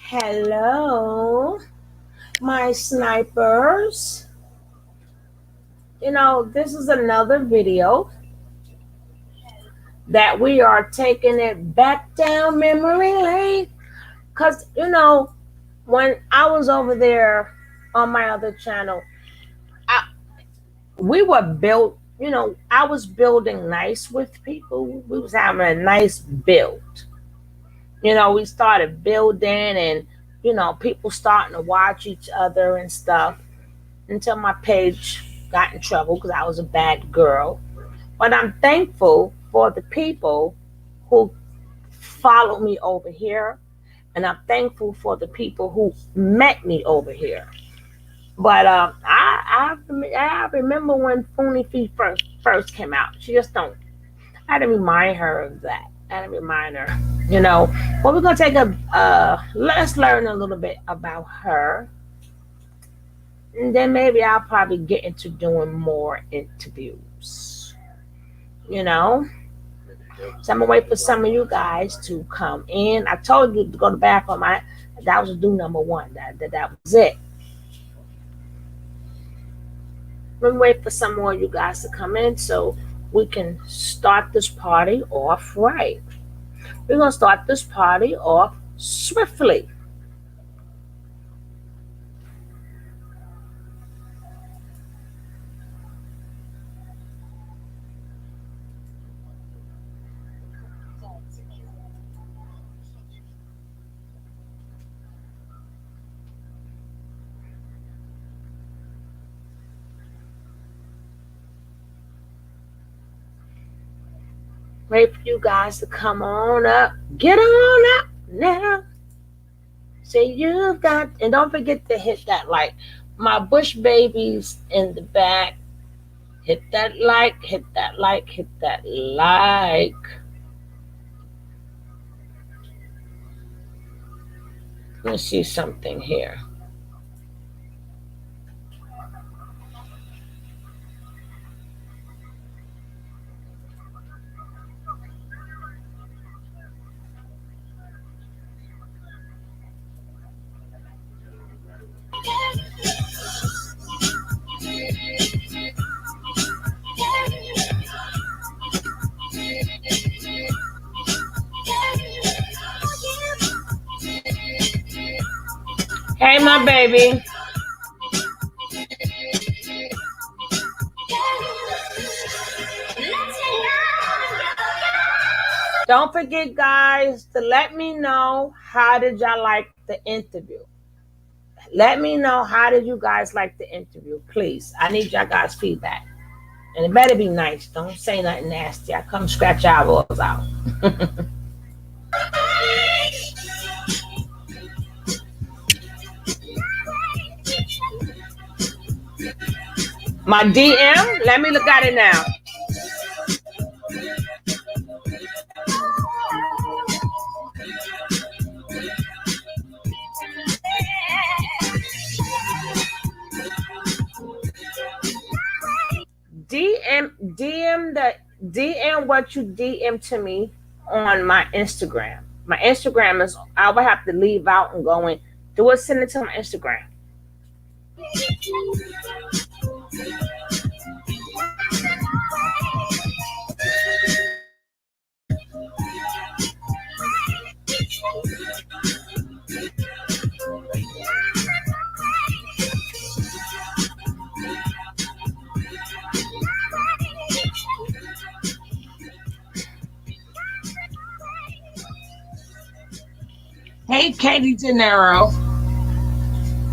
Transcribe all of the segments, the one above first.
Hello, my snipers. This is another video that we are taking it back down memory lane. Because, when I was over there on my other channel, I, we were built, I was building nice with people. We was having a nice build. We started building and, people starting to watch each other and stuff until my page got in trouble because I was a bad girl. But I'm thankful for the people who followed me over here, and I'm thankful for the people who met me over here. But I remember when Fundi first came out. She just don't. I had to remind her of that. I had to remind her. But we're gonna take let's learn a little bit about her, and then maybe I'll probably get into doing more interviews. You know, so I'm gonna wait for some of you guys to come in. I told you to go to back on my. That was do number one. That was it. I'm gonna wait for some more of you guys to come in so we can start this party off right. We're gonna start this party off swiftly. Wait for you guys to come on up. Get on up now. Say you've got, and don't forget to hit that like. My bush babies in the back. Hit that like, hit that like, hit that like. Let's see something here. Hey, my baby. Don't forget, guys, to let me know how did y'all like the interview. Let me know how did you guys like the interview, please. I need y'all guys' feedback. And it better be nice. Don't say nothing nasty. I come scratch your eyeballs out. My DM, let me look at it now. DM what you DM to me on my Instagram. My Instagram is, I will have to leave out and go in. Do it, send it to my Instagram. Hey, Katie De Niro.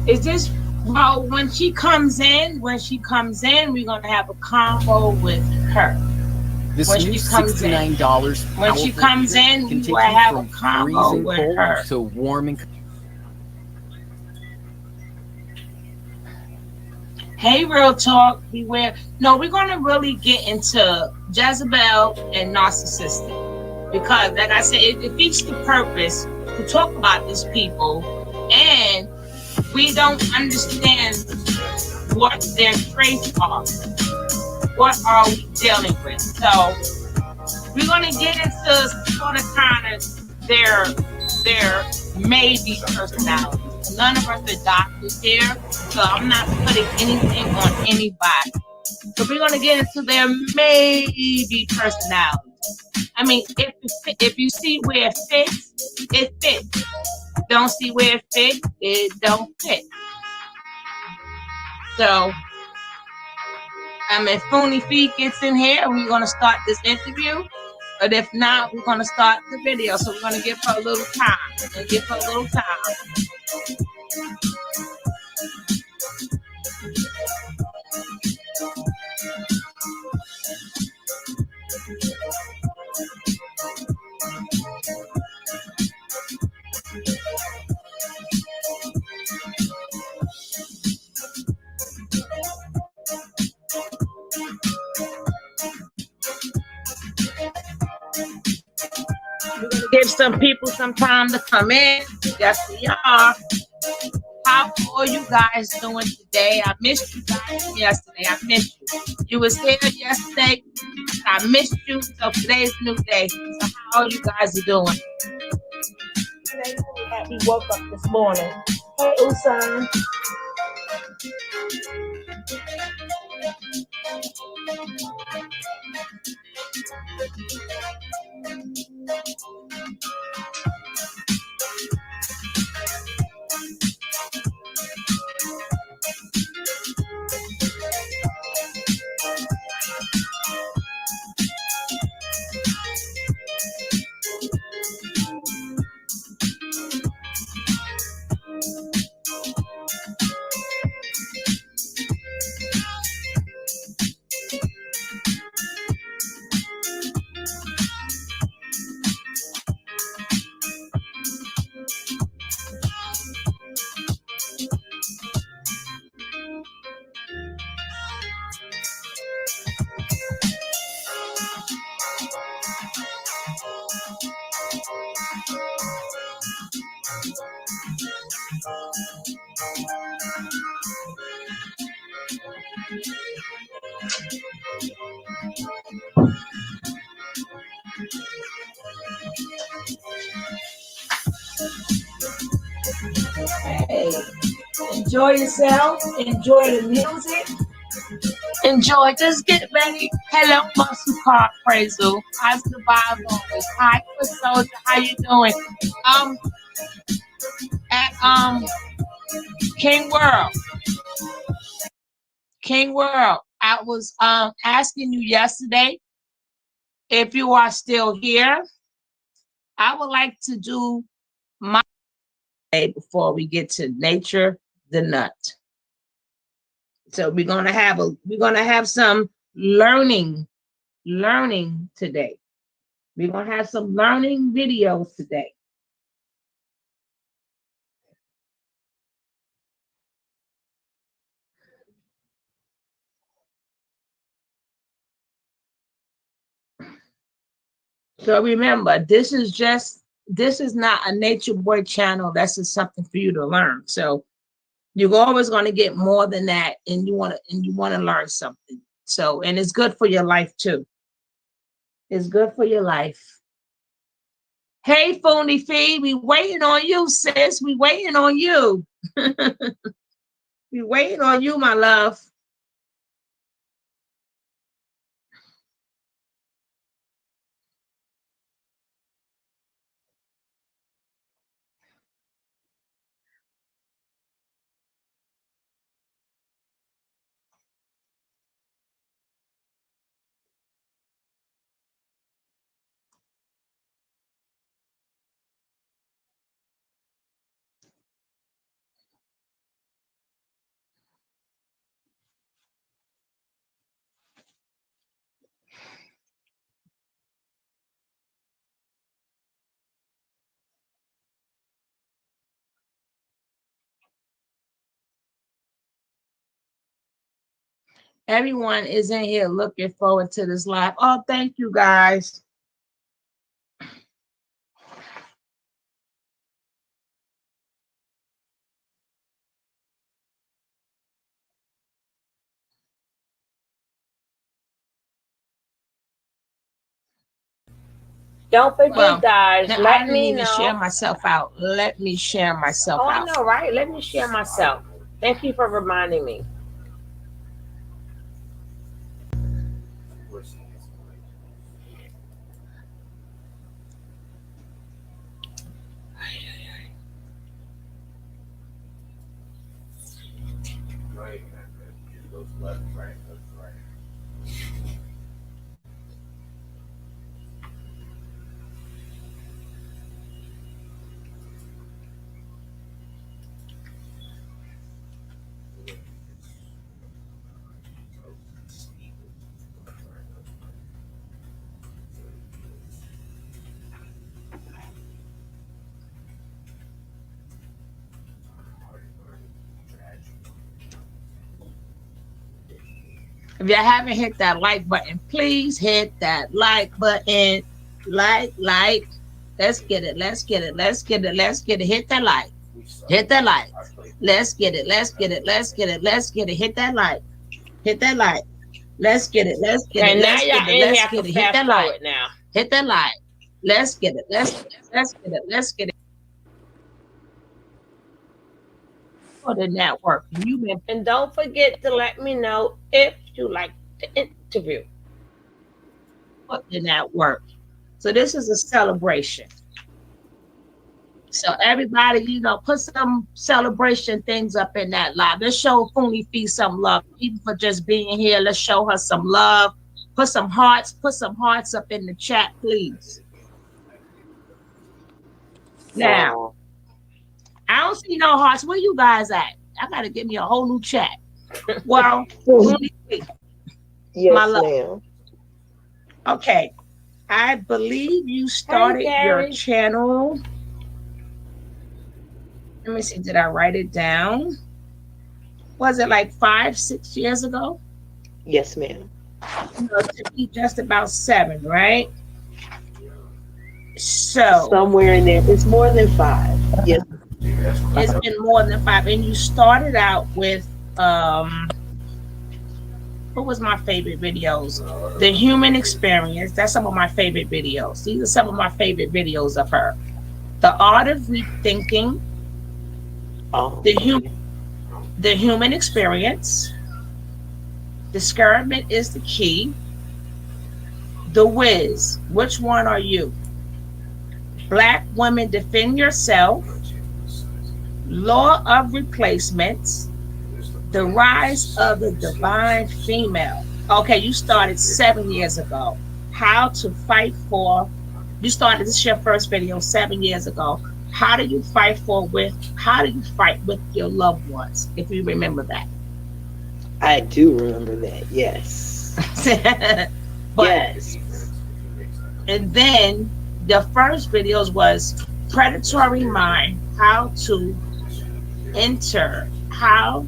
Is this, well, when she comes in, we're going to have a convo with her. This when new she comes $69 in. When she comes in, we will have a convo with her. So warm and Hey, Real Talk, beware. No, we're going to really get into Jezebel and narcissistic. Because, like I said, it defeats the purpose to talk about these people. And we don't understand what their traits are. What are we dealing with? So, we're going to get into sort of kind of their maybe personalities. None of us are doctors here, so I'm not putting anything on anybody. So we're gonna get into their maybe personality. I mean, if you see where it fits, it fits. Don't see where it fits, it don't fit. So, if Fundi Feet gets in here, we're gonna start this interview. But if not, we're gonna start the video. So we're gonna give her a little time. We're gonna give her a little time. We're gonna give some people some time to come in. Yes, we are. How are you guys doing today? I missed you guys yesterday. I missed you. You was here yesterday. I missed you. So today's a new day. So how are you guys doing? Today we woke up this morning. Hey, Usan. Hey, enjoy yourself. Enjoy the music. Enjoy. Just get ready. Hello, muscle car appraisal. How's the vibe always? Hi, Chris Soldier. How you doing? Um, at King World. King World. I was asking you yesterday if you are still here. I would like to do my day before we get to nature the nut. So we're gonna have some learning today. We're gonna have some learning videos today. So remember, this is not a nature boy channel. That's just something for you to learn. So you're always going to get more than that, and you want to learn something. So, and it's good for your life too. It's good for your life. Hey, Fundi Fee, we waiting on you, sis. We waiting on you. We waiting on you, my love. Everyone is in here looking forward to this live. Oh, thank you guys. Don't forget, Well, guys, now I let didn't me even share know. myself out. Let me share myself Oh, I out. know, right? Let me share myself. Thank you for reminding me. If you haven't hit that like button, please hit that like button. Like. Let's get it. Let's get it. Let's get it. Let's get it. Hit that like. Hit that like. Let's get it. Let's get it. Let's get it. Let's get it. Hit that like. Hit that like. Let's get it. Let's get it. Okay, now Let's get y'all it. in here. Let's I can get it. Hit fast that like. forward now. Hit that like. Let's get it. Let's get it. Let's get it. Let's get it. For the network. You've been And don't forget to let me know if you like the interview. put in that work. So this is a celebration. So everybody, put some celebration things up in that live. Let's show Fundi Fee some love, even for just being here. Let's show her some love. Put some hearts up in the chat, please. Now, Oh, I don't see no hearts. Where you guys at? I gotta give me a whole new chat. Well, Fundi Fee, my yes, love. ma'am. Okay. I believe you Hey, started your Gary. channel. Let me see, did I write it down? Was it like 5, 6 years ago? Yes, ma'am. It took me just about 7, right? So Somewhere in there. It's more than 5. Yes. it's been more than 5. And you started out with what was my favorite videos? The human experience. That's some of my favorite videos. These are some of my favorite videos of her. The art of rethinking, Oh, the okay. human experience, discernment is the key, the whiz. Which one are you? Black women defend yourself, law of replacements, the rise of the divine female. Okay, you started 7 years ago. How to fight for, you started, this is your first video 7 years ago. How do you fight with your loved ones, if you remember that? I do remember that. Yes. But, Yes. and then the first videos was predatory mind, how to enter, I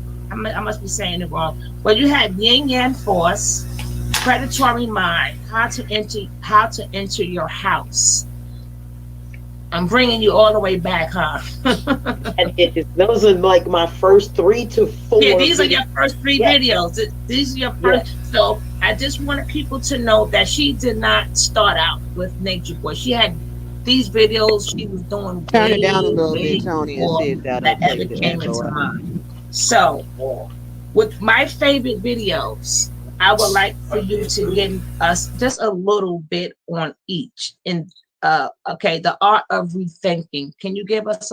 must be saying it wrong. Well, you had yin yang force, predatory mind, how to enter your house. I'm bringing you all the way back, huh? And those are like my first 3 to 4 Yeah, these are videos. your first 3 Yes. videos. These are your Yes. first. So I just wanted people to know that she did not start out with Nature Boy. She had these videos she was doing Turn it down a way, little bit, way Tony, and before see if that'll that ever take the came echo into out. mind. So with my favorite videos, I would like for you to give us just a little bit on each. And okay, the art of rethinking. Can you give us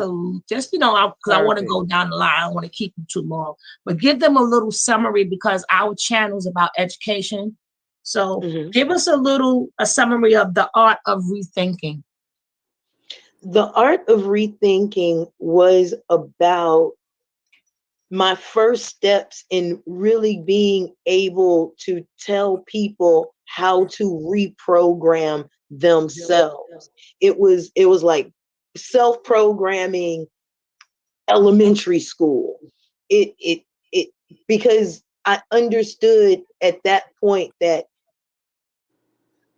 just because I want to Perfect. go down the line. I don't want to keep you too long, but give them a little summary because our channel is about education. So Mhm. give us a summary of the art of rethinking. The art of rethinking was about my first steps in really being able to tell people how to reprogram themselves. It was like self-programming elementary school. It because I understood at that point that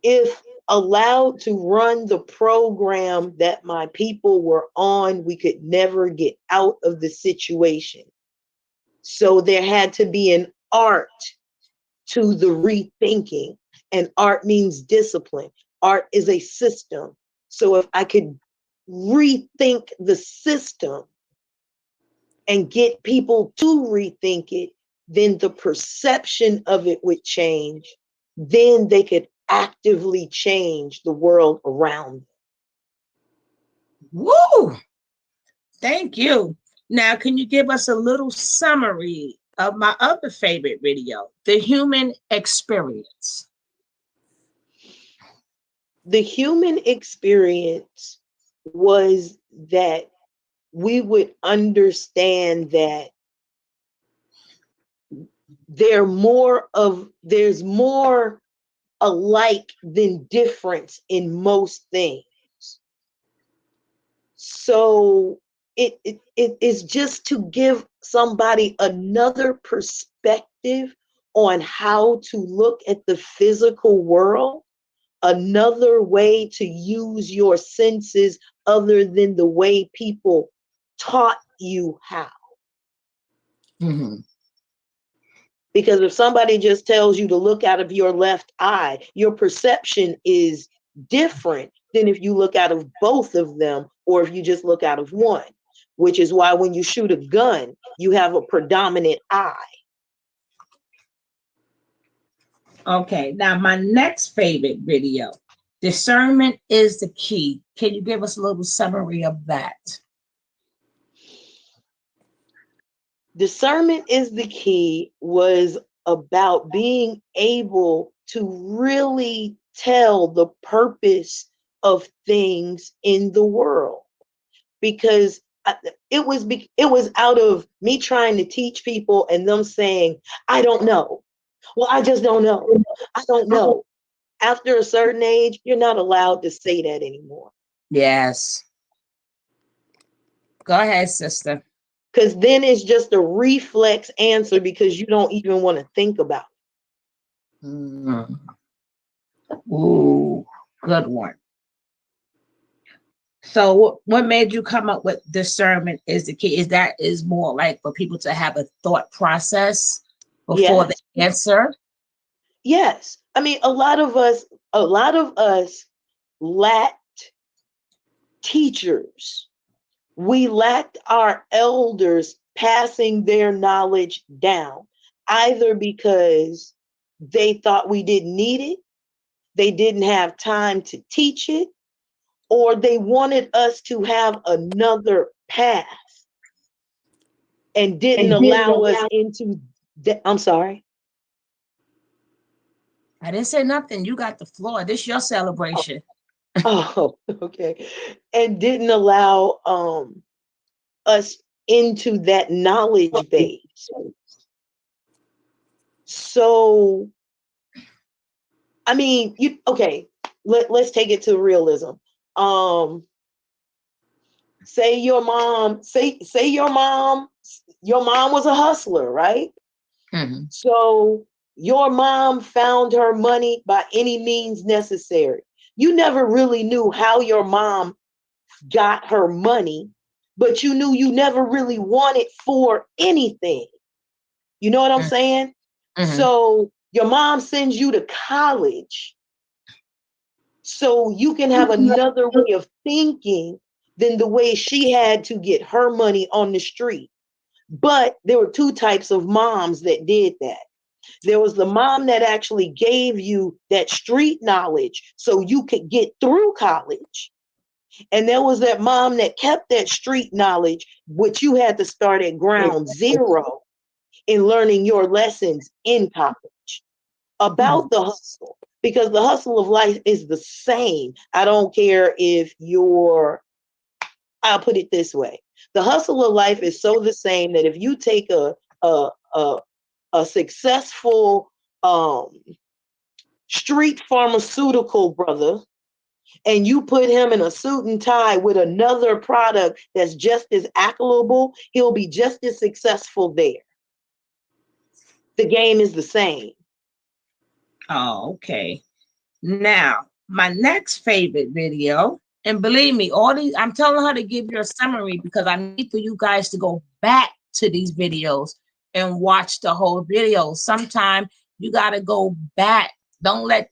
if allowed to run the program that my people were on, we could never get out of the situation. So there had to be an art to the rethinking. And art means discipline. Art is a system. So if I could rethink the system and get people to rethink it, then the perception of it would change. Then they could actively change the world around them. Woo! Thank you. Now, can you give us a little summary of my other favorite video, the human experience? The human experience was that we would understand that there's more alike than difference in most things. So it is just to give somebody another perspective on how to look at the physical world, another way to use your senses other than the way people taught you how. Mm-hmm. Because if somebody just tells you to look out of your left eye, your perception is different than if you look out of both of them or if you just look out of one, which is why when you shoot a gun, you have a predominant eye. Okay, now my next favorite video, discernment is the key. Can you give us a little summary of that? Discernment is the key was about being able to really tell the purpose of things in the world, because it was out of me trying to teach people and them saying, I don't know. Well, I just don't know. I don't know. After a certain age, you're not allowed to say that anymore. Yes. Go ahead, sister. Because then it's just a reflex answer because you don't even want to think about it. Mm. Ooh, good one. So what made you come up with discernment is the key? Is that is more like for people to have a thought process before Yes. the answer? Yes. I mean, a lot of us lacked teachers. We lacked our elders passing their knowledge down, either because they thought we didn't need it, they didn't have time to teach it, or they wanted us to have another path and didn't allow us into I'm sorry. I didn't say nothing. You got the floor. This is your celebration. Oh, okay. And didn't allow us into that knowledge base. So, I mean, let's take it to realism. Say your mom was a hustler, right? Mm-hmm. So your mom found her money by any means necessary. You never really knew how your mom got her money, but you knew you never really wanted for anything. You know what I'm saying? Mm-hmm. So your mom sends you to college so you can have another way of thinking than the way she had to get her money on the street. But there were two types of moms that did that. There was the mom that actually gave you that street knowledge so you could get through college. And there was that mom that kept that street knowledge, which you had to start at ground zero in learning your lessons in college about the hustle, because the hustle of life is the same. I don't care if I'll put it this way. The hustle of life is so the same that if you take a successful street pharmaceutical brother and you put him in a suit and tie with another product that's just as accolable, he'll be just as successful there. The game is the same. Oh, okay. Now, my next favorite video, and believe me, all these, I'm telling her to give you a summary because I need for you guys to go back to these videos and watch the whole video. Sometime you got to go back. Don't let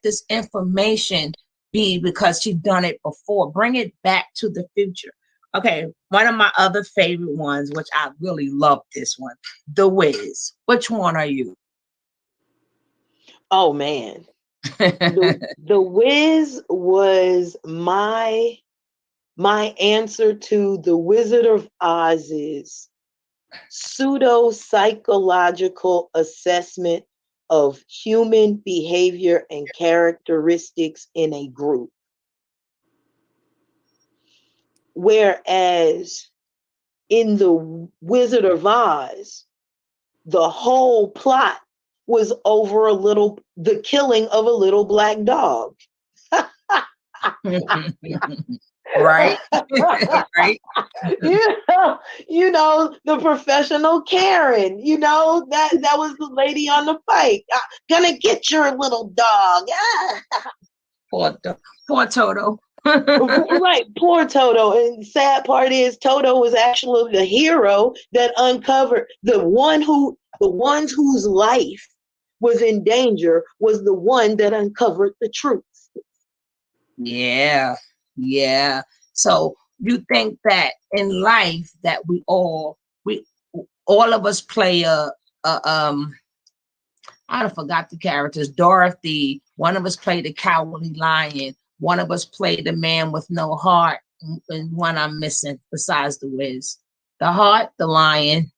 this information be because she's done it before. Bring it back to the future. Okay, one of my other favorite ones, which I really love this one, The Wiz. Which one are you? Oh man. The Wiz was my answer to the Wizard of Oz's pseudo psychological assessment of human behavior and characteristics in a group. Whereas in the Wizard of Oz, the whole plot was over the killing of a little black dog. Right? Right? The professional Karen, that was the lady on the fight. Gonna get your little dog. Poor, poor Toto. Right, poor Toto. And the sad part is Toto was actually the hero that uncovered the ones whose life was in danger was the one that uncovered the truth. Yeah, yeah. So you think that in life that we all of us play a I forgot the characters. Dorothy, one of us played the cowardly lion, one of us played the man with no heart, and one I'm missing besides the Wiz. The heart, the lion,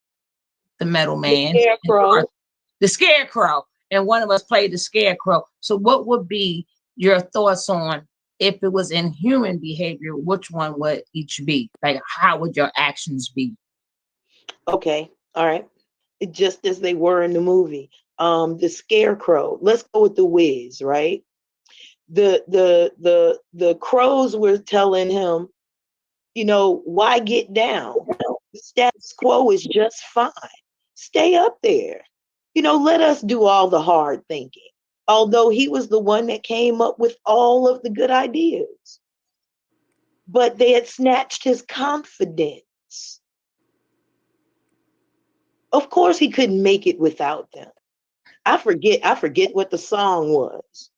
the metal The man, and scarecrow. the scarecrow, and one of us played the scarecrow. So what would be your thoughts on if it was in human behavior, which one would each be? Like how would your actions be? Okay, all right. Just as they were in the movie. The scarecrow. Let's go with the Wiz, right? The crows were telling him, why get down? The status quo is just fine. Stay up there. Let us do all the hard thinking. Although he was the one that came up with all of the good ideas. But they had snatched his confidence. Of course he couldn't make it without them. I forget what the song was.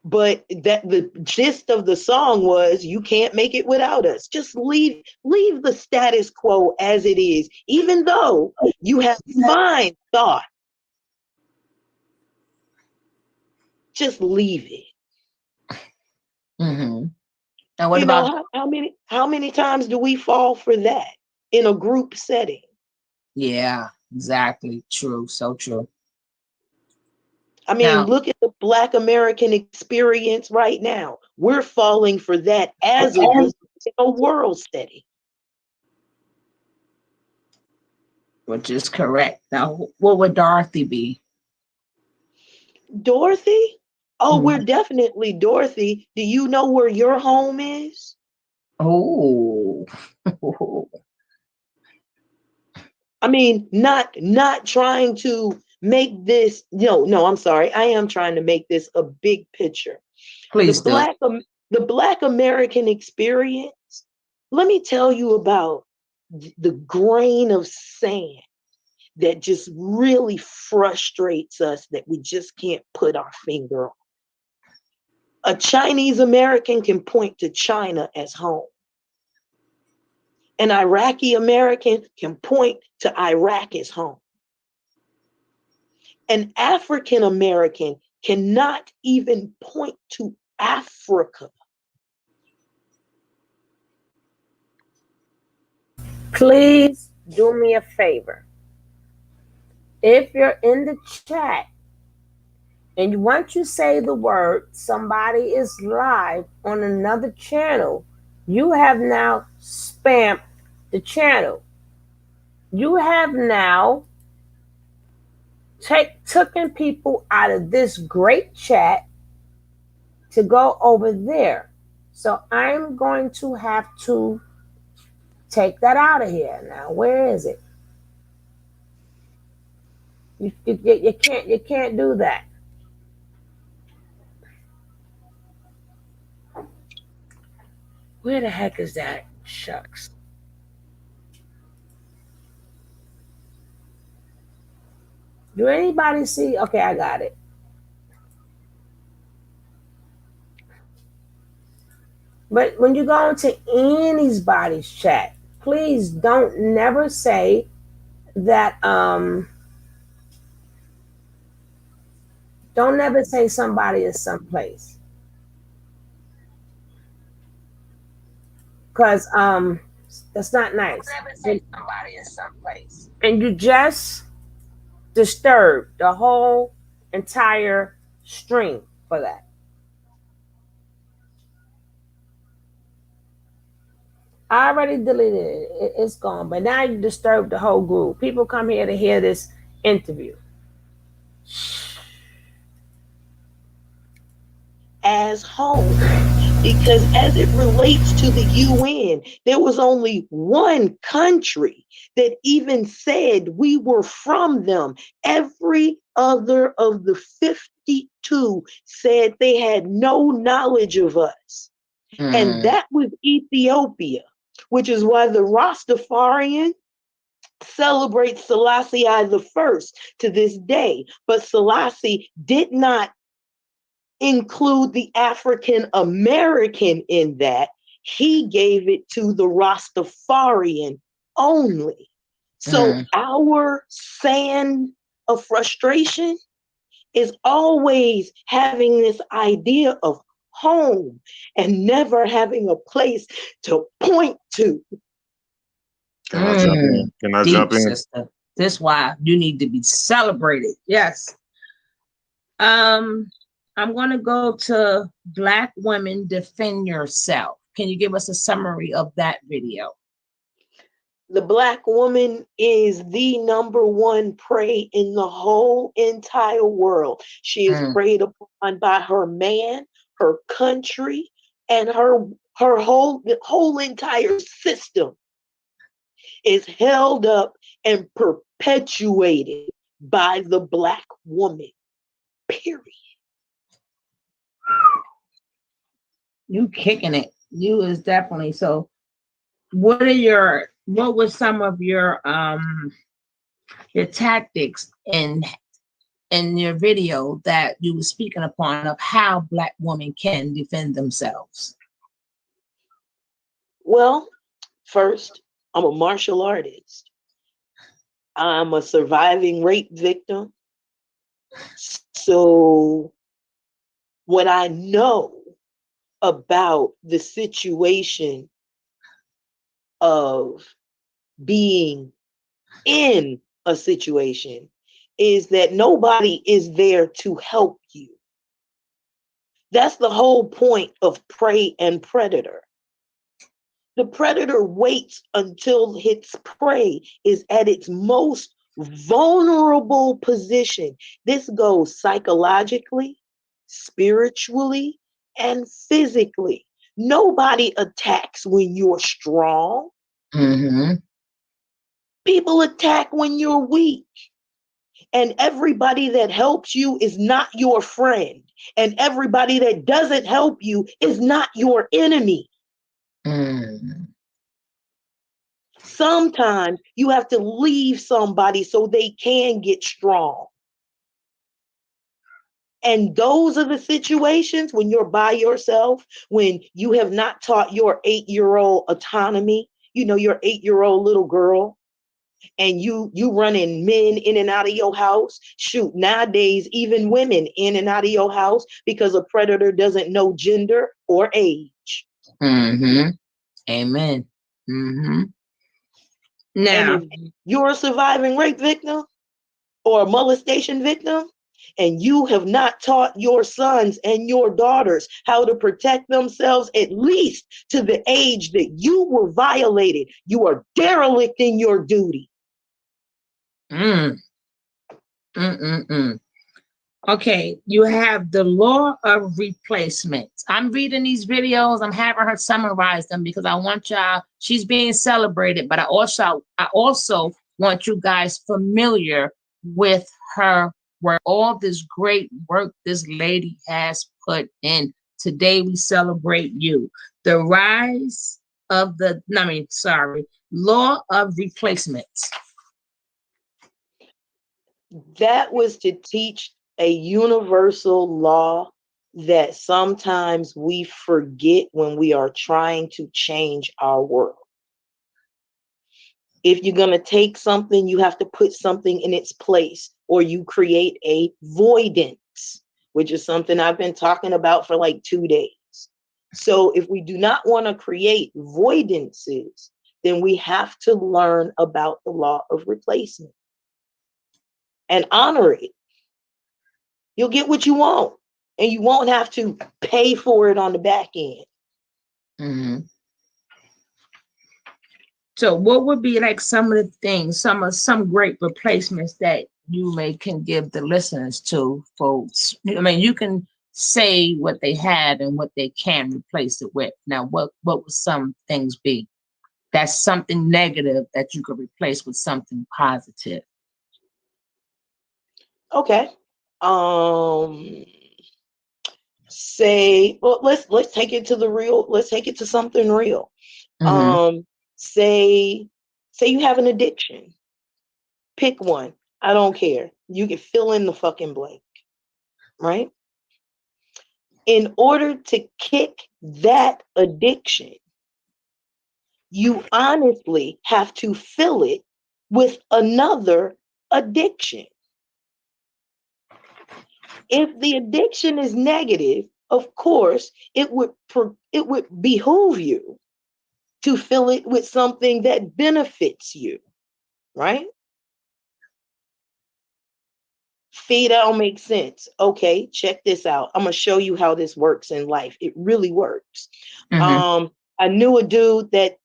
But that the gist of the song was you can't make it without us. Just leave the status quo as it is, even though you have fine thought. Just leave it. Mm-hmm. And what about How many times do we fall for that in a group setting? yeah, exactly. True. So true. I mean, Now, look at the Black American experience right now. We're falling for that as a group in a world setting. which is correct. Now, what would Dorothy be? Dorothy? Oh, we're Mhm. definitely Dorothy. Do you know where your home is? Oh, I mean, not trying to make this. No, I'm sorry. I am trying to make this a big picture. The please do. black the Black American experience. Let me tell you about the grain of sand that just really frustrates us that we just can't put our finger on. A Chinese American can point to China as home. An Iraqi American can point to Iraq as home. An African American cannot even point to Africa. Please do me a favor. If you're in the chat and once you say the word, somebody is live on another channel, you have now spammed the channel. You have now taken people out of this great chat to go over there. So I'm going to have to take that out of here now. Where is it? You can't do that. Where the heck is that? Shucks. Do anybody see? Okay, I got it. But when you go into anybody's chat, please don't never say that don't never say somebody is someplace. Because that's not nice. Never say somebody is someplace. And you just disturb the whole entire stream for that. I already deleted it. It's gone. But now you disturb the whole group. People come here to hear this interview. As home. Because as it relates to the UN, there was only one country that even said we were from them. Every other of the 52 said they had no knowledge of us. And that was Ethiopia, which is why the Rastafarian celebrates Selassie I to this day. But Selassie did not include the African American in that. He gave it to the Rastafarian only. So our sand of frustration is always having this idea of home and never having a place to point to. Can I jump in? Can I Deep, jump in? sister. This why you need to be celebrated. Yes. I'm going to go to Black Women Defend Yourself. Can you give us a summary of that video? The Black woman is the number one prey in the whole entire world. She is preyed upon by her man, her country, and her whole entire system is held up and perpetuated by the Black woman. Period. You kicking it. You is definitely so. What were some of your tactics in your video that you were speaking upon of how Black women can defend themselves? Well, first, I'm a martial artist. I'm a surviving rape victim. So what I know about the situation of being in a situation is that nobody is there to help you. That's the whole point of prey and predator. The predator waits until its prey is at its most vulnerable position. This goes psychologically, spiritually, and physically. Nobody attacks when you're strong. People attack when you're weak. And everybody that helps you is not your friend. And everybody that doesn't help you is not your enemy. Sometimes you have to leave somebody so they can get strong. And those are the situations when you're by yourself, when you have not taught your 8-year-old autonomy, your 8-year-old little girl, and you running men in and out of your house. Shoot, nowadays, even women in and out of your house because a predator doesn't know gender or age. Amen. Now, and if you're a surviving rape victim or a molestation victim, and you have not taught your sons and your daughters how to protect themselves, at least to the age that you were violated, you are derelict in your duty. Okay, you have the law of replacement. I'm reading these videos. I'm having her summarize them because I want y'all. She's being celebrated, but I also want you guys familiar with her work. All this great work this lady has put in. Today we celebrate you. The rise of law of replacement. That was to teach a universal law that sometimes we forget when we are trying to change our world. If you're going to take something, you have to put something in its place, or you create a voidance, which is something I've been talking about for like 2 days. So if we do not want to create voidances, then we have to learn about the law of replacement and honor it. You'll get what you want, and you won't have to pay for it on the back end. Mm-hmm. So what would be like some of the things, some great replacements that you can give the listeners to folks? I mean, you can say what they have and what they can replace it with. Now, what would some things be? That's something negative that you could replace with something positive. Okay. Say, well, let's take it to the real. Let's take it to something real. Mm-hmm. Say you have an addiction. Pick one. I don't care. You can fill in the fucking blank, right? In order to kick that addiction, you honestly have to fill it with another addiction. If the addiction is negative, of course, it would behoove you to fill it with something that benefits you, right? Fee, that don't make sense. Okay, check this out. I'm gonna show you how this works in life. It really works. Mm-hmm. I knew a dude that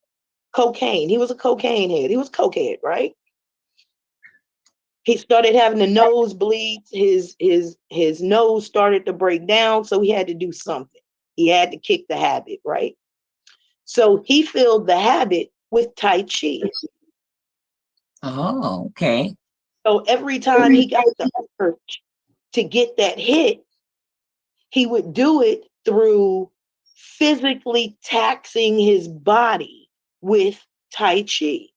cocaine. He was a cocaine head. He was cokehead, right? He started having the nosebleeds. His nose started to break down, so he had to do something. He had to kick the habit, right? So he filled the habit with Tai Chi. Oh, okay. So every time he got the urge to get that hit, he would do it through physically taxing his body with Tai Chi.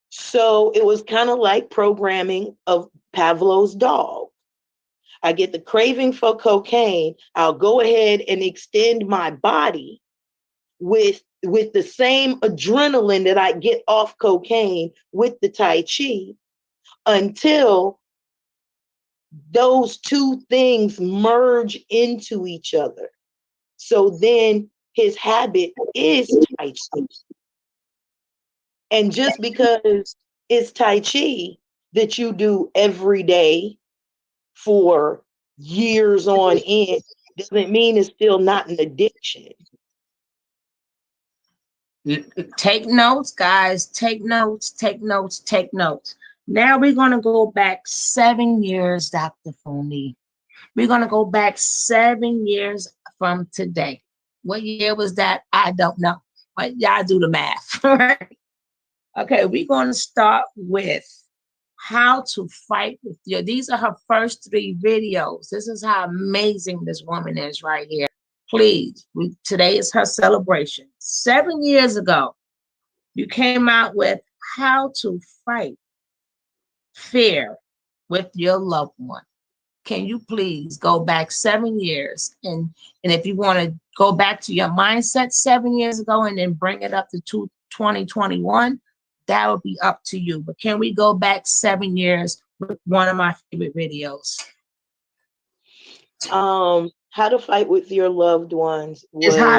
So it was kind of like programming of Pavlov's dog. I get the craving for cocaine. I'll go ahead and extend my body with the same adrenaline that I get off cocaine with the Tai Chi until those two things merge into each other. So then his habit is Tai Chi. And just because it's Tai Chi that you do every day for years on end doesn't mean it's still not an addiction. Take notes, guys. Take notes, take notes, take notes. Now we're going to go back 7 years, Dr. Fundi. We're going to go back 7 years from today. What year was that? I don't know. But y'all do the math. Right? Okay, we're going to start with how to fight with your. These are her first 3 videos. This is how amazing this woman is right here. Please, today is her celebration. 7 years ago, you came out with how to fight fear with your loved one. Can you please go back 7 years, and if you want to go back to your mindset 7 years ago and then bring it up to 2021, that would be up to you. But can we go back 7 years with one of my favorite videos? How to fight with your loved ones Is was how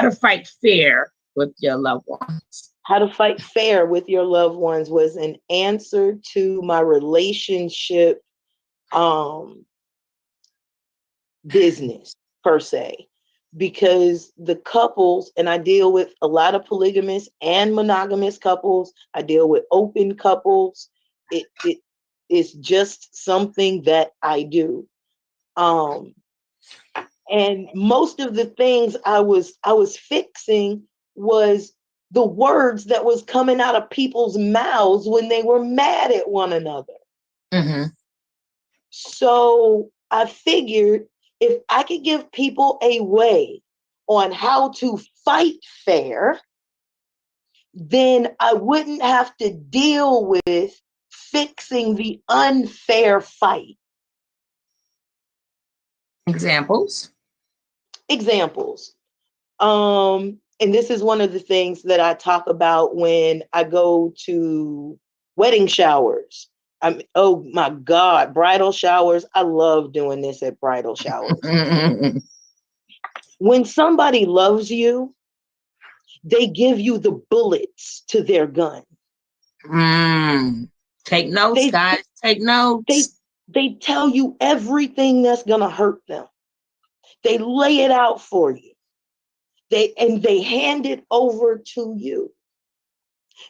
to fight fear with your loved ones. how to fight fair with your loved ones was an answer to my relationship business per se, because the couples, and I deal with a lot of polygamous and monogamous couples, I deal with open couples. It is just something that I do. And most of the things I was fixing was the words that was coming out of people's mouths when they were mad at one another. Mm-hmm. So I figured if I could give people a way on how to fight fair, then I wouldn't have to deal with fixing the unfair fight. Examples. Examples. And this is one of the things that I talk about when I go to wedding showers. Oh my God, bridal showers. I love doing this at bridal showers. When somebody loves you, they give you the bullets to their gun. Take notes, guys. Take notes. They tell you everything that's gonna hurt them. They lay it out for you. They hand it over to you.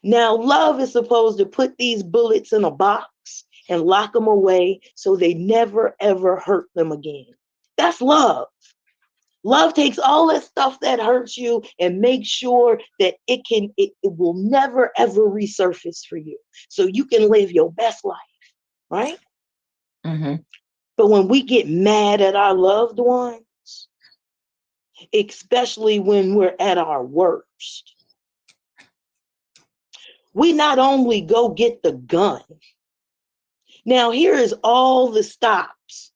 Now, love is supposed to put these bullets in a box and lock them away so they never ever hurt them again. That's love. Love takes all that stuff that hurts you and makes sure that it will never ever resurface for you. So you can live your best life, right? Mm-hmm. But when we get mad at our loved ones, especially when we're at our worst, we not only go get the gun. Now, here is all the stops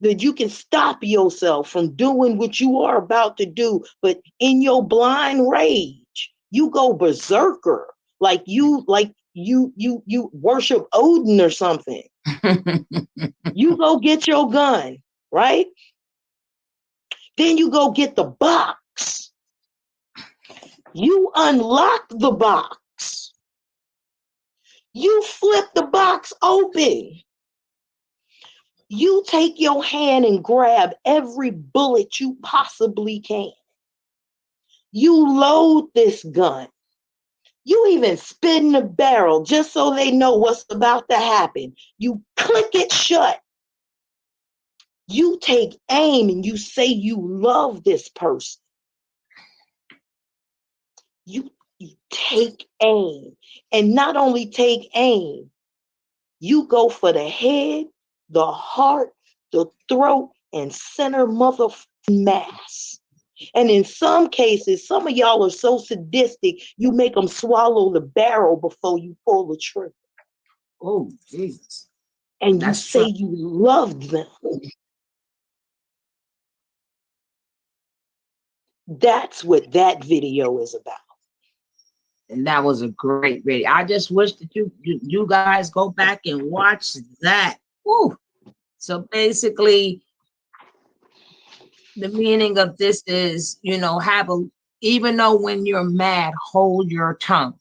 that you can stop yourself from doing what you are about to do, but in your blind rage, you go berserker, like you worship Odin or something. You go get your gun, right? Then you go get the box. You unlock the box. You flip the box open. You take your hand and grab every bullet you possibly can. You load this gun. You even spin the barrel just so they know what's about to happen. You click it shut. You take aim and you say you love this person. You take aim. And not only take aim, you go for the head, the heart, the throat, and center motherfucking mass. And in some cases, some of y'all are so sadistic, you make them swallow the barrel before you pull the trigger. Oh, Jesus. And you say you love them. That's what that video is about. And that was a great video. I just wish that you guys go back and watch that. Woo. So basically, the meaning of this is, even though when you're mad, hold your tongue.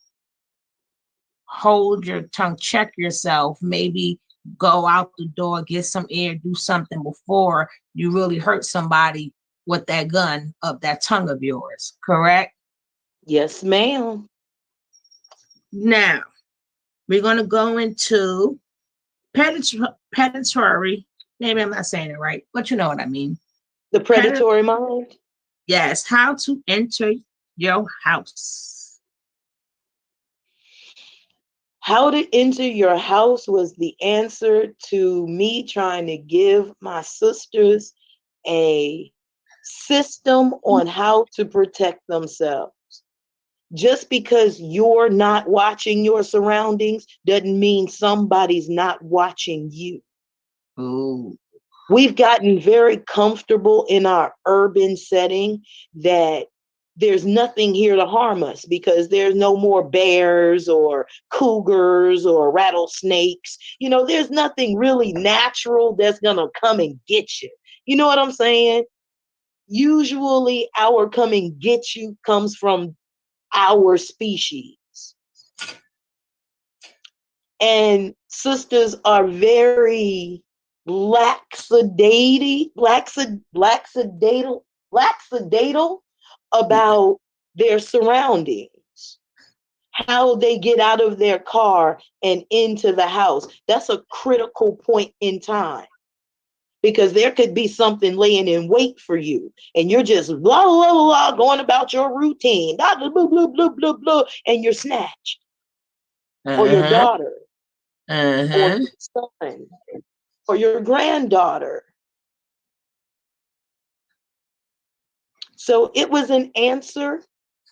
Hold your tongue, check yourself, maybe go out the door, get some air, do something before you really hurt somebody with that gun of that tongue of yours, correct? Yes, ma'am. Now, we're going to go into predatory, maybe I'm not saying it right, but you know what I mean. The predatory mind? Yes, how to enter your house. How to enter your house was the answer to me trying to give my sisters a system on how to protect themselves. Just because you're not watching your surroundings doesn't mean somebody's not watching you. Ooh. We've gotten very comfortable in our urban setting that there's nothing here to harm us because there's no more bears or cougars or rattlesnakes. There's nothing really natural that's going to come and get you. You know what I'm saying? Usually our come and get you comes from our species. And sisters are very lackadaisical about their surroundings, how they get out of their car and into the house. That's a critical point in time because there could be something laying in wait for you and you're just blah, blah, blah, going about your routine, blah, blah, blah, blah, blah, blah, blah, and you're snatched. Or your daughter, or your son, or your granddaughter. So it was an answer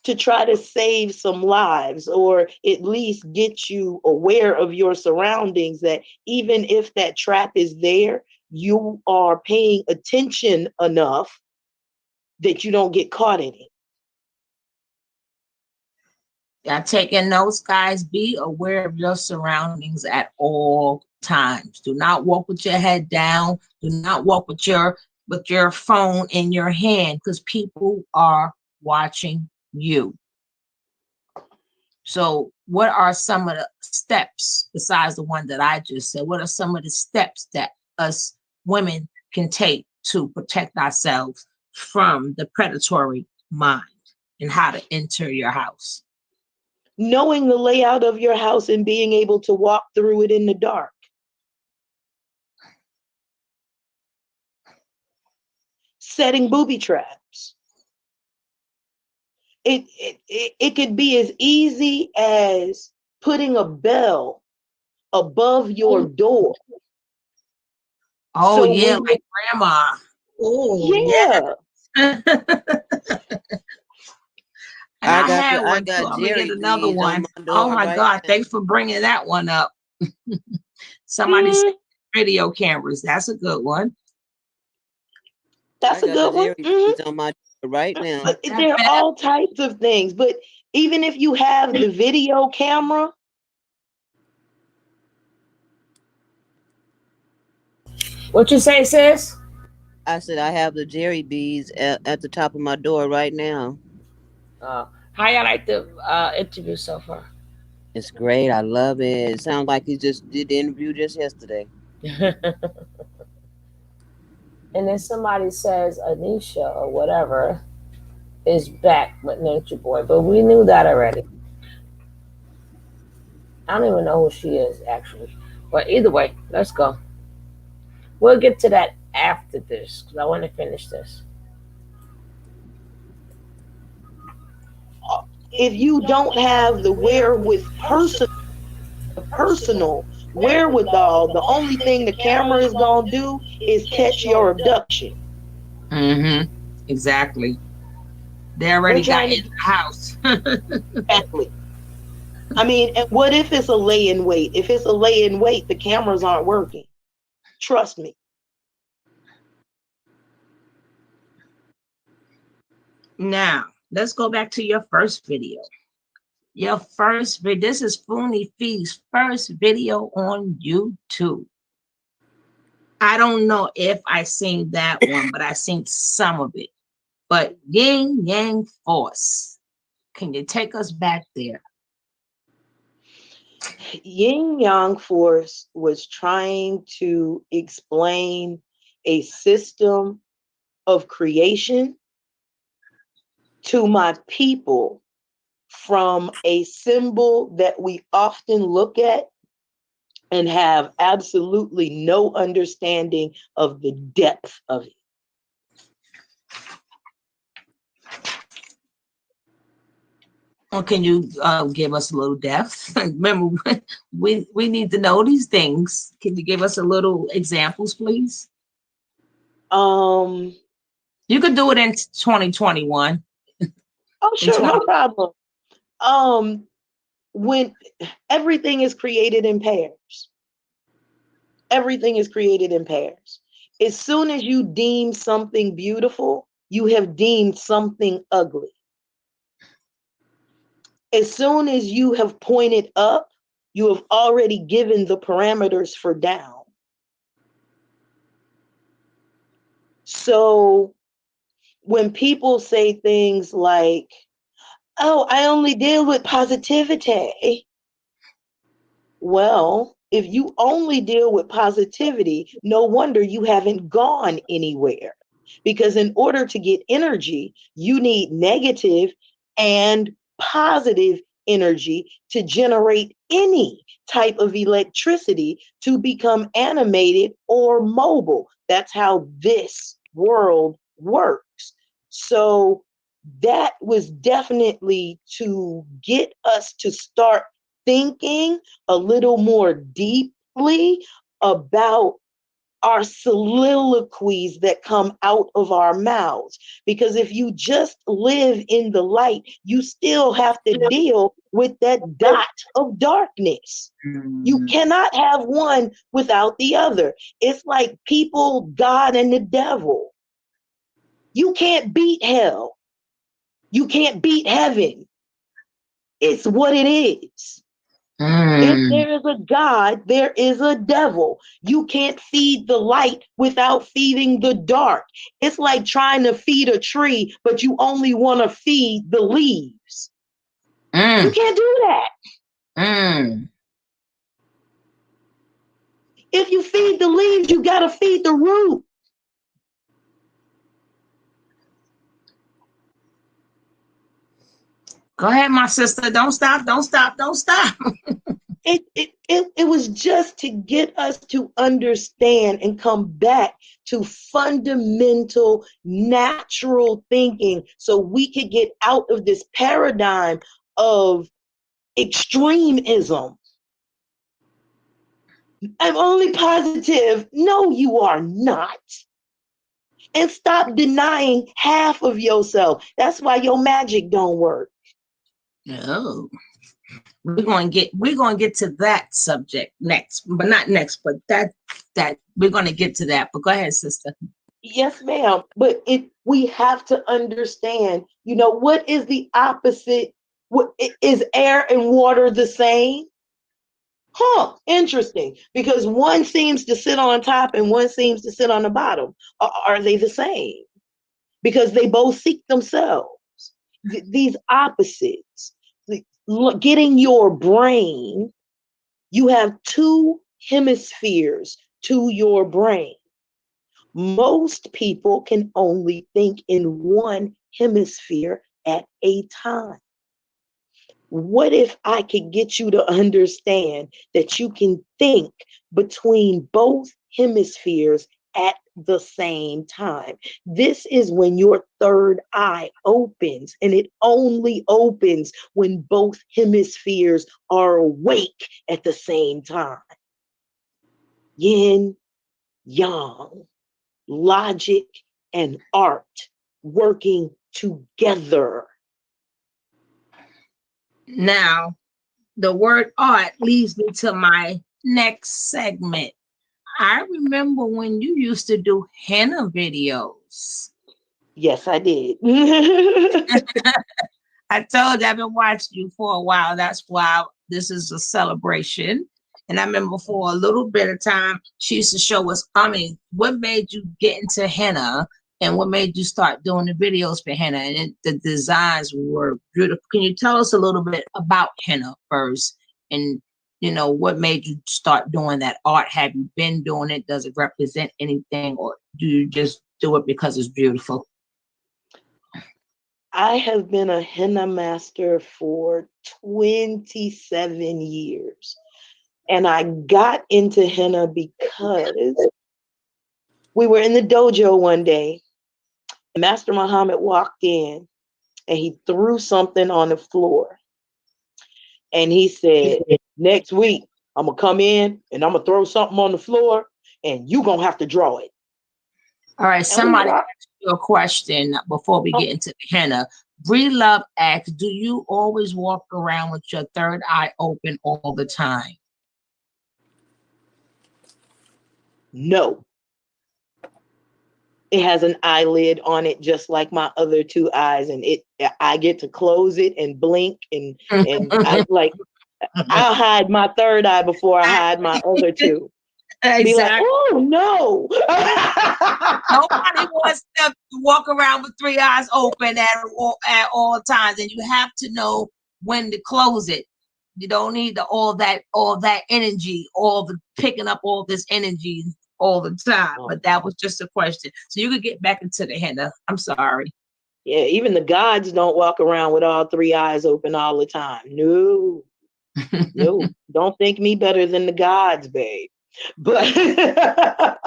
to try to save some lives or at least get you aware of your surroundings, that even if that trap is there, you are paying attention enough that you don't get caught in it. Yeah, taking notes, guys. Be aware of your surroundings at all times. Do not walk with your head down. Do not walk with your phone in your hand, because people are watching you. So, what are some of the steps besides the one that I just said? What are some of the steps that us women can take to protect ourselves from the predatory mind and how to enter your house? Knowing the layout of your house and being able to walk through it in the dark. Setting booby traps. It could be as easy as putting a bell above your door. Oh, So yeah, when like grandma. Oh, yeah, yeah. And I had I one too. got I'm gonna get Jerry another bees on one. my Oh door my right God, now. thanks for bringing that one up. Somebody said mm, video cameras. That's a good one. that's I a got good one. Jerry bees on my door right now. But That there are better. all types of things. But even if you have the video camera, What you say, sis? I said I have the Jerry bees at the top of my door right now. How y'all like the interview so far? It's great. I love it. It sounds like he just did the interview just yesterday. And then somebody says Anisha or whatever is back with Nature Boy, but we knew that already. I don't even know who she is actually. But either way, let's go. We'll get to that after this because I want to finish this. if you don't have the personal wherewithal, the only thing the camera is going to do is catch your abduction. Mm-hmm. Exactly. They They're already got trying in to the house. exactly. I mean, and what if it's a lay in wait? If it's a lay in wait, the cameras aren't working. Trust me. Now, let's go back to your first video. Your first video. This is Fundi Fee's first video on YouTube. I don't know if I seen that one, but I seen some of it. But Yin Yang Force. Can you take us back there? Yin Yang Force was trying to explain a system of creation to my people from a symbol that we often look at and have absolutely no understanding of the depth of it. Or can you give us a little depth? Remember, we need to know these things. Can you give us a little examples, please? Um, You could do it in 2021. oh, In sure, 20. no problem. Um, when everything is created in pairs, everything is created in pairs. As soon as you deem something beautiful, you have deemed something ugly. As soon as you have pointed up, you have already given the parameters for down. So when people say things like, oh, I only deal with positivity. Well, if you only deal with positivity, no wonder you haven't gone anywhere. Because in order to get energy, you need negative and positive energy to generate any type of electricity to become animated or mobile. That's how this world works. So that was definitely to get us to start thinking a little more deeply about are soliloquies that come out of our mouths. Because if you just live in the light, you still have to deal with that dot of darkness. You cannot have one without the other. It's like people, God, and the devil. You can't beat hell. You can't beat heaven. It's what it is. If there is a God, there is a devil. You can't feed the light without feeding the dark. It's like trying to feed a tree, but you only want to feed the leaves. You can't do that. If you feed the leaves, you got to feed the root. Go ahead, my sister. Don't stop. Don't stop. Don't stop. It was just to get us to understand and come back to fundamental natural thinking so we could get out of this paradigm of extremism. I'm only positive. No, you are not. And stop denying half of yourself. That's why your magic don't work. No. We're going to get to that subject next, but not next, but that we're going to get to that. But go ahead, sister. Yes, ma'am. But we have to understand, what is the opposite? What is air and water the same? Interesting. Because one seems to sit on top and one seems to sit on the bottom. Are they the same? Because they both seek themselves. These opposites. Getting your brain, you have two hemispheres to your brain. Most people can only think in one hemisphere at a time. What if I could get you to understand that you can think between both hemispheres at the same time? This is when your third eye opens, and it only opens when both hemispheres are awake at the same time. Yin, yang, logic, and art working together. Now, the word art leads me to my next segment. I remember when you used to do henna videos. Yes, I did. I told you I've been watching you for a while. That's why this is a celebration. And I remember for a little bit of time, she used to show us, what made you get into henna and what made you start doing the videos for henna? And the designs were beautiful. Can you tell us a little bit about henna first? And, what made you start doing that art? Have you been doing it? Does it represent anything? Or do you just do it because it's beautiful? I have been a henna master for 27 years. And I got into henna because we were in the dojo one day. Master Muhammad walked in and he threw something on the floor. And he said, next week, I'm going to come in and I'm going to throw something on the floor and you're going to have to draw it. All right, somebody asked you a question before we get into the henna. Bree Love asks, do you always walk around with your third eye open all the time? No. It has an eyelid on it, just like my other two eyes, and I get to close it and blink, and I'll hide my third eye before I hide my other two. Exactly. Be like, oh no. Nobody wants to walk around with three eyes open at all times, and you have to know when to close it. You don't need all that energy, all the picking up all this energy all the time. But that was just a question. So you could get back into the henna. I'm sorry. Yeah, even the gods don't walk around with all three eyes open all the time. No. No, don't think me better than the gods, babe. But I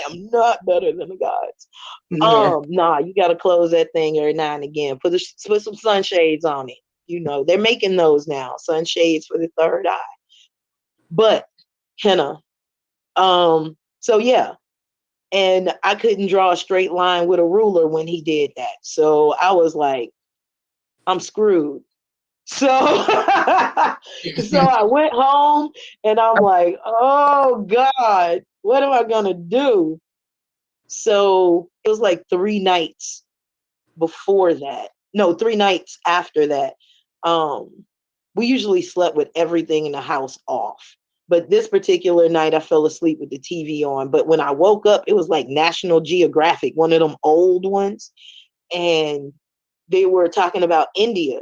am not better than the gods. Yeah. Nah, you gotta close that thing every now and again. Put some sunshades on it. They're making those now, sunshades for the third eye. But henna. So yeah, And I couldn't draw a straight line with a ruler when he did that. So I was like, I'm screwed. So, so I went home and I'm like, oh God, what am I gonna do? So it was like 3 nights before that. No, 3 nights after that. We usually slept with everything in the house off. But this particular night, I fell asleep with the TV on. But when I woke up, it was like National Geographic, one of them old ones. And they were talking about India.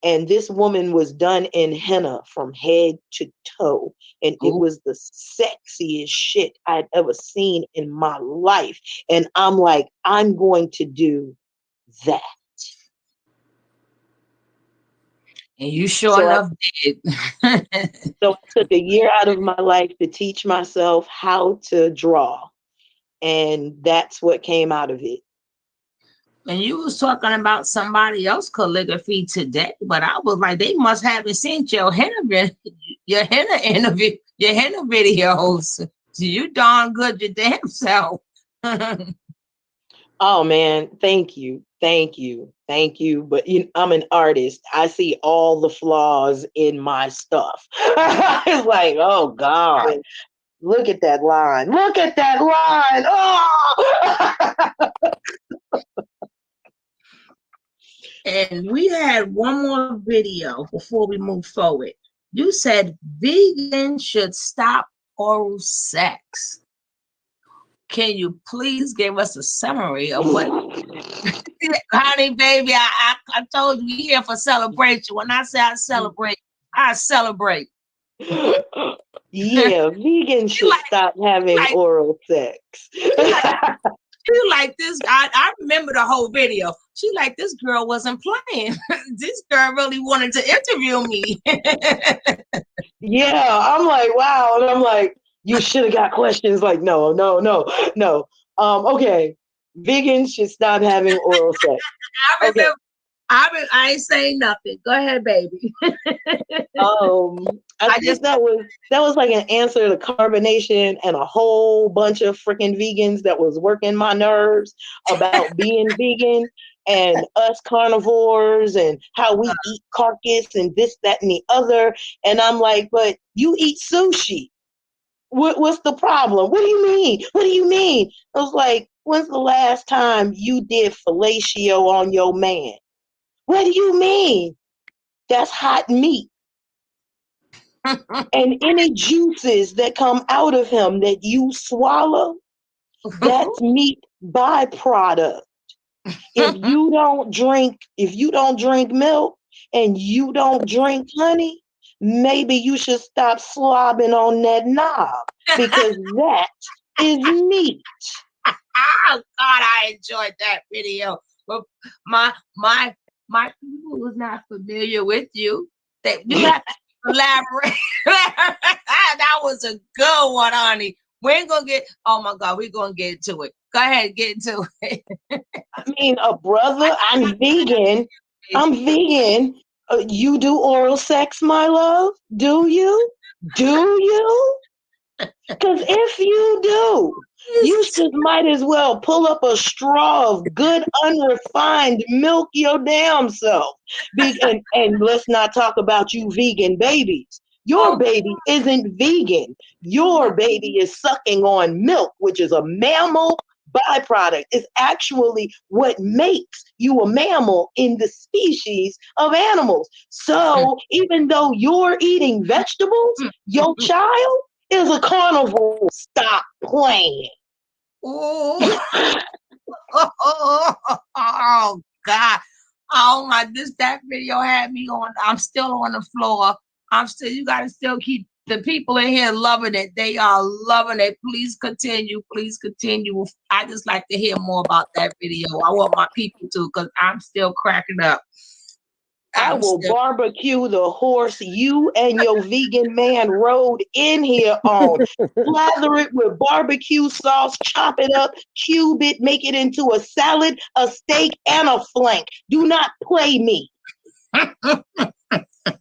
And this woman was done in henna from head to toe. And it was the sexiest shit I'd ever seen in my life. And I'm like, I'm going to do that. And you sure So enough did. So it took a year out of my life to teach myself how to draw. And that's what came out of it. And you was talking about somebody else calligraphy today, but I was like, they must haven't seen your henna interview, your henna videos. So you darn good your damn self. Oh man, thank you. Thank you. Thank you. But I'm an artist. I see all the flaws in my stuff. It's like, oh God, look at that line. Look at that line. Oh! And we had one more video before we move forward. You said vegan should stop oral sex. Can you please give us a summary of what? Honey, baby, I told you here for celebration. When I say I celebrate, I celebrate. Yeah, vegans should stop having oral sex. She like this. I remember the whole video. She like, this girl wasn't playing. This girl really wanted to interview me. Yeah, I'm like, wow. And I'm like, you should have got questions. Like, no. Okay. Vegans should stop having oral sex. I remember. I ain't saying nothing. Go ahead, baby. I think that was like an answer to carbonation and a whole bunch of freaking vegans that was working my nerves about being vegan and us carnivores and how we eat carcass and this, that, and the other. And I'm like, but you eat sushi. What's the problem? What do you mean? What do you mean? I was like, when's the last time you did fellatio on your man? What do you mean? That's hot meat. And any juices that come out of him that you swallow, that's meat byproduct. If you don't drink milk and you don't drink honey, maybe you should stop slobbing on that knob because that is meat. Oh God, I enjoyed that video. But my people who's not familiar with you, that you have to elaborate. That was a good one, honey. We ain't gonna get. Oh my God, we're gonna get into it. Go ahead, get into it. I mean, a brother, I'm vegan. You do oral sex, my love? Do you? Because if you do, you just might as well pull up a straw of good unrefined milk your damn self. And let's not talk about you vegan babies. Your baby isn't vegan. Your baby is sucking on milk, which is a mammal byproduct. It's actually what makes you a mammal in the species of animals. So even though you're eating vegetables, your child is a carnivore. Stop playing. Oh, oh God. Oh my, that video had me on. I'm still on the floor. You gotta still keep the people in here loving it. They are loving it. Please continue. Please continue. I just like to hear more about that video. I want my people to, because I'm still cracking up. I will barbecue the horse you and your vegan man rode in here on. Lather it with barbecue sauce, chop it up, cube it, make it into a salad, a steak, and a flank. Do not play me.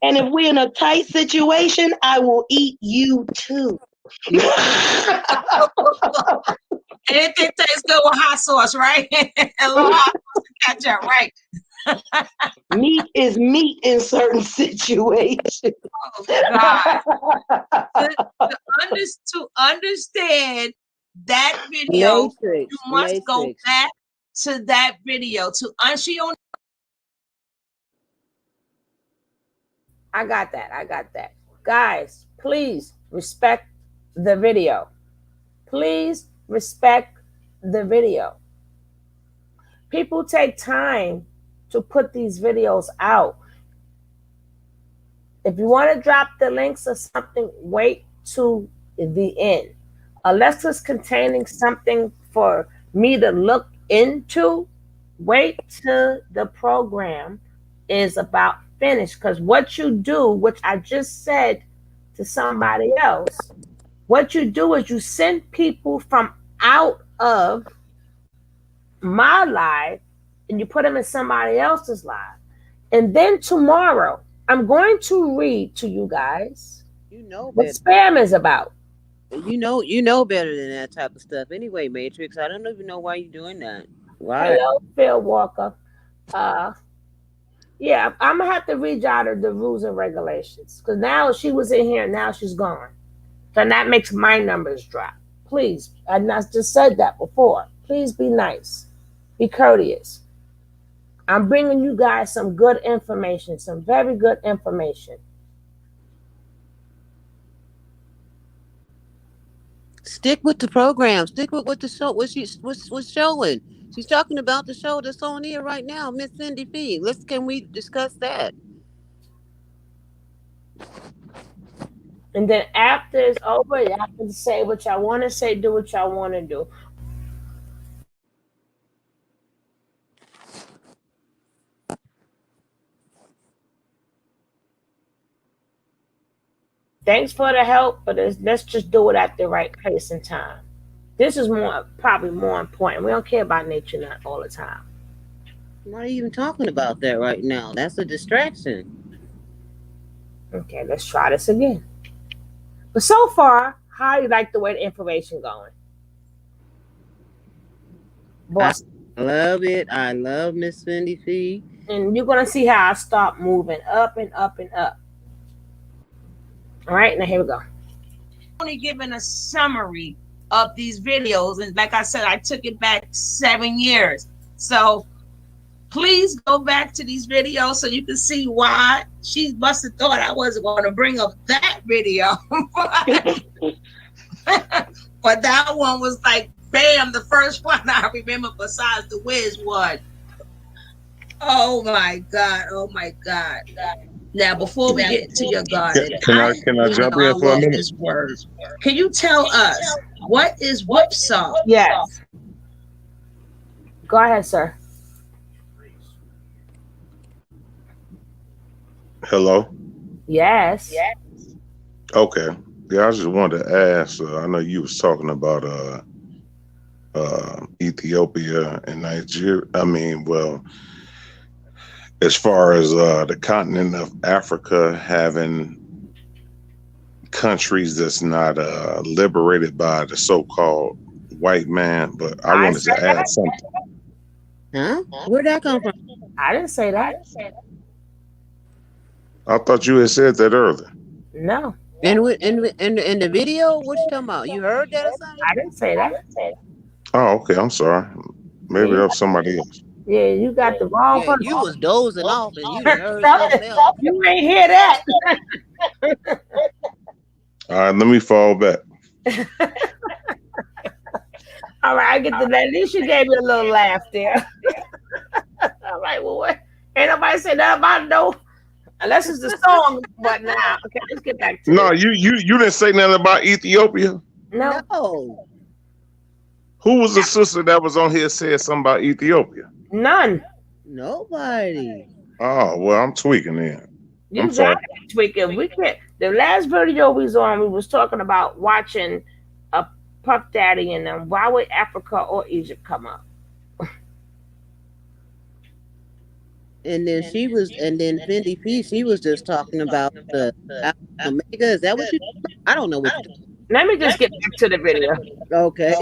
And if we're in a tight situation, I will eat you too. Anything tastes good with hot sauce, right? A little hot sauce to catch up, right? Meat is meat in certain situations. Oh God. To understand that video, you must go back to that video to she only. I got that. I got that. Guys, please respect the video. Please respect the video. People take time to put these videos out. If you want to drop the links or something, wait to the end. Unless it's containing something for me to look into, wait till the program is about finished. Because what you do, which I just said to somebody else, what you do is you send people from out of my life and you put them in somebody else's life. And then tomorrow, I'm going to read to you guys what spam is about. You know better than that type of stuff. Anyway, Matrix, I don't even know why you're doing that. Why? Hello, Phil Walker. Yeah, I'm gonna have to read y'all the rules and regulations because now she was in here and now she's gone. So that makes my numbers drop. Please, and I just said that before. Please be nice, be courteous. I'm bringing you guys some good information, some very good information. Stick with the program. Stick with what the show. What's showing. She's talking about the show that's on here right now, Miss Cindy Fee. Can we discuss that? And then after it's over, you have to say what y'all want to say, do what y'all want to do. Thanks for the help, but let's just do it at the right place and time. This is probably more important. We don't care about nature nut all the time. I'm not even talking about that right now. That's a distraction. Okay, let's try this again. But so far, how do you like the way the information going? Boss. I love it. I love Miss Cindy Fee. And you're gonna see how I start moving up and up and up. All right, now here we go. Only giving a summary of these videos, and like I said, I took it back 7 years. So please go back to these videos so you can see why she must have thought I wasn't going to bring up that video. But that one was like, bam, the first one I remember besides the Wiz one. Oh my God. Oh my God. Now, before we get into your garden, can I jump in for a minute? This word. Can you tell us what is whipsaw? Yes. Go ahead, sir. Hello? Yes. Okay. Yeah, I just wanted to ask, I know you was talking about Ethiopia and Nigeria. I mean, well, as far as the continent of Africa having countries that's not liberated by the so-called white man, but I wanted to add something. Huh? Where'd that come from? I didn't say that. I thought you had said that earlier. No. In the video, what you talking about? You heard that or something? I didn't say that. Oh, okay. I'm sorry. Maybe that was somebody else. Yeah, you got the wrong person. You was dozing off and you heard something else. You ain't hear that. All right, let me fall back. All right, I get the at least you gave me a little laugh there. All right, well, what? Ain't nobody say nothing about it, though. Unless it's the song, but now, okay, let's get back to No, it. you didn't say nothing about Ethiopia. No. Who was the sister that was on here said something about Ethiopia? None. Nobody. Oh, well, I'm tweaking then. You got to tweak it. We can't. The last video we was on, we was talking about watching a Puff Daddy and them. Why would Africa or Egypt come up? And then Fendi P, she was just talking about the Omega. Is that what you? I don't know what. Let me just get back to the video. Okay.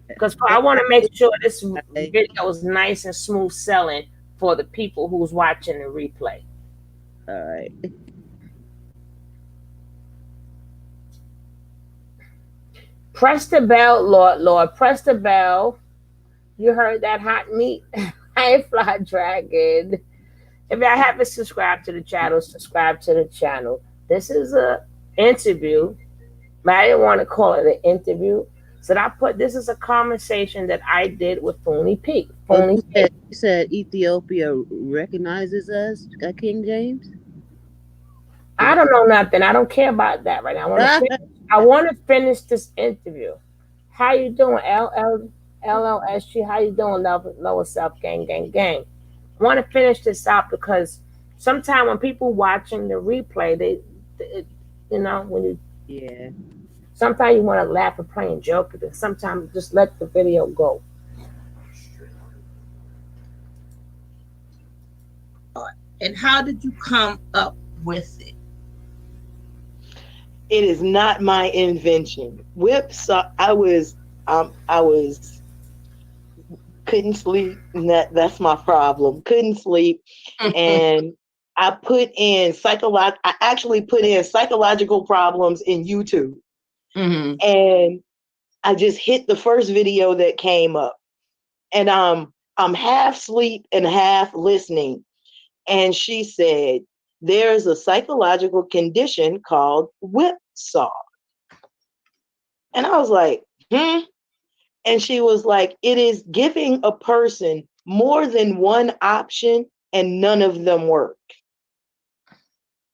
because I want to make sure this Okay. video is nice and smooth selling for the people who's watching the replay. All right. Press the bell, Lord, Lord. Press the bell. You heard that hot meat? Hey, Fly Dragon. If y'all haven't subscribed to the channel, subscribe to the channel. This is a interview, but I didn't want to call it an interview. So I put this is a conversation that I did with Fundi P. Oh, Fundi P. you said Ethiopia recognizes us, King James? I don't know nothing. I don't care about that right now. I want to finish this interview. How you doing, LLSG? How you doing, lower self gang gang gang? I want to finish this out because sometimes when people watching the replay, you know, when you Yeah. sometimes you want to laugh and play and joke, but sometimes just let the video go. And how did you come up with it? It is not my invention. I was couldn't sleep. And that's my problem. Couldn't sleep. And I actually put in psychological problems in YouTube. Mm-hmm. And I just hit the first video that came up. And I'm half asleep and half listening. And she said, there's a psychological condition called whipsaw. And I was like, And she was like, it is giving a person more than one option and none of them work.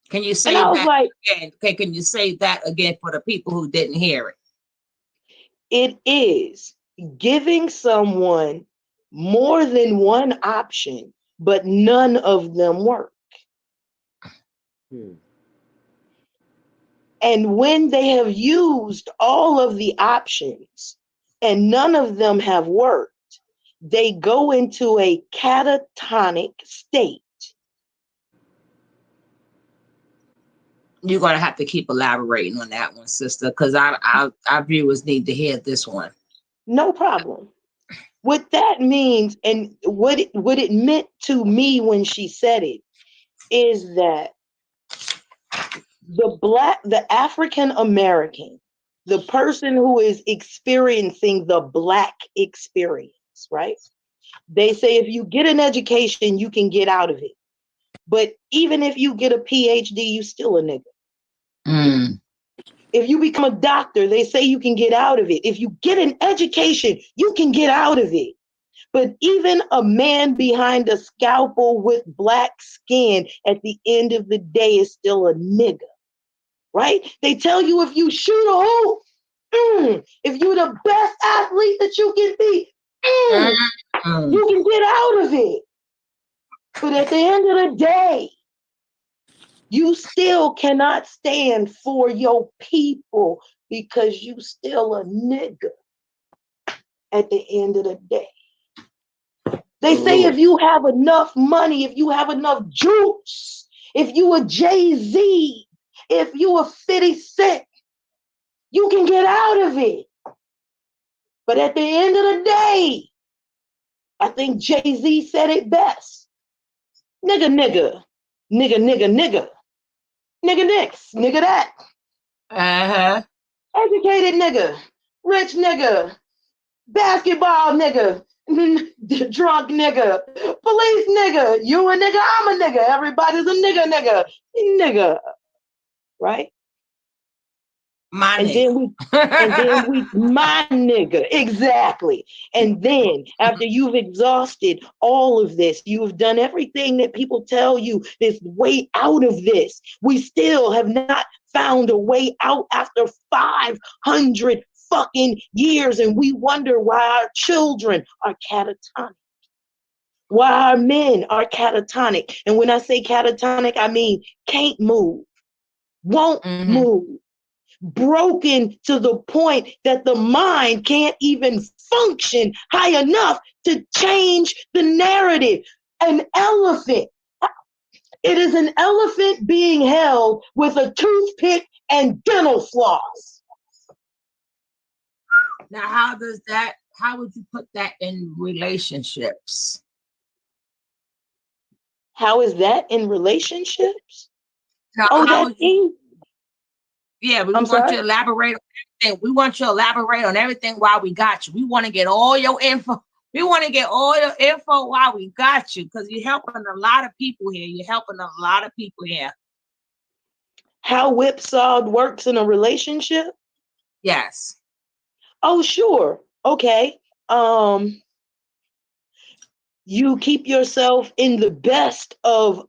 Can you say And I was that like, again? Okay, can you say that again for the people who didn't hear it? it is giving someone more than one option, but none of them work. And when they have used all of the options and none of them have worked, they go into a catatonic state. You're gonna have to keep elaborating on that one, sister, because our viewers need to hear this one. No problem. What that means, and what it meant to me when she said it, is that the African American, the person who is experiencing the Black experience, right? They say if you get an education, you can get out of it. But even if you get a PhD, you still a nigga. If you become a doctor, they say you can get out of it. If you get an education, you can get out of it. But even a man behind a scalpel with black skin at the end of the day is still a nigga, right? They tell you if you shoot a hoop, if you're the best athlete that you can be, you can get out of it. But at the end of the day, you still cannot stand for your people because you still a nigga at the end of the day. They say if you have enough money, if you have enough juice, if you a Jay-Z, if you a 50 Cent, you can get out of it. But at the end of the day, I think Jay-Z said it best. Nigga, nigga, nigga, nigga, nigga, nigga this, nigga that. Educated nigga, rich nigga, basketball nigga, drunk nigga, police nigga, you a nigga, I'm a nigga, everybody's a nigga, right? My and nigga. then we, my nigga, exactly. And then after you've exhausted all of this, you've done everything that people tell you this way out of this. We still have not found a way out after 500 fucking years, and we wonder why our children are catatonic. Why our men are catatonic. And when I say catatonic, I mean can't move, won't move, broken to the point that the mind can't even function high enough to change the narrative. An elephant. It is an elephant being held with a toothpick and dental floss. Now, how does that how would you put that in relationships? How is that in relationships? Now, Oh, how that would you? thing. Yeah, we I'm want you sorry. to elaborate on everything. We want you to elaborate on everything while we got you. We want to get all your info. We want to get all your info while we got you, because you're helping a lot of people here. You're helping a lot of people here. How whipsawed works in a relationship? Yes. Oh, sure. Okay. Um, you keep yourself in the best of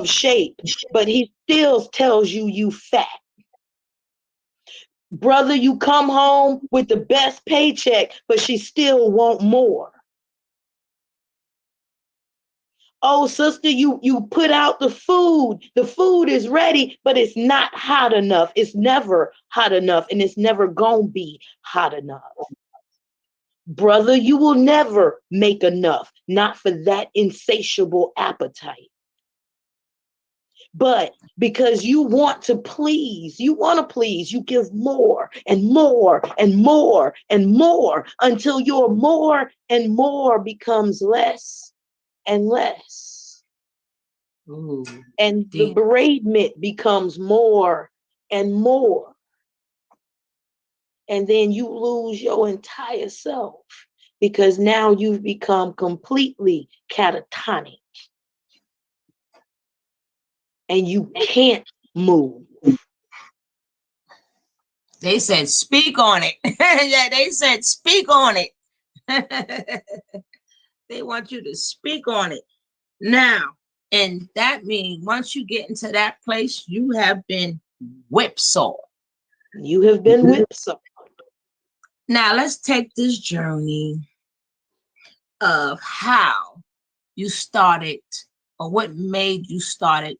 shape, but he still tells you fat. Brother, you come home with the best paycheck, but she still want more. Oh, sister, you put out the food. The food is ready, but it's not hot enough. It's never hot enough, and it's never gonna be hot enough. Brother, you will never make enough, not for that insatiable appetite. But because you want to please, you give more and more and more and more until your more and more becomes less and less. Ooh, And the deep. bereavement becomes more and more. And then you lose your entire self because now you've become completely catatonic and you can't move. They said speak on it. Yeah, they said speak on it. They want you to speak on it now. And that means once you get into that place, you have been whipsawed. You have been whipsawed. Now let's take this journey of how you started, or what made you started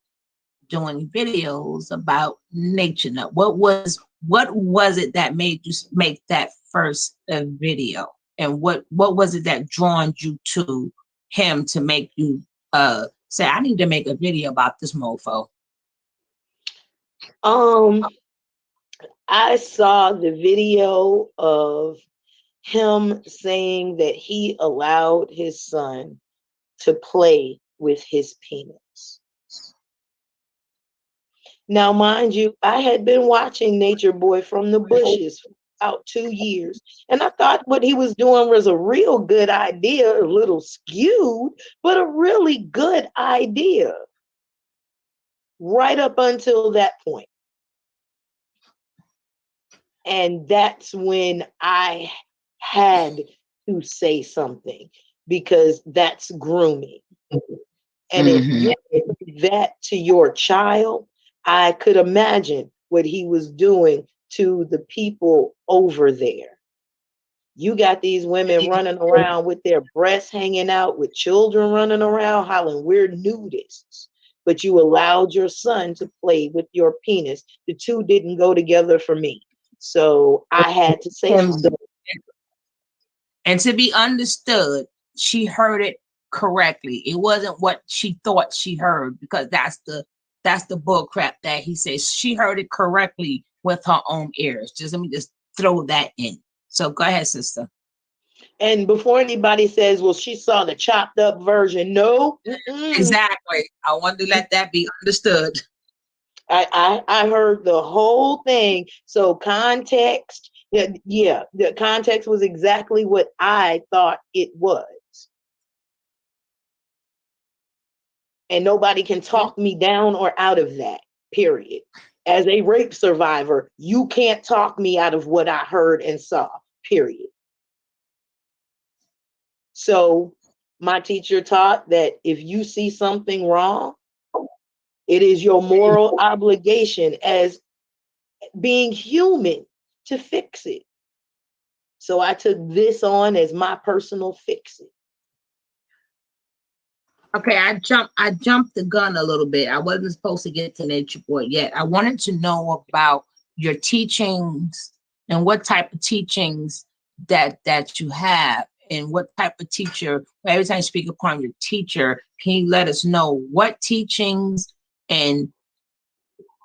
doing videos about nature. Now, what was it that made you make that first video, and what was it that drawn you to him to make you say, I need to make a video about this mofo? I saw the video of him saying that he allowed his son to play with his penis. Now, mind you, I had been watching Nature Boy from the bushes for about 2 years, and I thought what he was doing was a real good idea, a little skewed, but a really good idea right up until that point. And that's when I had to say something because that's grooming. And if you do that to your child, I could imagine what he was doing to the people over there. You got these women running around with their breasts hanging out, with children running around hollering, we're nudists. But you allowed your son to play with your penis. The two didn't go together for me. So I had to say something. And to be understood, she heard it correctly. It wasn't what she thought she heard, because that's the bull crap that he says. She heard it correctly with her own ears. Just let me just throw that in. So go ahead, sister. And before anybody says, well, she saw the chopped up version, no. Exactly. I want to let that be understood. I heard the whole thing. So context, yeah, the context was exactly what I thought it was. And nobody can talk me down or out of that, period. As a rape survivor, you can't talk me out of what I heard and saw, period. So my teacher taught that if you see something wrong, it is your moral obligation as being human to fix it. So I took this on as my personal fix it. Okay, I jumped the gun a little bit. I wasn't supposed to get to Nature Boy yet. I wanted to know about your teachings and what type of teachings that you have, and what type of teacher. Every time you speak upon your teacher, can you let us know what teachings and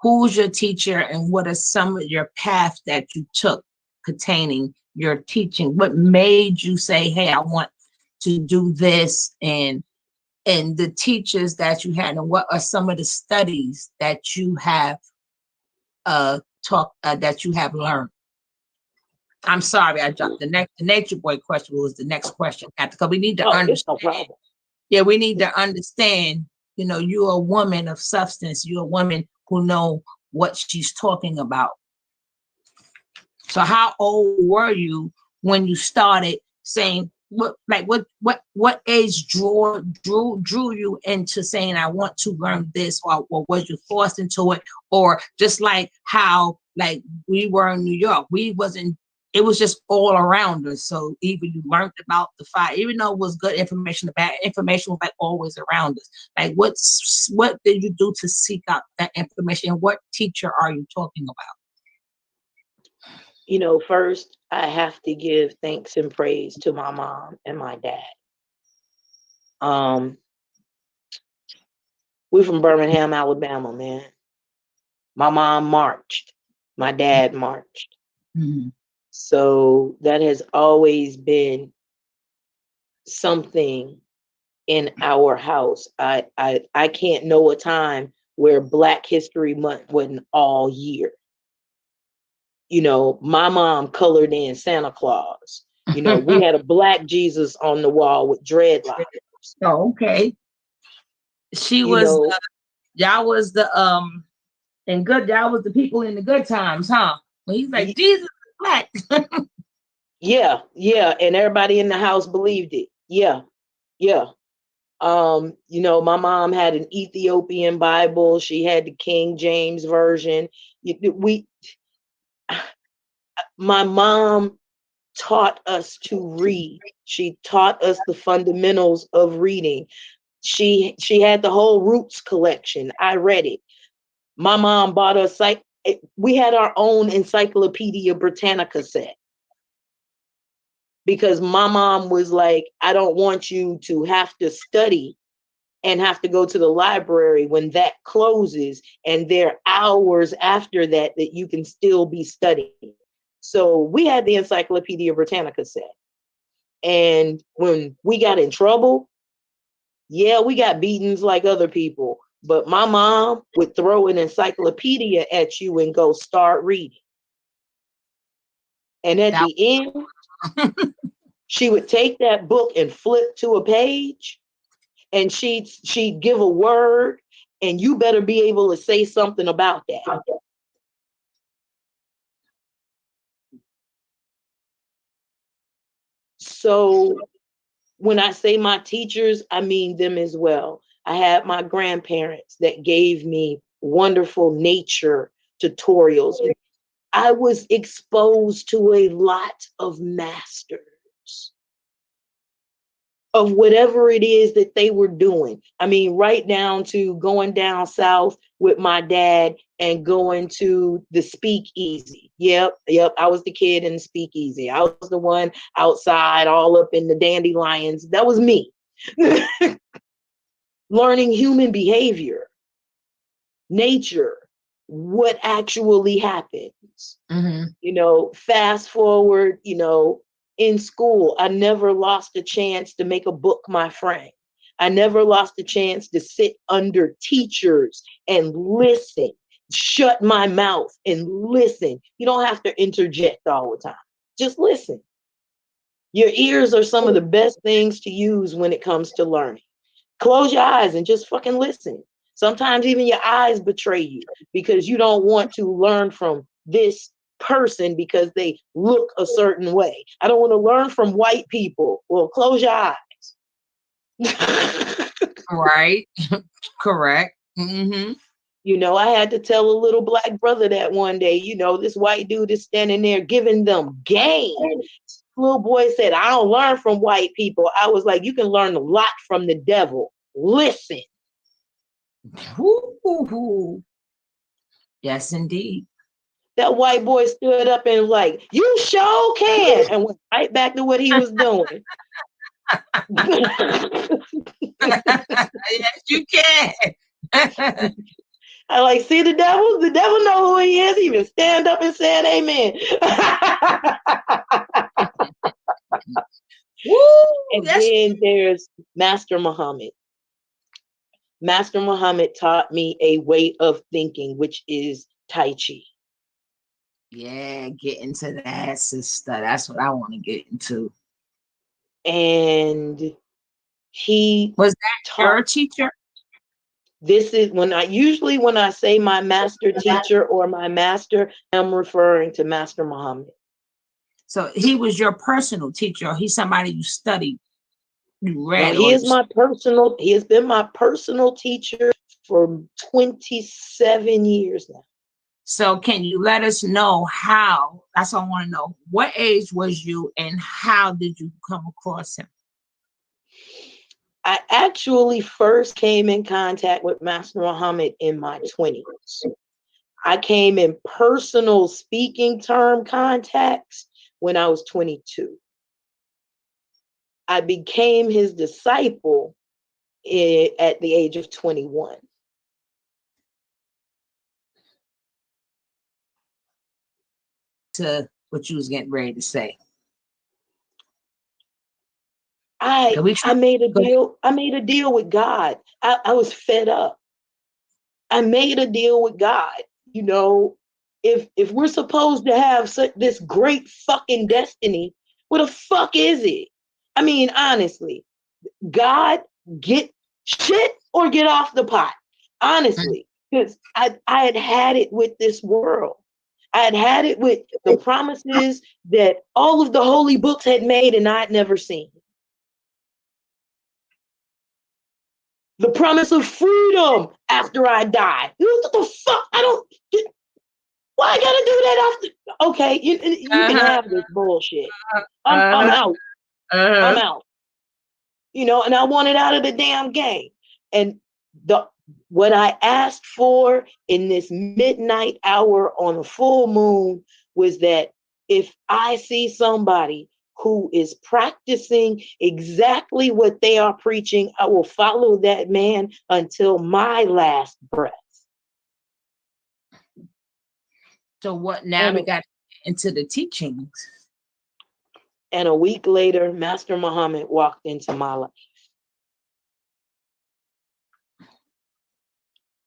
who's your teacher, and what are some of your paths that you took pertaining your teaching? What made you say, hey, I want to do this? And the teachers that you had, and what are some of the studies that you have that you have learned? I'm sorry, I dropped the nature boy question was the next question after, because we need to Oh, it's no understand. problem. Yeah, we need to understand, you're a woman of substance. You're a woman who know what she's talking about. So how old were you when you started saying what age drew you into saying I want to learn this, or was you forced into it? Or just like how like we were in New York, it was just all around us. So even you learned about the fire, even though it was good information, the bad information was like always around us. Like what did you do to seek out that information? And what teacher are you talking about? First I have to give thanks and praise to my mom and my dad. We're from Birmingham, Alabama, man. My mom marched. My dad marched. Mm-hmm. So that has always been something in our house. I can't know a time where Black History Month wasn't all year. My mom colored in Santa Claus. We had a Black Jesus on the wall with dreadlocks. Oh, okay. She was y'all was the y'all was the people in the good times, huh? When he's like, Jesus is Black. Yeah, and everybody in the house believed it. Yeah. My mom had an Ethiopian Bible. She had the King James version. My mom taught us to read. She taught us the fundamentals of reading. She had the whole Roots collection. I read it. My mom bought us we had our own Encyclopedia Britannica set. Because my mom was like, I don't want you to have to study and have to go to the library when that closes, and there are hours after that you can still be studying. So we had the Encyclopedia Britannica set. And when we got in trouble, yeah, we got beatings like other people, but my mom would throw an encyclopedia at you and go start reading. And at the end, she would take that book and flip to a page, and she'd give a word, and you better be able to say something about that. So when I say my teachers, I mean them as well. I had my grandparents that gave me wonderful nature tutorials. I was exposed to a lot of masters of whatever it is that they were doing. I mean, right down to going down south with my dad and going to the speakeasy. Yep. I was the kid in the speakeasy. I was the one outside all up in the dandelions. That was me. Learning human behavior, nature, what actually happens. Mm-hmm. Fast forward, in school, I never lost a chance to make a book my friend. I never lost a chance to sit under teachers and listen, shut my mouth and listen. You don't have to interject all the time. Just listen. Your ears are some of the best things to use when it comes to learning. Close your eyes and just fucking listen. Sometimes even your eyes betray you because you don't want to learn from this person because they look a certain way. I don't want to learn from white people. Well, close your eyes. Right. Correct. Mm-hmm. I had to tell a little Black brother that one day, this white dude is standing there giving them game. Little boy said, I don't learn from white people. I was like, you can learn a lot from the devil. Listen. Ooh. Yes, indeed. That white boy stood up and like, you sure can, and went right back to what he was doing. Yes, you can. I like, see the devil know who he is. He even stand up and said amen. Woo! And Yes. then there's Master Muhammad. Master Muhammad taught me a way of thinking, which is Tai Chi. Yeah, get into that, sister. That's what I want to get into. And he Was that your taught. teacher? This is when I say my master teacher or my master, I'm referring to Master Muhammad. So he was your personal teacher, or he's somebody you studied, you No, read, he or is he has been my personal teacher for 27 years now. so can you let us know how? That's what I want to know. What age was you and how did you come across him? I actually first came in contact with Master Muhammad in my 20s. I came in personal speaking term contacts when I was 22. I became his disciple at the age of 21. To what you was getting ready to say. I made a deal. I made a deal with God. I was fed up. I made a deal with God. You know, if we're supposed to have this great fucking destiny, what the fuck is it? I mean, honestly, God, get shit or get off the pot. Honestly, because I had it with this world. I had it with the promises that all of the holy books had made and I had never seen. The promise of freedom after I die. What the fuck? Why I gotta do that after? Okay, you can have this bullshit. I'm out. I'm out. You know, and I want it out of the damn game. And what I asked for in this midnight hour on a full moon was that if I see somebody who is practicing exactly what they are preaching, I will follow that man until my last breath. So what now we got into the teachings. And a week later, Master Muhammad walked into my life.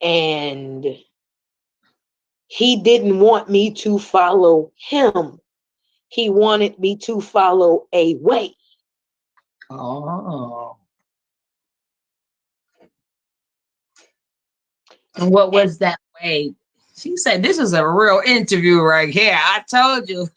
And he didn't want me to follow him. He wanted me to follow a way. Oh. And what was that way? She said, this is a real interview right here. I told you.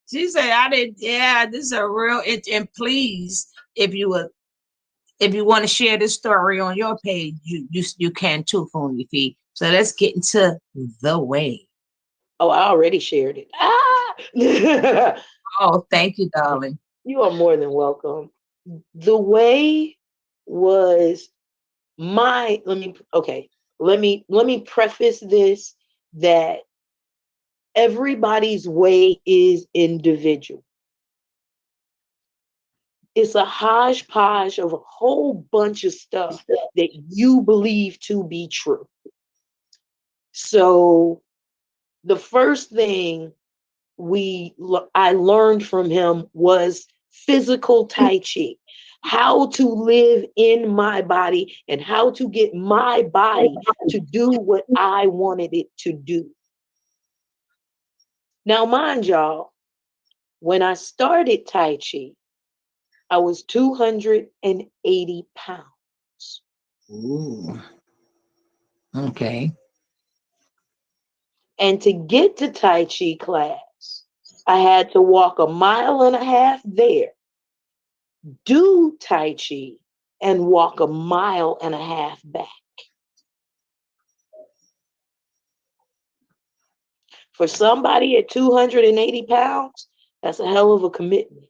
She said, I didn't, yeah, this is a real, and please, if you want to share this story on your page, you can too, Fundi. So let's get into the way. Oh, I already shared it. Oh, thank you, darling. You are more than welcome. The way was let me preface this that everybody's way is individual. It's a hodgepodge of a whole bunch of stuff that you believe to be true. So the first thing I learned from him was physical Tai Chi, how to live in my body and how to get my body to do what I wanted it to do. Now, mind y'all, when I started Tai Chi, I was 280 pounds. Ooh. Okay. And to get to Tai Chi class, I had to walk 1.5 miles there, do Tai Chi, and walk 1.5 miles back. For somebody at 280 pounds, that's a hell of a commitment.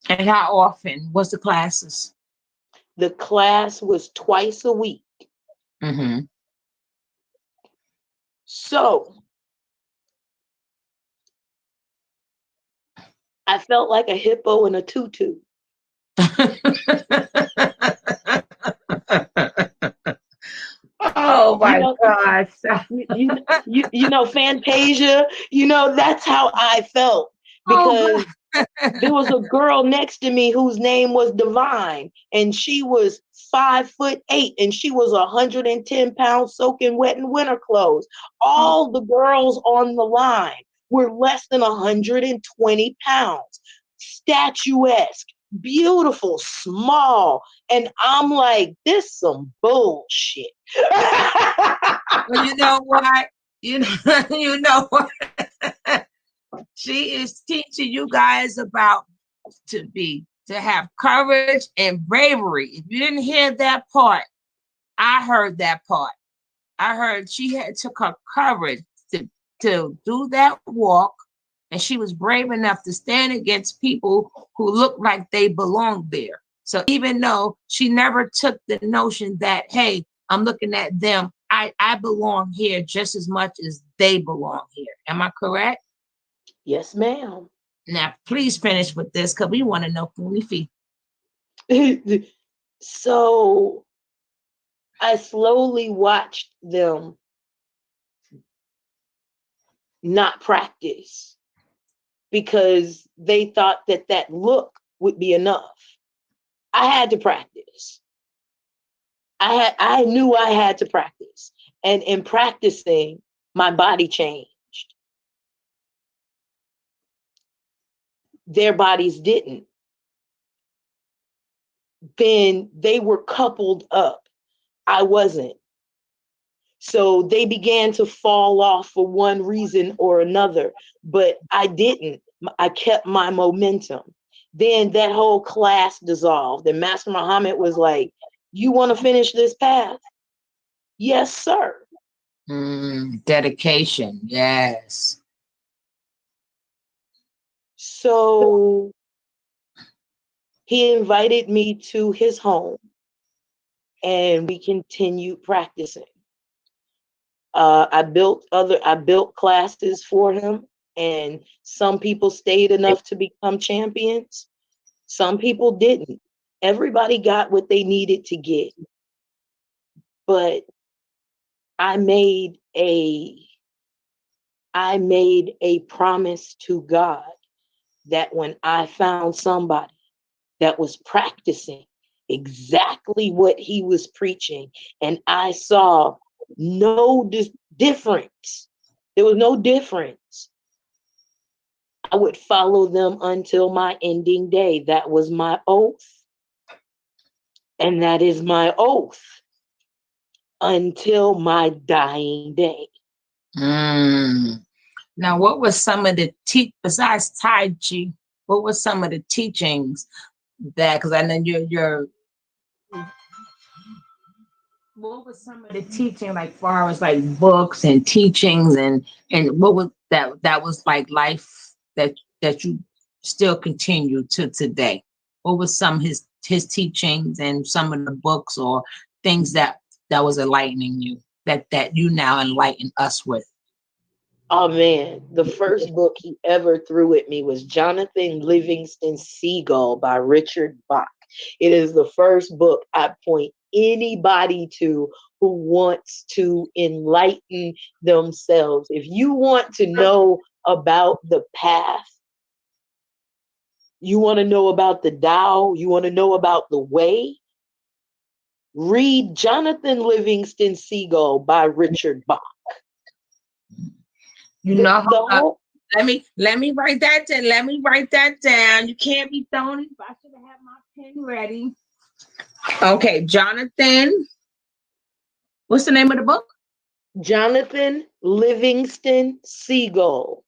And how often was the classes? The class was twice a week. Mm-hmm. So I felt like a hippo in a tutu. Oh my gosh. You know, Fantasia, that's how I felt. Because There was a girl next to me whose name was Divine, and she was 5'8", and she was 110 pounds soaking wet in winter clothes. All the girls on the line were less than 120 pounds, statuesque, beautiful, small. And I'm like, this some bullshit. Well, you know what? You know, you know what? She is teaching you guys about to have courage and bravery. If you didn't hear that part, I heard that part. I heard she had took her courage to do that walk, and she was brave enough to stand against people who looked like they belonged there. So even though she never took the notion that, hey, I'm looking at them, I belong here just as much as they belong here. Am I correct? Yes, ma'am. Now, please finish with this because we want to know Fundi. So I slowly watched them not practice because they thought that that look would be enough. I had to practice. I knew I had to practice. And in practicing, my body changed. Their bodies didn't. Then they were coupled up. I wasn't. So they began to fall off for one reason or another, but I didn't. I kept my momentum. Then that whole class dissolved, and Master Muhammad was like, "You want to finish this path?" Yes, sir. Dedication. Yes. So he invited me to his home, and we continued practicing. I built classes for him, and some people stayed enough to become champions. Some people didn't. Everybody got what they needed to get. But I made a promise to God that when I found somebody that was practicing exactly what he was preaching, and I saw no difference, there was no difference, I would follow them until my ending day. That was my oath. And that is my oath until my dying day. Now, what was some of the besides Tai Chi? What was some of the teachings that? Because I know you're. What was some of the teaching like, far as like books and teachings, and what was that was like life that you still continue to today? What was some of his teachings and some of the books or things that was enlightening you that you now enlighten us with? Oh man, the first book he ever threw at me was Jonathan Livingston Seagull by Richard Bach. It is the first book I point anybody to who wants to enlighten themselves. If you want to know about the path, you want to know about the Tao, you want to know about the way, read Jonathan Livingston Seagull by Richard Bach. You know, let me write that down. Let me write that down. You can't be throwing it. I should have had my pen ready. Okay, Jonathan. What's the name of the book? Jonathan Livingston Seagull.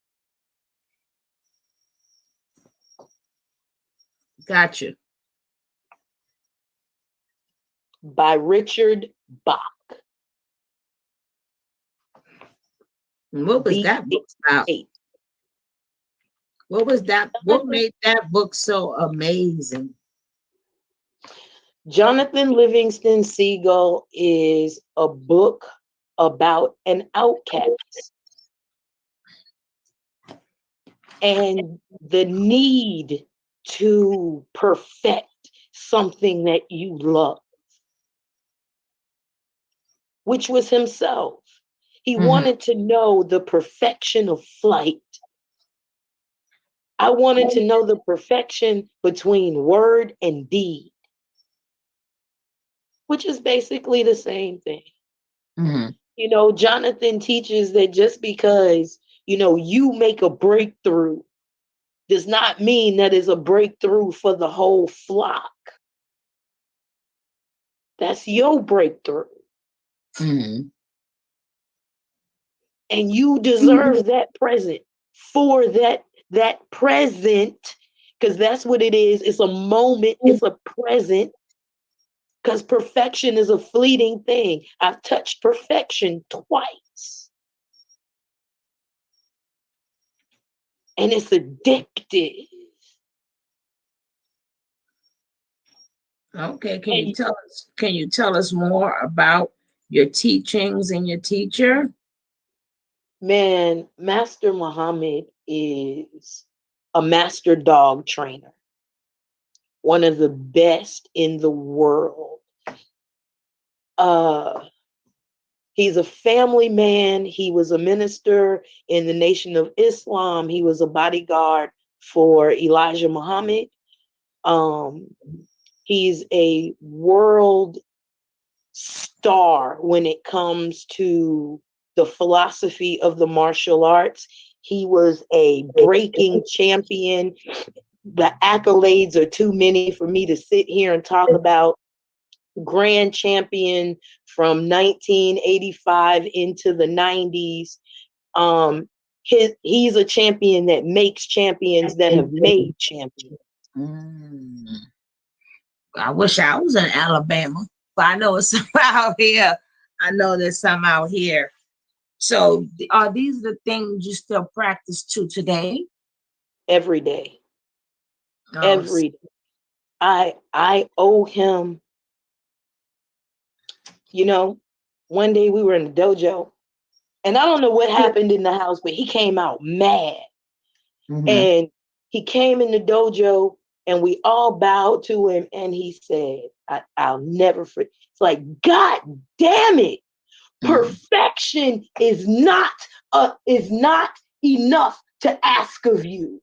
Gotcha. By Richard Bach. What was that book about? What was that? What made that book so amazing? Jonathan Livingston Seagull is a book about an outcast and the need to perfect something that you love, which was himself. He wanted to know the perfection of flight. I wanted to know the perfection between word and deed, which is basically the same thing. Mm-hmm. Jonathan teaches that just because, you make a breakthrough does not mean that is a breakthrough for the whole flock. That's your breakthrough. Mm-hmm. And you deserve that present for that present, because that's what it is. It's a moment, it's a present, because perfection is a fleeting thing. I've touched perfection twice. And it's addictive. Okay, And can you tell us more about your teachings and your teacher? man, Master Muhammad is a master dog trainer, one of the best in the world. He's a family man. He was a minister in the Nation of Islam. He was a bodyguard for Elijah Muhammad. Um, he's a world star when it comes to the philosophy of the martial arts. He was a breaking champion. The accolades are too many for me to sit here and talk about. Grand champion from 1985 into the 90s. He's a champion that makes champions that have made champions. Mm. I wish I was in Alabama, but I know it's some out here. I know there's some out here. So, are these the things you still practice to today? Every day. Oh, Every day. I owe him, one day we were in the dojo, and I don't know what happened in the house, but he came out mad. mm-hmm. And he came in the dojo and we all bowed to him and he said, I'll never forget. It's like, God damn it. Perfection is not enough to ask of you.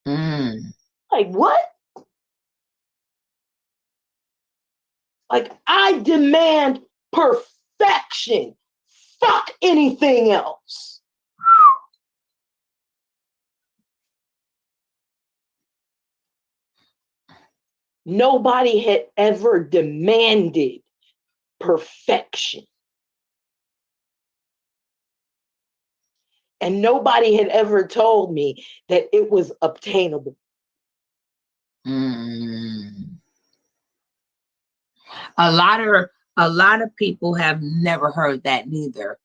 Mm. Like what? Like I demand perfection. Fuck anything else. Nobody had ever demanded perfection. And nobody had ever told me that it was obtainable. Mm. A lot of people have never heard that neither.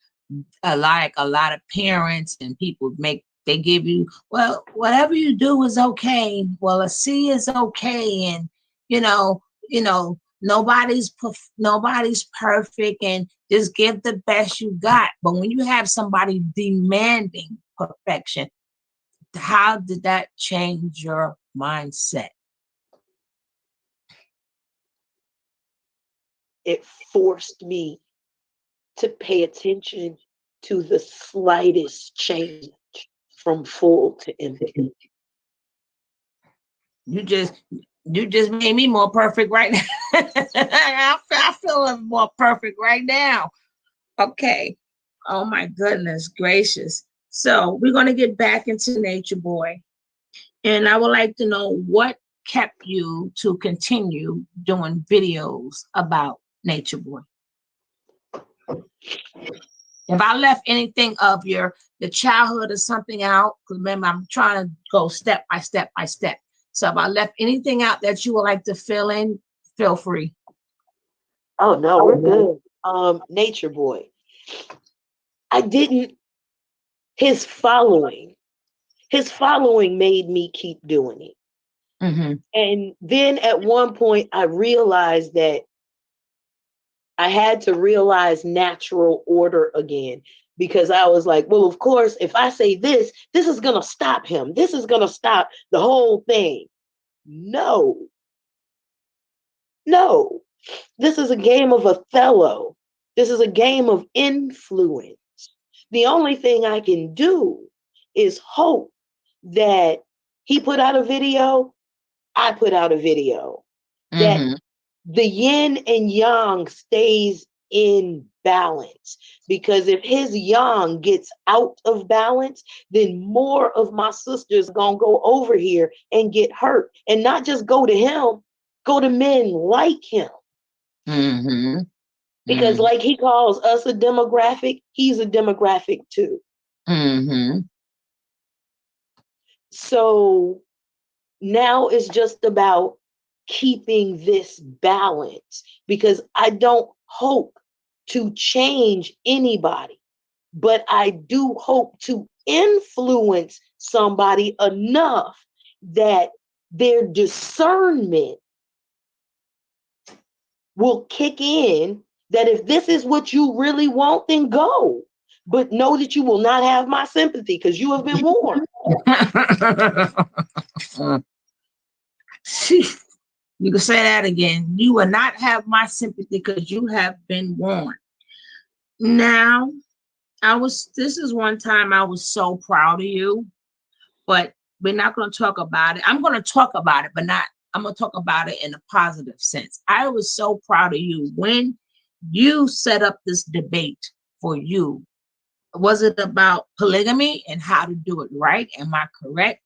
A lot of parents and people they give you, well, whatever you do is okay. Well, a C is okay, and you know, nobody's perfect, and just give the best you got. But when you have somebody demanding perfection, how did that change your mindset? It forced me to pay attention to the slightest change from full to empty. You just made me more perfect right now. I feel more perfect right now. Okay. Oh my goodness gracious. So we're going to get back into Nature Boy. And I would like to know what kept you to continue doing videos about Nature Boy. If I left anything of the childhood or something out, because remember, I'm trying to go step by step by step. So if I left anything out that you would like to fill in, feel free. Oh no, we're good. Nature Boy. I didn't his following. His following made me keep doing it. Mm-hmm. And then at one point I realized that I had to realize natural order again, because I was like, well, of course, if I say this is going to stop him. This is going to stop the whole thing. No, no. This is a game of Othello. This is a game of influence. The only thing I can do is hope that He put out a video, I put out a video, that Mm-hmm. the yin and yang stays in balance. Because if his yang gets out of balance, then more of my sisters gonna go over here and get hurt. And not just go to him, go to men like him. Mm-hmm. Because like he calls us a demographic, he's a demographic too. Mm-hmm. So now it's just about keeping this balance, because I don't hope to change anybody, but I do hope to influence somebody enough that their discernment will kick in, that if this is what you really want, then go. But know that you will not have my sympathy, because you have been warned. You can say that again. You will not have my sympathy because you have been warned. Now, this is one time I was so proud of you, but we're not going to talk about it. I'm going to talk about it, but I'm going to talk about it in a positive sense. I was so proud of you when you set up this debate for you. Was it about polygamy and how to do it right? Am I correct?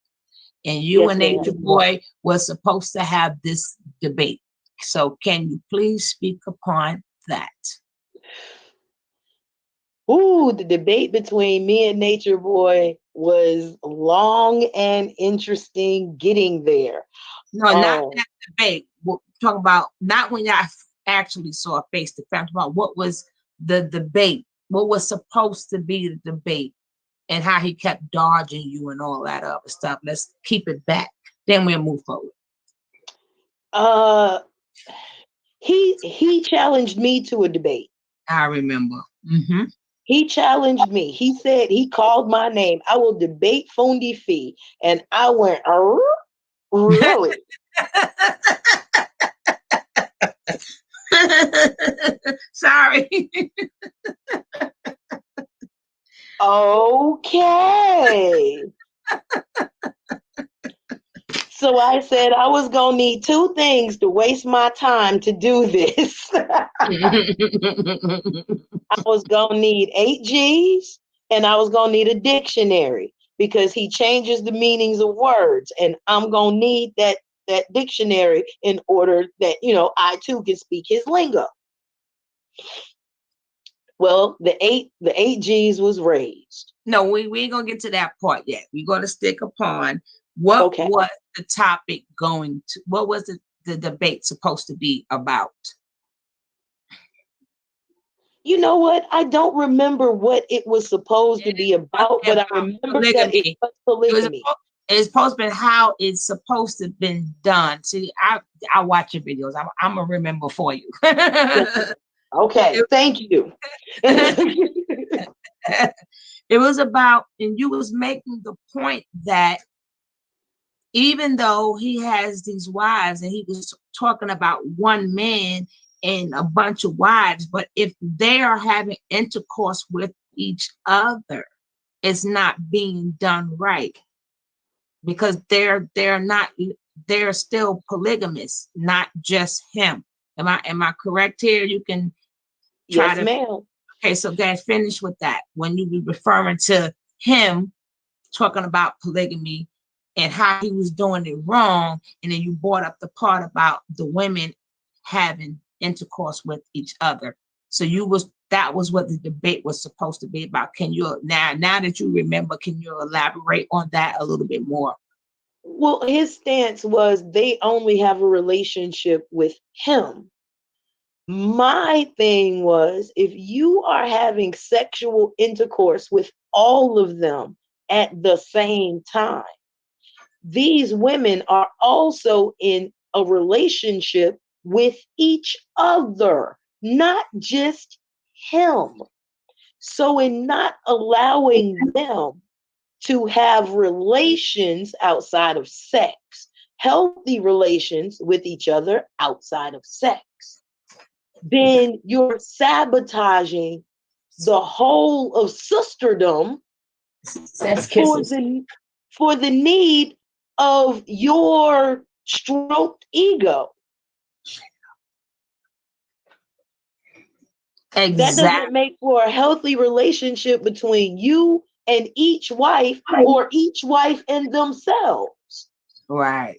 And you Yes, and ma'am. Nature Boy was supposed to have this debate. So can you please speak upon that? Ooh, the debate between me and Nature Boy was long and interesting getting there. No, not that debate. We're talking about not when y'all actually saw face to face. I'm talking about what was the debate, what was supposed to be the debate, and how he kept dodging you and all that other stuff. Let's keep it back. Then we'll move forward. He challenged me to a debate. I remember. Mm-hmm. He challenged me. He said, he called my name. I will debate Fundi Fee. And I went, really? Sorry. Okay. So I said I was going to need two things to waste my time to do this. I was going to need 8 G's, and I was going to need a dictionary, because he changes the meanings of words, and I'm going to need that dictionary in order that, I too can speak his lingo. Well, the eight G's was raised. No, we ain't gonna get to that part yet. We're gonna stick upon what was the topic going to, what was the debate supposed to be about? You know what? I don't remember what it was supposed to be about, but I remember that it was polygamy. It's supposed to be how it's supposed to have been done. See, I watch your videos. I'm gonna remember for you. Okay, thank you. It was about, and you was making the point that even though he has these wives, and he was talking about one man and a bunch of wives, but if they are having intercourse with each other, it's not being done right, because they're still polygamous, not just him. Am I correct here? You can try yes, to. ma'am. Okay, so guys, finish with that. When you be referring to him talking about polygamy and how he was doing it wrong, and then you brought up the part about the women having intercourse with each other. So that was what the debate was supposed to be about. Can you now that you remember, can you elaborate on that a little bit more? Well, his stance was they only have a relationship with him. My thing was, if you are having sexual intercourse with all of them at the same time, these women are also in a relationship with each other, not just him. So in not allowing them to have relations outside of sex, healthy relations with each other outside of sex, then you're sabotaging the whole of sisterdom for the need of your stroked ego. That Exactly. doesn't make for a healthy relationship between you and each wife, or each wife and themselves. Right.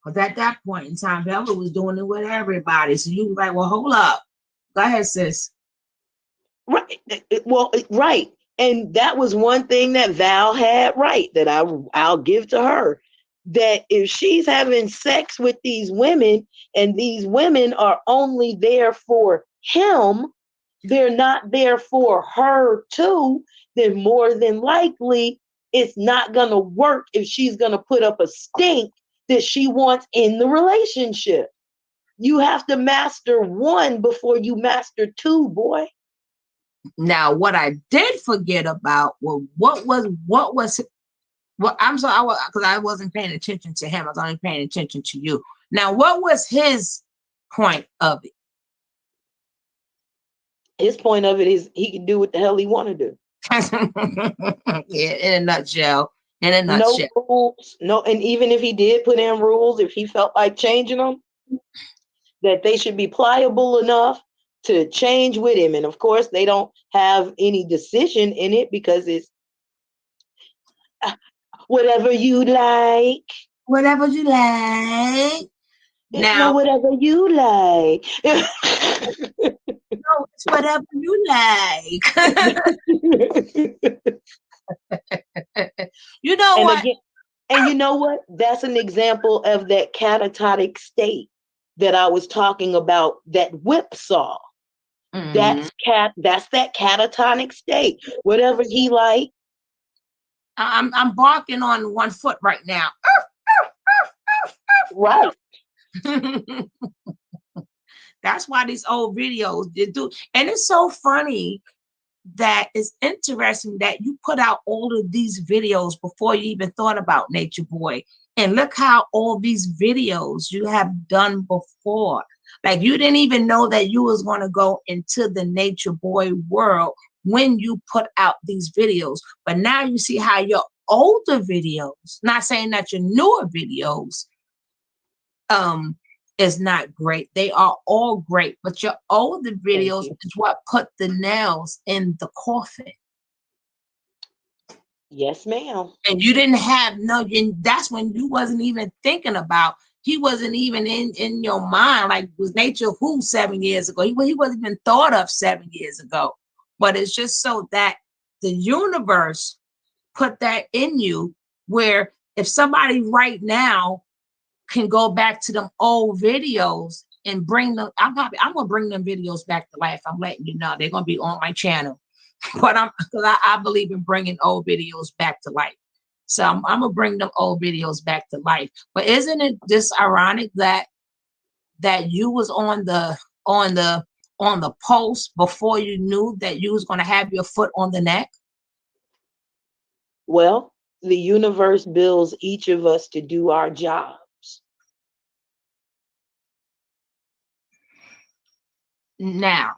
Because at that point in time, Bella was doing it with everybody. So you were like, well, hold up. Go ahead, sis. Right. Well, right. And that was one thing that Val had right, that I'll give to her. That if she's having sex with these women and these women are only there for him, they're not there for her too, then more than likely it's not going to work if she's going to put up a stink that she wants in the relationship. You have to master one before you master two, boy. Now, what I did forget about was what was well, I'm sorry, because I wasn't paying attention to him. I was only paying attention to you. Now, what was his point of it? His point of it is he can do what the hell he want to do. Yeah, in a nutshell. In a No nutshell. rules, no. And even if he did put in rules, if he felt like changing them, that they should be pliable enough to change with him. And of course, they don't have any decision in it because it's whatever you like. Whatever you like. No, Now, whatever you like. no, it's whatever you like. You know And what? again, and you know what? That's an example of that catatonic state that I was talking about, that whipsaw. Mhm. That's that catatonic state. Whatever he like. I'm barking on one foot right now. Right. That's why these old videos they do. And it's so funny that it's interesting that you put out all of these videos before you even thought about Nature Boy. And look how all these videos you have done before. Like you didn't even know that you was going to go into the Nature Boy world when you put out these videos. But now you see how your older videos, not saying that your newer videos, is not great. They are all great, but your older Thank videos you. is what put the nails in the coffin. Yes, ma'am. And you didn't have no, and that's when you wasn't even thinking about, he wasn't even in your mind, like was Nature Who 7 years ago. He wasn't even thought of 7 years ago. But it's just so that the universe put that in you where if somebody right now can go back to them old videos and bring them. I'm gonna bring them videos back to life. I'm letting you know they're gonna be on my channel. But because I believe in bringing old videos back to life. So I'm gonna bring them old videos back to life. But isn't it just ironic that you was on the on the post before you knew that you was gonna have your foot on the neck? Well, the universe builds each of us to do our jobs. Now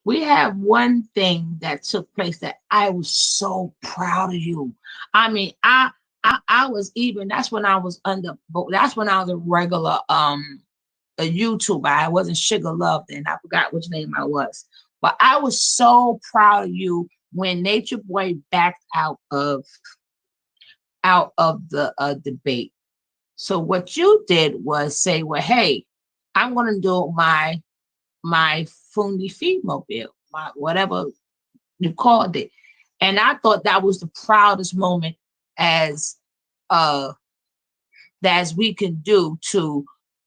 we have one thing that took place that I was so proud of you. I mean, I was even that's when I was under that's when I was a regular a YouTuber. I wasn't Sugar Love then. I forgot which name I was. But I was so proud of you when Nature Boy backed out of the debate. So what you did was say, well, hey, I'm gonna do my Fundi feed mobile, my whatever you called it. And I thought that was the proudest moment as uh as we can do to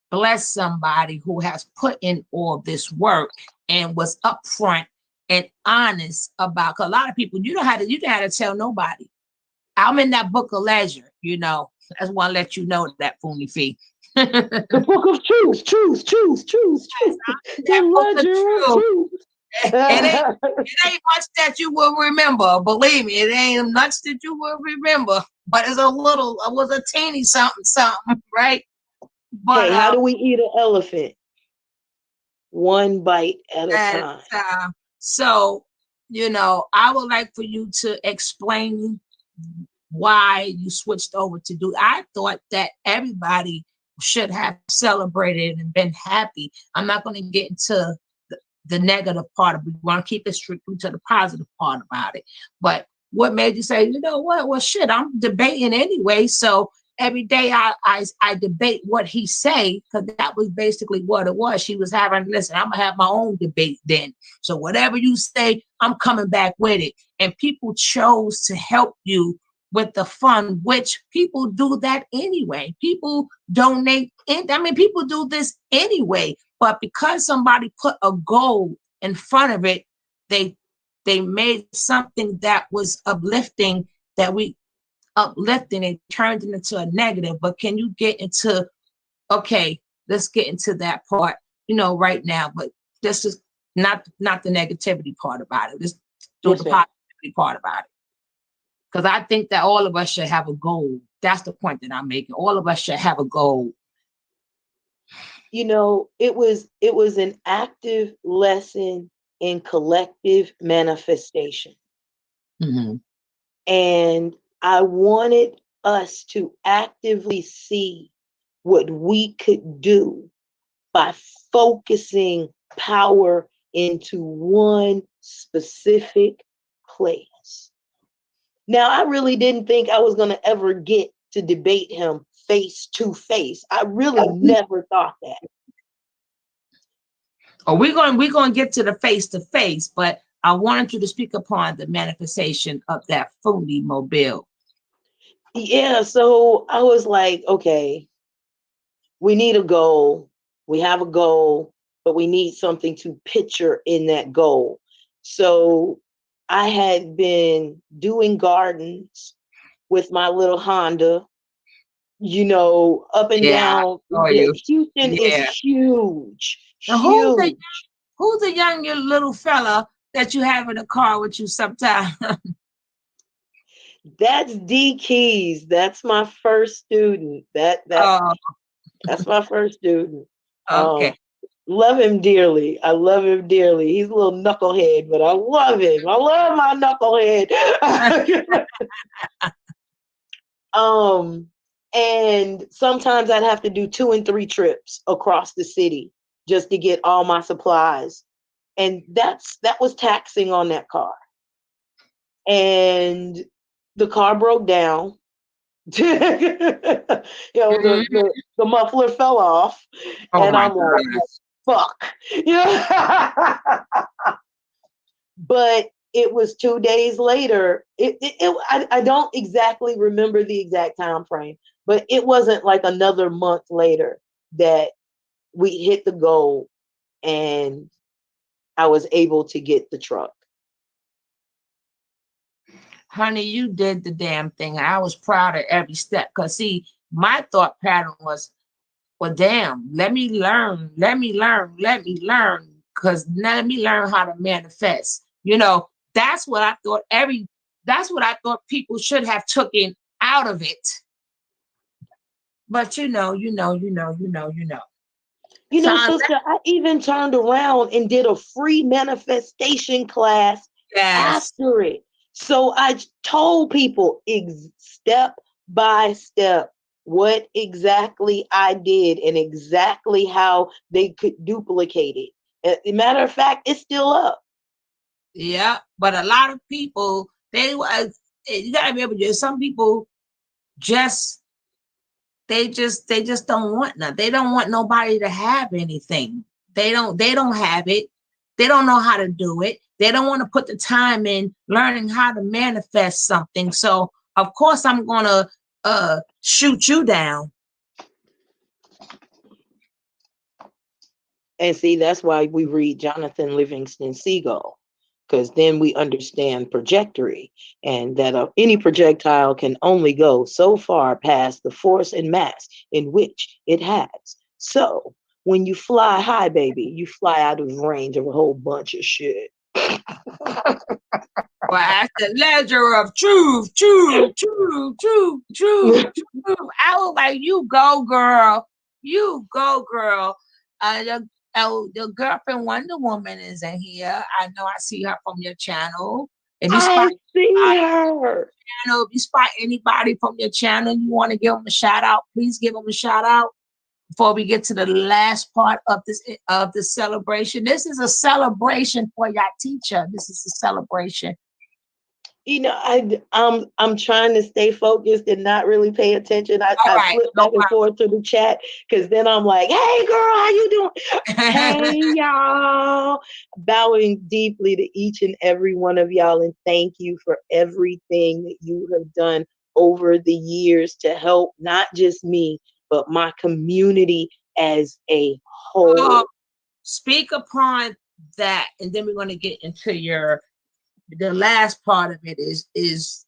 bless somebody who has put in all this work and was upfront and honest about, 'cause a lot of people you don't have to tell nobody. I'm in that book of leisure, you know. I just want to let you know that Fumi fee. The book of truth, truth, truth, truth, truth. The That book of ledger of truth. truth. It ain't much that you will remember. Believe me, it ain't much that you will remember. But it's it was a teeny something, something, right? But Hey, how do we eat an elephant? One bite at a at time. so I would like for you to explain why you switched over to do. I thought that everybody should have celebrated and been happy. I'm not going to get into the negative part of it. We want to keep it strictly to the positive part about it. But what made you say, you know what? Well, shit, I'm debating anyway. So every day I debate what he say, because that was basically what it was. She was having, listen, I'm gonna have my own debate then. So whatever you say, I'm coming back with it. And people chose to help you with the fund, which people do that anyway. People donate in. I mean, people do this anyway. But because somebody put a goal in front of it, they made something that was uplifting, that we uplifting and turned it into a negative. But can you get into, okay, let's get into that part, right now. But this is not the negativity part about it. Let's do Yes, the ma'am. positivity part about it. Because I think that all of us should have a goal. That's the point that I'm making. All of us should have a goal. It was an active lesson in collective manifestation. Mm-hmm. And I wanted us to actively see what we could do by focusing power into one specific place. Now, I really didn't think I was going to ever get to debate him face to face. I really never thought that. Oh, we're going to get to the face to face, but I wanted you to speak upon the manifestation of that Fundi mobile. Yeah, so I was like, okay, we need a goal. We have a goal, but we need something to picture in that goal. So I had been doing gardens with my little Honda, up and Yeah, down. I saw you. Houston is Yeah. huge, Now, huge. who's the young little fella that you have in the car with you sometimes? That's D Keys. That's my first student. Oh, That's my first student. okay. Love him dearly. I love him dearly. He's a little knucklehead, but I love him. I love my knucklehead. And sometimes I'd have to do 2 and 3 trips across the city just to get all my supplies. And that was taxing on that car. And the car broke down. The muffler fell off, Oh and my I'm like, goodness. fuck. But it was 2 days later. I don't exactly remember the exact time frame, but it wasn't like another month later that we hit the goal and I was able to get the truck. Honey, you did the damn thing. I was proud of every step. Because, see, my thought pattern was, well, damn, let me learn. Because let me learn how to manifest. That's what I thought people should have taken out of it. But Sister, I even turned around and did a free manifestation class after it. So I told people step by step what exactly I did and exactly how they could duplicate it. As a matter of fact, it's still up. Yeah, but a lot of people, you gotta be able to. Some people they just don't want nothing. They don't want nobody to have anything. They don't have it. They don't know how to do it. They don't want to put the time in learning how to manifest something. So of course I'm gonna shoot you down. And see, that's why we read Jonathan Livingston Seagull, because then we understand trajectory, and that any projectile can only go so far past the force and mass in which it has. So when you fly high, baby, you fly out of range of a whole bunch of shit. Well, that's the ledger of truth. I was like, you go, girl. You go, girl. Your girlfriend Wonder Woman is in here. I know I see her from your channel. I see her. channel, if you spot anybody from your channel, you want to give them a shout out, please give them a shout out before we get to the last part of this celebration. This is a celebration for your teacher. This is a celebration. You know, I'm trying to stay focused and not really pay attention. I Right, flip no back and forth to the chat because then I'm like, "Hey, girl, how you doing? Hey, y'all!" Bowing deeply to each and every one of y'all, and thank you for everything that you have done over the years to help not just me but my community as a whole. Speak upon that, and then we're going to get into the last part of it is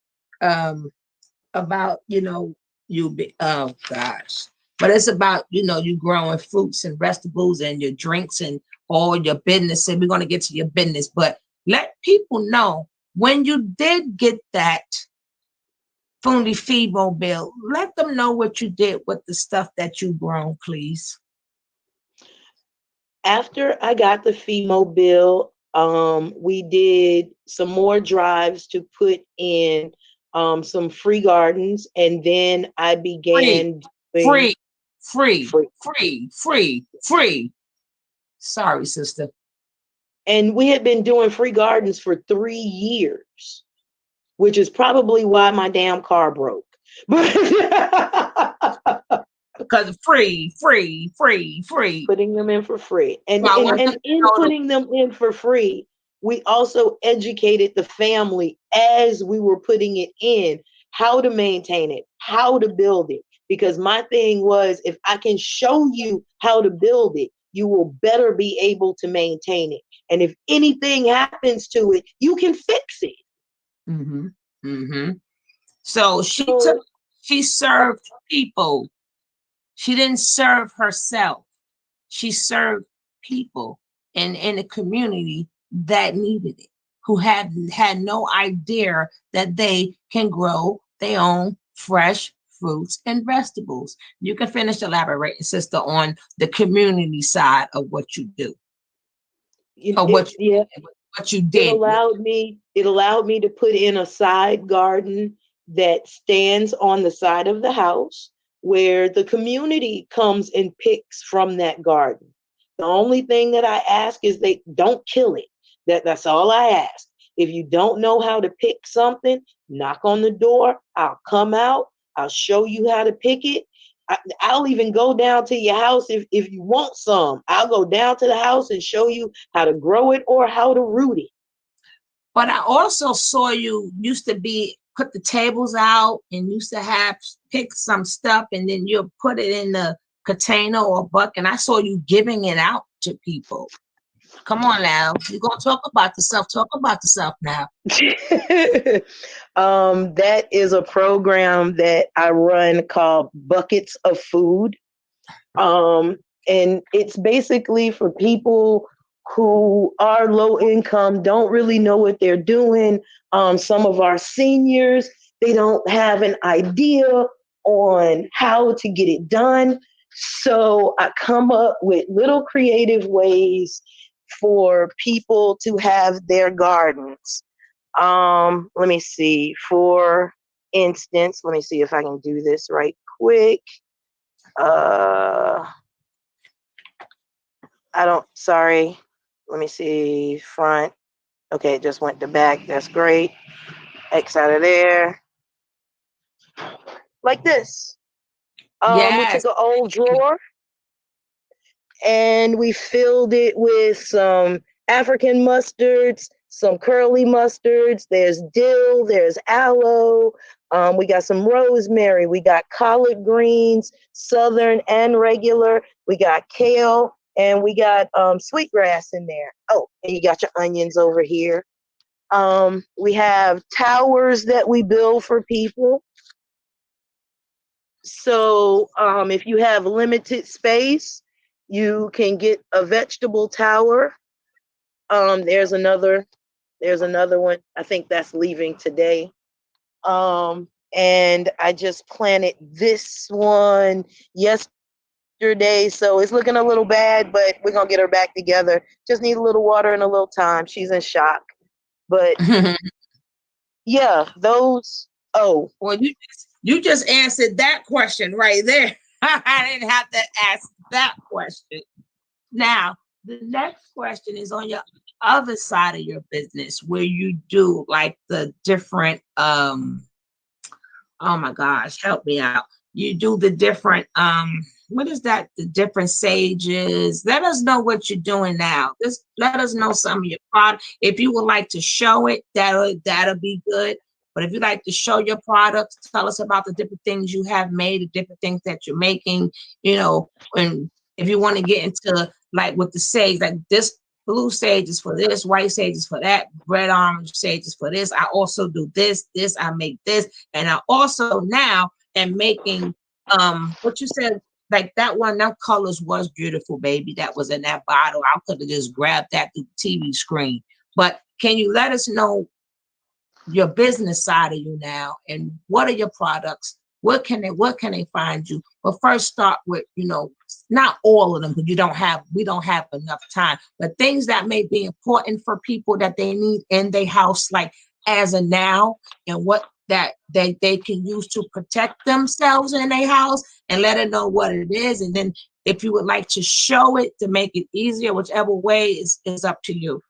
about oh gosh, but it's about you growing fruits and vegetables and your drinks and all your business, and we're going to get to your business, but let people know when you did get that Fundi feed mobile, let them know what you did with the stuff that you grown, please. After I got the FEMO we did some more drives to put in some free gardens, and then I Free, began doing free, free, free. free, free, free. Sorry, sister. And we had been doing free gardens for 3 years, which is probably why my damn car broke. Because free, free, free, free. Putting them in for free. And, So I and, want them and to in know putting them in for free, we also educated the family as we were putting it in, how to maintain it, how to build it. Because my thing was, if I can show you how to build it, you will better be able to maintain it. And if anything happens to it, you can fix it. Mm-hmm. Mm-hmm. So So she served people. She didn't serve herself. She served people in a community that needed it, who had no idea that they can grow their own fresh fruits and vegetables. You can finish elaborating, sister, on the community side of what you do, or yeah, what you did. it allowed me to put in a side garden that stands on the side of the house where the community comes and picks from that garden. The only thing that I ask is they don't kill it. That's all I ask. If you don't know how to pick something, knock on the door. I'll come out. I'll show you how to pick it. I'll even go down to your house if you want some. I'll go down to the house and show you how to grow it or how to root it. But I also saw you used to put the tables out and used to have pick some stuff and then you'll put it in the container or bucket. And I saw you giving it out to people. Come on now. You're going to talk about the stuff. Talk about the stuff now. That is a program that I run called Buckets of Food. And it's basically for people who are low income, don't really know what they're doing. Some of our seniors, they don't have an idea on how to get it done. So I come up with little creative ways for people to have their gardens. Let me see. For instance, let me see if I can do this right quick. Sorry. Let me see. Front. Okay, it just went to back. That's great. X out of there. Like this. We Yes. took an old drawer and we filled it with some African mustards, some curly mustards. There's dill, there's aloe. We got some rosemary. We got collard greens, southern and regular. We got kale, and we got sweetgrass in there. Oh, and you got your onions over here. We have towers that we build for people. So if you have limited space, you can get a vegetable tower. There's another one. I think that's leaving today. And I just planted this one yesterday, so it's looking a little bad, but we're gonna get her back together. Just need a little water and a little time. She's in shock. But yeah, those Oh, Well, you just answered that question right there. I didn't have to ask that question. Now, the next question is on your other side of your business where you do like the different oh my gosh, help me out. You do the different what is that? The different sages. Let us know what you're doing now. Just let us know some of your product. If you would like to show it, that'll be good. But if you'd like to show your products, tell us about the different things you have made, the different things that you're making, you know, and if you want to get into like with the sage, like this blue sage is for this, white sage is for that, red orange sage is for this. I also do this, I make this, and I also now am making what you said, like that one, that colors was beautiful, baby. That was in that bottle. I could have just grabbed that through the TV screen. But can you let us know your business side of you now, and what are your products? What can they find you? But first start with, you know, not all of them, because we don't have enough time, but things that may be important for people that they need in their house, like as a now, and what that they can use to protect themselves in their house, and let it know what it is. And then if you would like to show it to make it easier, whichever way is up to you.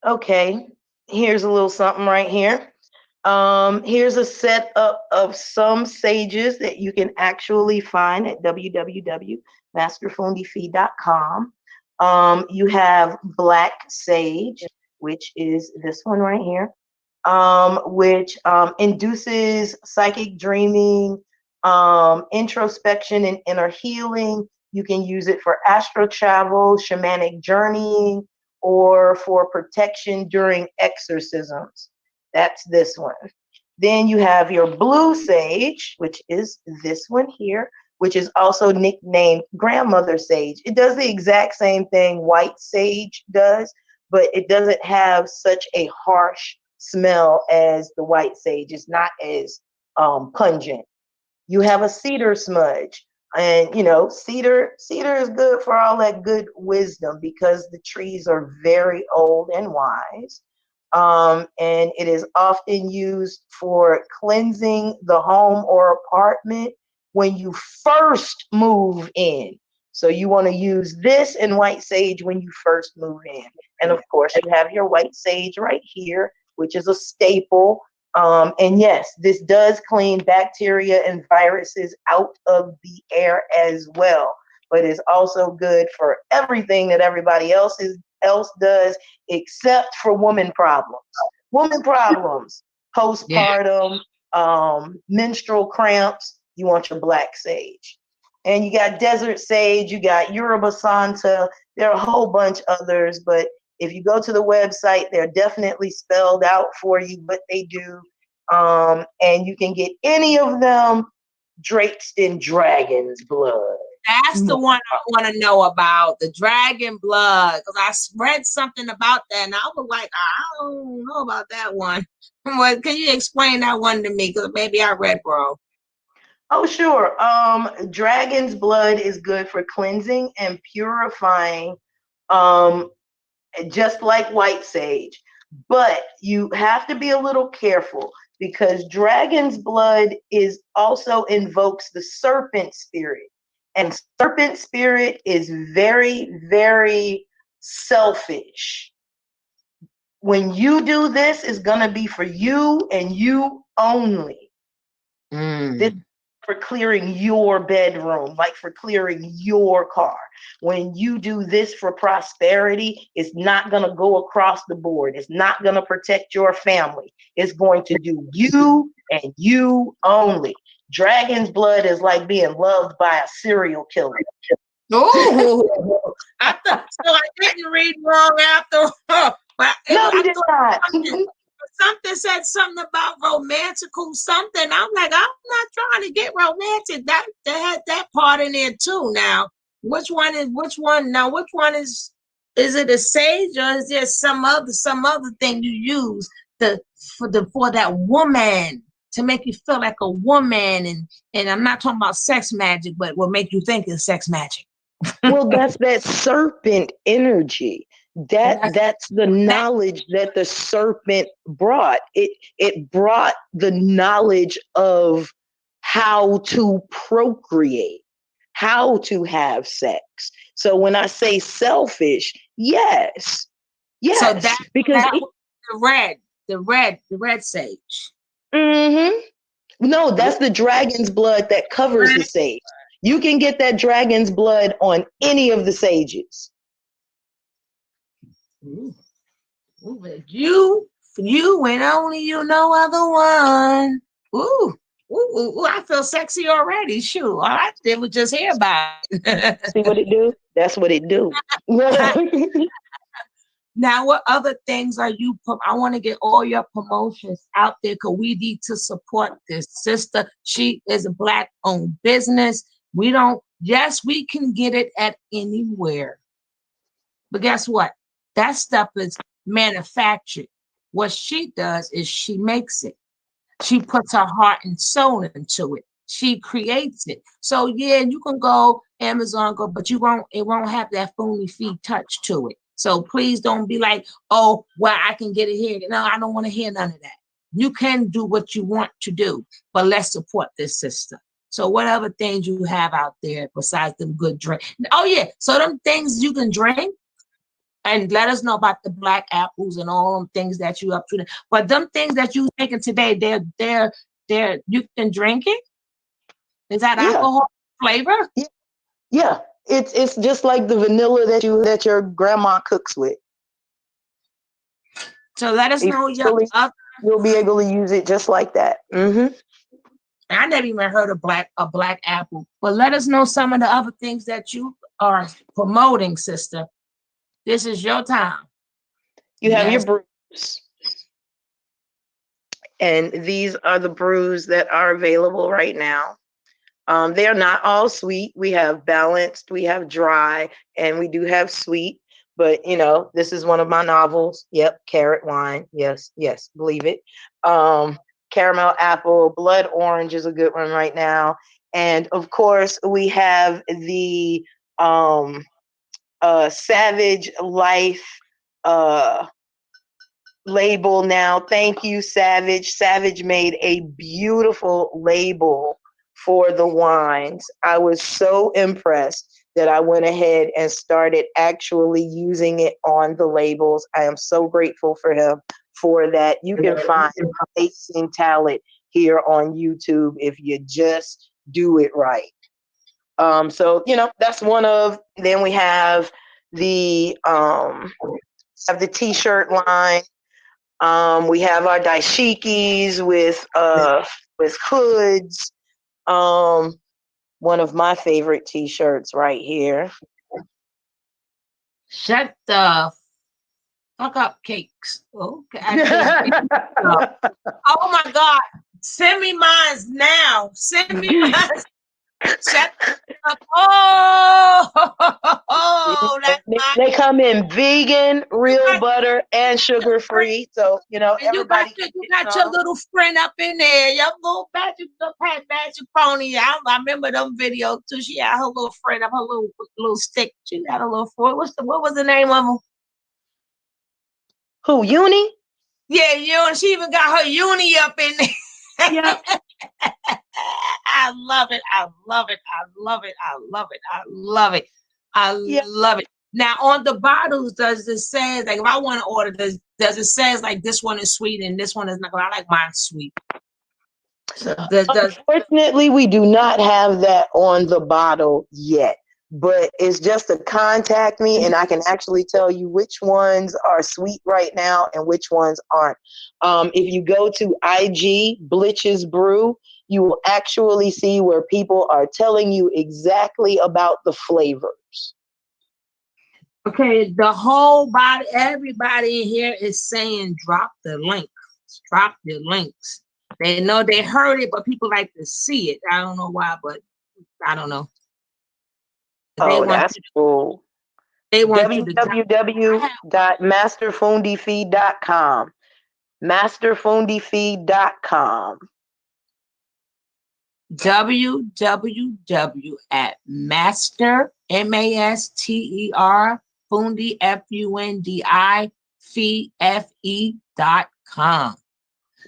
okay. Here's a little something right here. Here's a setup of some sages that you can actually find at www.masterfundifee.com. You have black sage, which is this one right here, which induces psychic dreaming, introspection, and inner healing. You can use it for astral travel, shamanic journeying, or for protection during exorcisms. That's this one. Then you have your blue sage, which is this one here, which is also nicknamed grandmother sage. It does the exact same thing white sage does, but it doesn't have such a harsh smell as the white sage. It's not as pungent. You have a cedar smudge. And you know, cedar is good for all that good wisdom because the trees are very old and wise. And it is often used for cleansing the home or apartment when you first move in. So you want to use this and white sage when you first move in. And of course, you have your white sage right here, which is a staple. And yes, this does clean bacteria and viruses out of the air as well, but it's also good for everything that everybody else does, except for woman problems. Woman problems, postpartum, menstrual cramps. You want your black sage. And you got desert sage, you got Yoruba Santa. There are a whole bunch others, but if you go to the website, they're definitely spelled out for you what they do. And you can get any of them draped in dragon's blood. That's the one I want to know about, the dragon blood, because I read something about that, and I was like, I don't know about that one. Well, can you explain that one to me? Because maybe I read wrong. Oh, sure. Dragon's blood is good for cleansing and purifying, just like white sage. But you have to be a little careful because dragon's blood is also invokes the serpent spirit. And serpent spirit is very, very selfish. When you do this, it's going to be for you and you only. This for clearing your bedroom, like for clearing your car. When you do this for prosperity, it's not going to go across the board. It's not going to protect your family. It's going to do you and you only. Dragon's blood is like being loved by a serial killer. Oh, so I didn't read wrong after. But no, you did not. Something said something about romantical something. I'm like, I'm not trying to get romantic. That had that part in there too. Now, which one is it a sage or is there some other thing you use for that woman to make you feel like a woman? And I'm not talking about sex magic, but what make you think it's sex magic. Well, that's that serpent energy. That's the knowledge that the serpent brought. It brought the knowledge of how to procreate, how to have sex. So when I say selfish, yes, So yes, because that was the red sage. mhm. No, that's the dragon's blood that covers the sage. You can get that dragon's blood on any of the sages. Ooh, ooh, but you and only you, no other one. Ooh, ooh, I feel sexy already. Shoot, all I did was just hear about it. See what it do? That's what it do. Now, what other things are you? I want to get all your promotions out there because we need to support this sister. She is a Black-owned business. We don't. Yes, we can get it at anywhere, but guess what? That stuff is manufactured. What she does is she makes it. She puts her heart and soul into it. She creates it. So yeah, you can go Amazon, but it won't have that phony fee touch to it. So please don't be like, oh, well, I can get it here. No, I don't want to hear none of that. You can do what you want to do, but let's support this sister. So whatever things you have out there besides them good drink. Oh yeah, so them things you can drink, and let us know about the black apples and all them things that you up to. But them things that you taking today, they're you can drink it. Is that Yeah, alcohol flavor? yeah. It's just like the vanilla that your grandma cooks with. So let us know your Eventually, other. you'll be able to use it just like that. Mm-hmm. I never even heard of a black apple, but let us know some of the other things that you are promoting, sister. This is your time. You have your Yes. brews, and these are the brews that are available right now. They are not all sweet. We have balanced, we have dry, and we do have sweet. But this is one of my novels. Yep, carrot wine. Yes, yes, believe it. Caramel apple, blood orange is a good one right now. And of course, we have the Savage Life label now. Thank you, Savage. Savage made a beautiful label for the wines. I was so impressed that I went ahead and started actually using it on the labels. I am so grateful for him for that. You can find amazing talent here on YouTube if you just do it right. So that's one of. Then we have the t-shirt line. We have our dashikis with hoods. One of my favorite t-shirts right here. Shut the fuck up, cakes. Okay. Oh my God. Send me mine now. Send me mine. Shut up. Oh, that's they come in vegan, real butter, and sugar free. So and everybody can you get got your some. little friend up in there, your little magic pony. I remember them videos too. She had her little friend up, her little stick. She had a little friend. What was the name of them? Who, Uni? Yeah, she even got her uni up in there. Yep. I love it. I love it. I love it. I love it. I love it. I love it. Now on the bottles, does it say like if I want to order this, does it say like this one is sweet and this one is not? I like mine sweet. So Unfortunately, we do not have that on the bottle yet. But it's just to contact me, and I can actually tell you which ones are sweet right now and which ones aren't. If you go to IG Blitch's Brew, you will actually see where people are telling you exactly about the flavors. okay, the whole body, everybody in here is saying drop the links. Drop the links. They know they heard it, but people like to see it. I don't know why, but I don't know. That's cool. They want you to www.masterfundifeed.com. Masterfundifeed.com. www at master, master, Fundi, Fundi, Fe.com.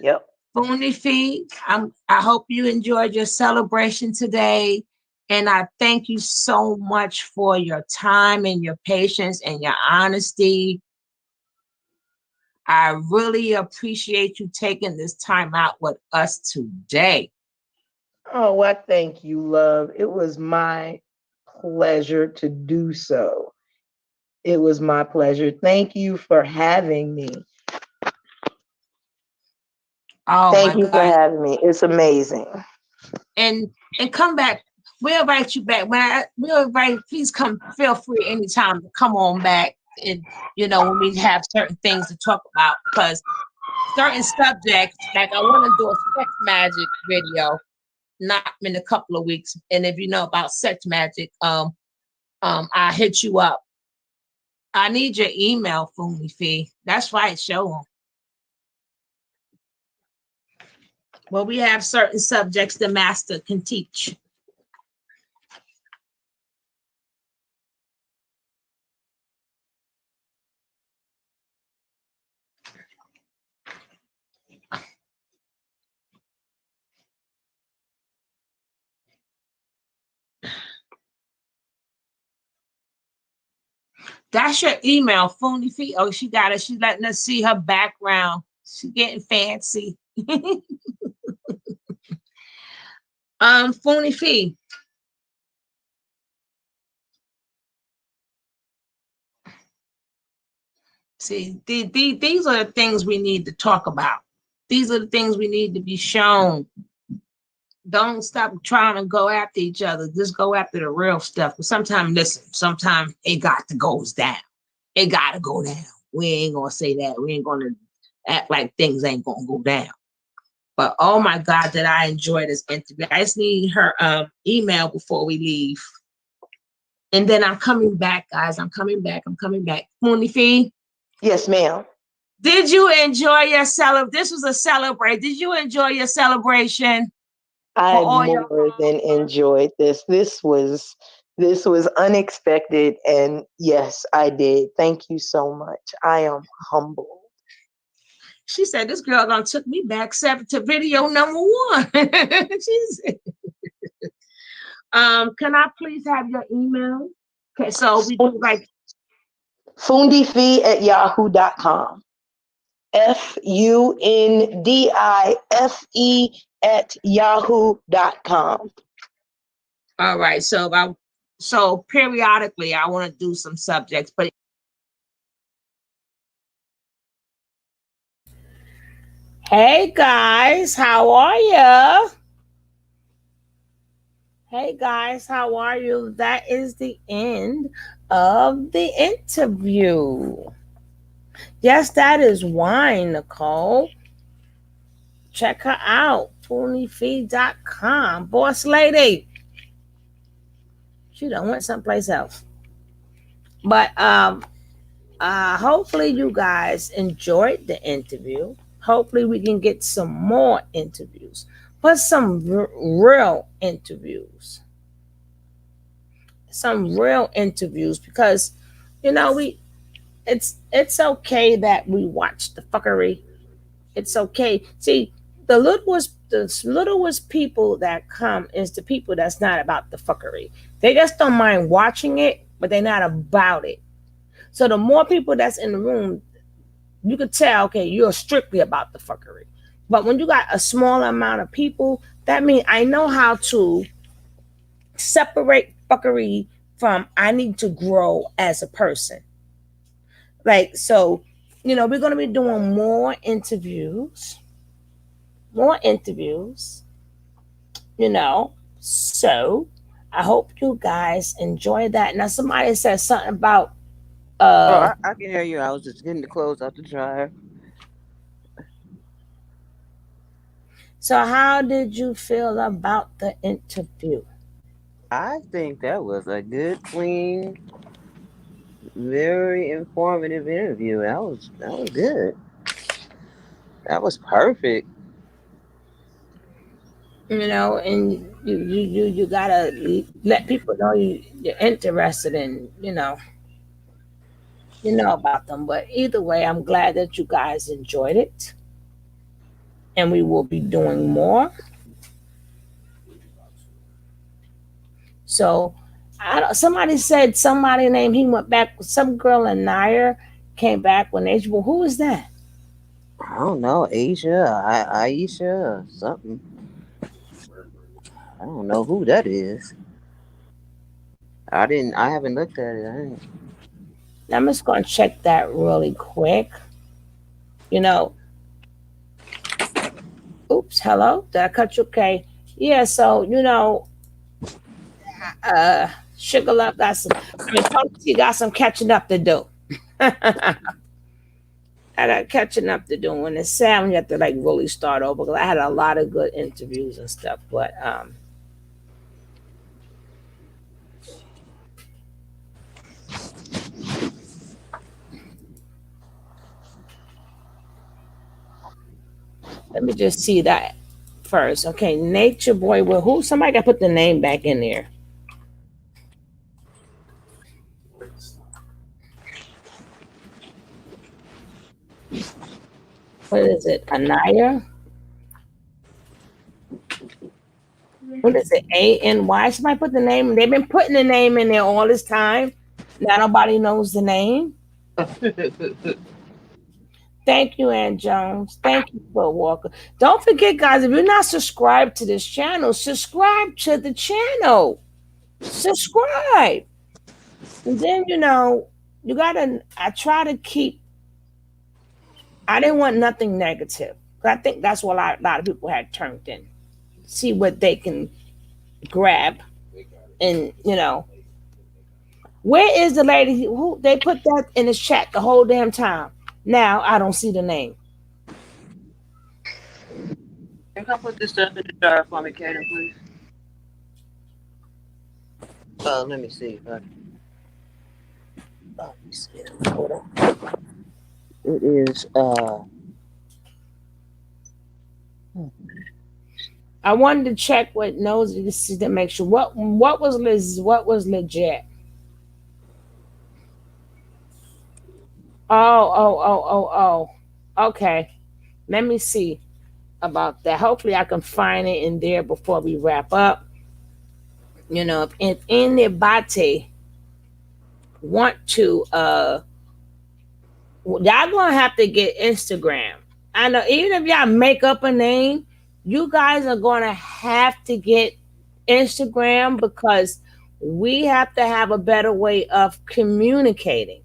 Yep. Fundi Fee, I hope you enjoyed your celebration today. And I thank you so much for your time and your patience and your honesty. I really appreciate you taking this time out with us today. Oh, well, thank you, love. It was my pleasure to do so. It was my pleasure. Thank you for having me. Oh Thank my you for God. having me. It's amazing. And come back. We'll invite you back. We'll invite, please come, feel free anytime to come on back. And when we have certain things to talk about, because certain subjects, like I want to do a sex magic video, not in a couple of weeks. And if you know about sex magic, I hit you up. I need your email, Fumi Fee. That's right, show them. Well, we have certain subjects the master can teach. That's your email, Fumi Fee. Oh, she got it. She's letting us see her background. She's getting fancy. Fumi Fee. See, these are the things we need to talk about. These are the things we need to be shown. Don't stop trying to go after each other. Just go after the real stuff. But sometimes, listen, sometimes it got to goes down. It got to go down. We ain't going to say that. We ain't going to act like things ain't going to go down. But oh my God, did I enjoy this interview. I just need her email before we leave. And then I'm coming back, guys. I'm coming back. Mooney Fee. Yes, ma'am. Did you enjoy your celebration? This was a celebration. Did you enjoy your celebration? I more than enjoyed this. This was unexpected, and yes, I did. Thank you so much. I am humbled. She said, "This girl done took me back to video number 1." She said, "Can I please have your email?" Okay, so we do like Fundifee@yahoo.com. FUNDIFE@yahoo.com. All right. So periodically I want to do some subjects, but Hey guys, how are you? Hey guys, how are you? That is the end of the interview. Yes, that is wine, Nicole. Check her out, funifeed.com. Boss lady. She done went someplace else. But hopefully you guys enjoyed the interview. Hopefully we can get some more interviews, but some real interviews. Some real interviews, because it's okay that we watch the fuckery. It's okay. See, the littlest people that come is the people that's not about the fuckery. They just don't mind watching it, but they're not about it. So the more people that's in the room, you could tell, okay, you're strictly about the fuckery. But when you got a small amount of people, that means I know how to separate fuckery from I need to grow as a person. Like, so, we're going to be doing more interviews. So I hope you guys enjoy that. Now, somebody said something about, Oh, I can hear you. I was just getting the clothes out the dryer. so how did you feel about the interview? I think that was a good, clean, very informative interview. That was good. That was perfect. And you gotta let people know you're interested in. you know about them. But either way, I'm glad that you guys enjoyed it, and we will be doing more. So, somebody said somebody named he went back. Some girl in Nair came back when age. Well, who was that? I don't know, Asia, Aisha, something. I don't know who that is. I haven't looked at it. I'm just gonna check that really quick. You know, oops, hello, did I cut you? Okay, yeah. So uh, Sugar Love got some. I mean, Coach T got some catching up to do. I got catching up to do. When it's sad when you have to like really start over. Because I had a lot of good interviews and stuff, but let me just see that first. Okay, Nature Boy. Well, who? Somebody got to put the name back in there. What is it? Anaya? What is it? ANY? Somebody put the name. They've been putting the name in there all this time. Now nobody knows the name. Thank you, Ann Jones. Thank you, Phil Walker. Don't forget, guys, if you're not subscribed to this channel, subscribe to the channel. Subscribe. And then, you gotta, I try to keep, I didn't want nothing negative. I think that's what a lot of people had turned in. See what they can grab. And, where is the lady who they put that in the chat the whole damn time? Now I don't see the name. You can put this stuff in the jar for me, Kaden, please. Let me see. Let me see. Hold on. It is I wanted to check with Nosy to see to make sure what was legit. Oh. Okay. Let me see about that. Hopefully I can find it in there before we wrap up. If anybody want to y'all gonna have to get Instagram. I know even if y'all make up a name, you guys are gonna have to get Instagram because we have to have a better way of communicating.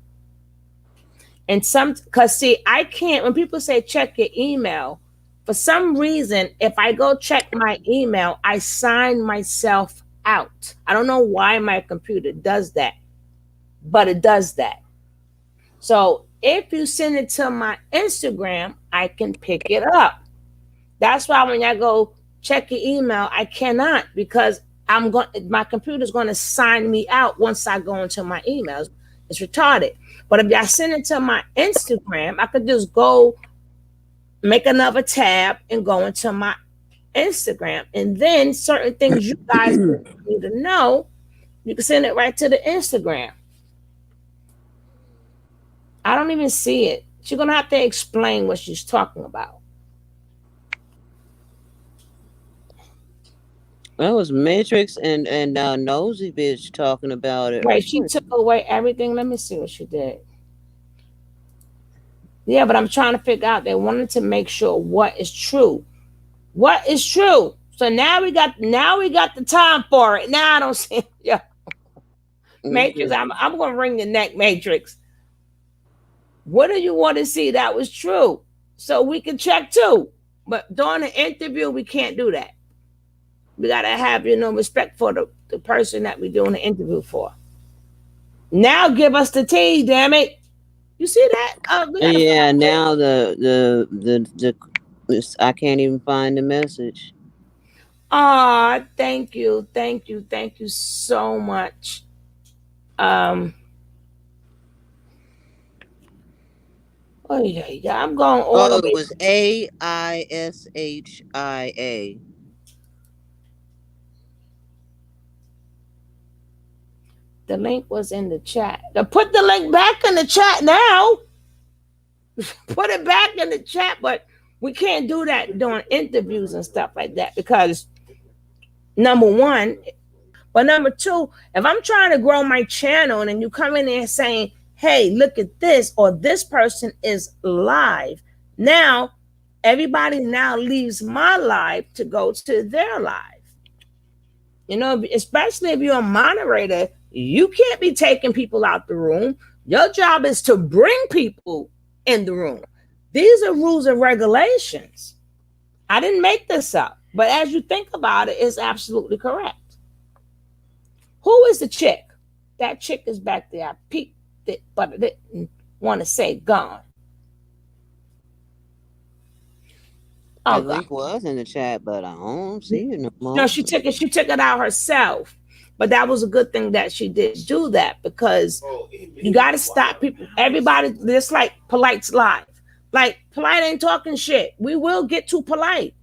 And because see, I can't, when people say check your email, for some reason, if I go check my email, I sign myself out. I don't know why my computer does that, but it does that. So if you send it to my Instagram, I can pick it up. That's why when I go check your email, I cannot because my computer's going to sign me out once I go into my emails. It's retarded. But if I send it to my Instagram, I could just go make another tab and go into my Instagram. And then certain things you guys need to know, you can send it right to the Instagram. I don't even see it. She's going to have to explain what she's talking about. that was Matrix and Nosy bitch talking about it. Wait, she took away everything. Let me see what she did. Yeah, but I'm trying to figure out. They wanted to make sure what is true. What is true? So now we got the time for it. Now I don't see it. Yeah. Matrix, I'm gonna ring the neck, Matrix. What do you want to see that was true? So we can check too. But during the interview, we can't do that. We gotta have, respect for the person that we're doing the interview for. Now give us the tea, damn it. You see that? Yeah, now the I can't even find the message. Thank you so much. Oh yeah, I'm going all the way. It was AISHIA. The link was in the chat. Put the link back in the chat now. Put it back in the chat, but we can't do that during interviews and stuff like that because number one, but number two, if I'm trying to grow my channel and then you come in there saying, hey, look at this, or this person is live. Now, everybody now leaves my live to go to their live. You know, especially if you're a moderator, you can't be taking people out the room. Your job is to bring people in the room. These are rules and regulations. I didn't make this up, but as you think about it, it's absolutely correct. Who is the chick? That chick is back there. I peeked it, but I didn't want to say gone. The link was in the chat, but I don't see it no more. No, she took it out herself. But that was a good thing that she did do that because you got to stop people. Everybody, just like Polite's live. Like, Polite ain't talking shit. We will get to Polite.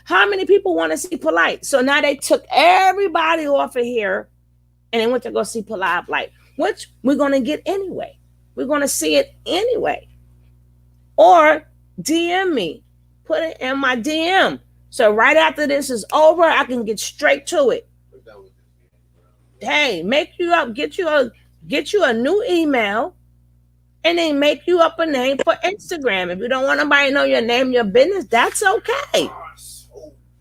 How many people want to see Polite? So now they took everybody off of here and they went to go see Polite, like, which we're going to get anyway. We're going to see it anyway. Or DM me. Put it in my DM. So right after this is over, I can get straight to it. Hey, make you up, get you a new email, and then make you up a name for Instagram. If you don't want nobody to know your name, your business, that's okay.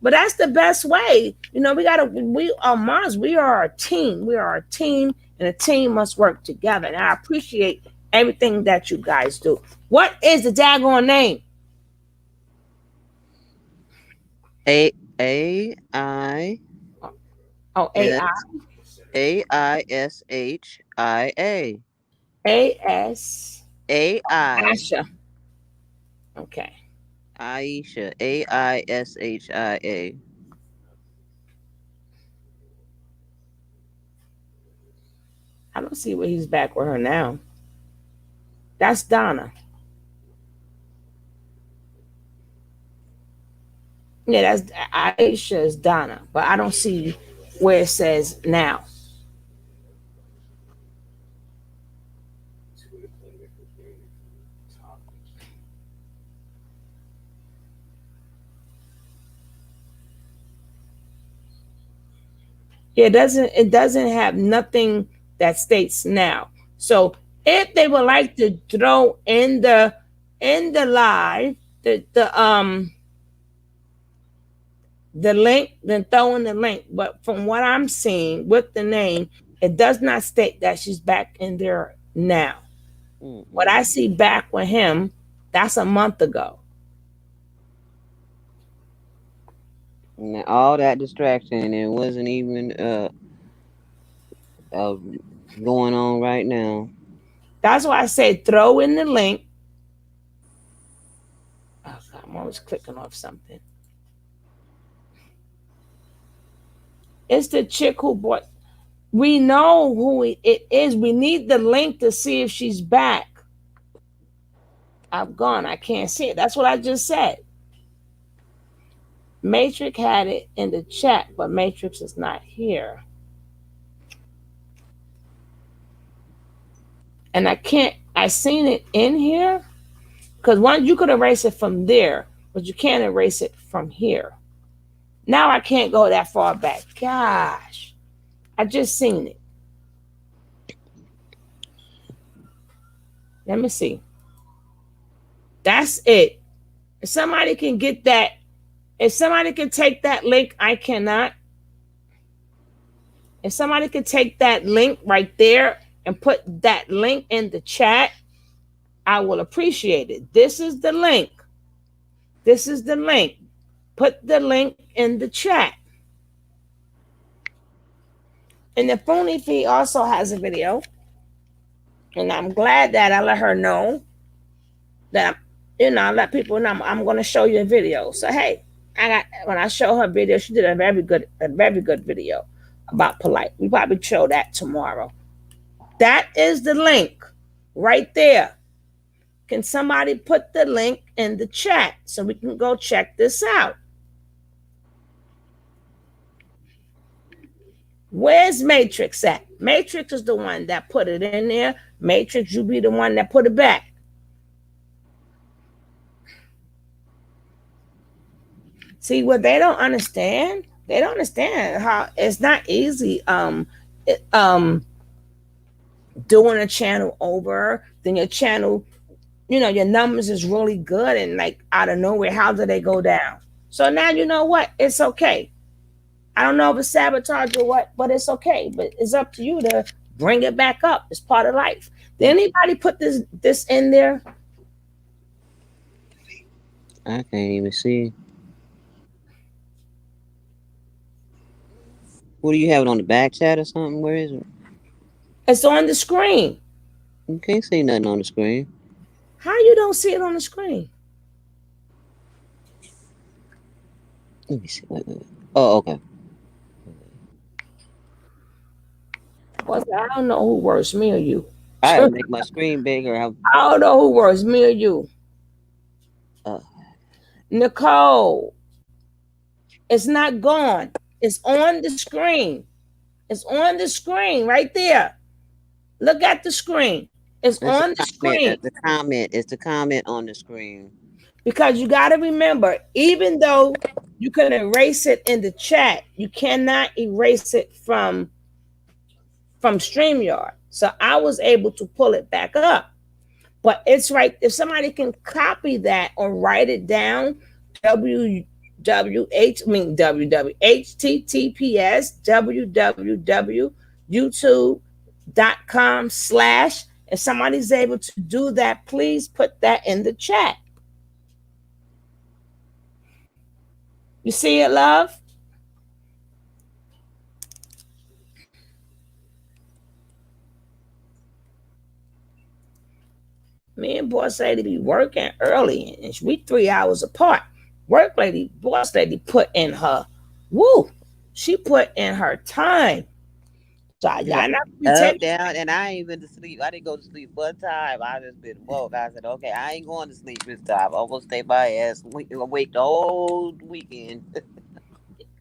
But that's the best way. You know, we are Mars, we are a team. We are a team, and a team must work together. And I appreciate everything that you guys do. What is the daggone name? AI. Oh, AI. AISHIA. AS. AI. Asha. Okay. Aisha. AISHIA. I don't see where he's back with her now. That's Donna. Yeah, that's Aisha's Donna, but I don't see where it says now. Yeah, it doesn't have nothing that states now. So if they would like to throw in the live the link, then throw in the link. But from what I'm seeing with the name, it does not state that she's back in there now. What I see back with him, that's a month ago. And all that distraction, and it wasn't even going on right now. That's why I say throw in the link. Oh God, I'm always clicking off something. It's the chick who bought. We know who it is. We need the link to see if she's back. I'm gone. I can't see it. That's what I just said. Matrix had it in the chat, but Matrix is not here. And I seen it in here because one, you could erase it from there, but you can't erase it from here. Now I can't go that far back. Gosh, I just seen it. Let me see. That's it. If somebody can get that, if somebody can take that link, I cannot. If somebody could take that link right there and put that link in the chat, I will appreciate it. This is the link. This is the link. Put the link in the chat. And the Fundi feed also has a video. And I'm glad that I let her know that, I let people know I'm going to show you a video. So, hey, when I show her video, she did a very good video about polite. We probably show that tomorrow. That is the link right there. Can somebody put the link in the chat so we can go check this out? Where's Matrix at? Matrix is the one that put it in there. Matrix, you be the one that put it back. See what they don't understand how it's not easy it, doing a channel over, then your channel, your numbers is really good, and like out of nowhere, how do they go down? So now you know what? It's okay. I don't know if it's sabotage or what, but it's okay. But it's up to you to bring it back up. It's part of life. Did anybody put this in there? I can't even see. What do you have it on the back chat or something? Where is it? It's on the screen. You can't see nothing on the screen. How you don't see it on the screen? Let me see. Wait. Oh, okay. Well, I don't know who worse, me or you. I had to I make my screen bigger. don't know who worse, me or you. Uh, Nicole, it's not gone. It's on the screen. It's on the screen right there. Look at the screen. It's it's a on the comment. screen. The comment. It's the comment on the screen. Because you got to remember, even though you can erase it in the chat, you cannot erase it from StreamYard. So I was able to pull it back up. But it's right, if somebody can copy that or write it down, www, I mean www, https www.youtube.com/, if somebody's able to do that, please put that in the chat. You see it, love? Me and boss lady be working early, and we 3 hours apart. Work lady, boss lady put in her, woo, she put in her time. So I Yeah. not be Up, taking. down, and I ain't been to sleep. I didn't go to sleep one time. I just been woke. I said, okay, I ain't going to sleep this time. I'm gonna stay my ass awake the whole weekend.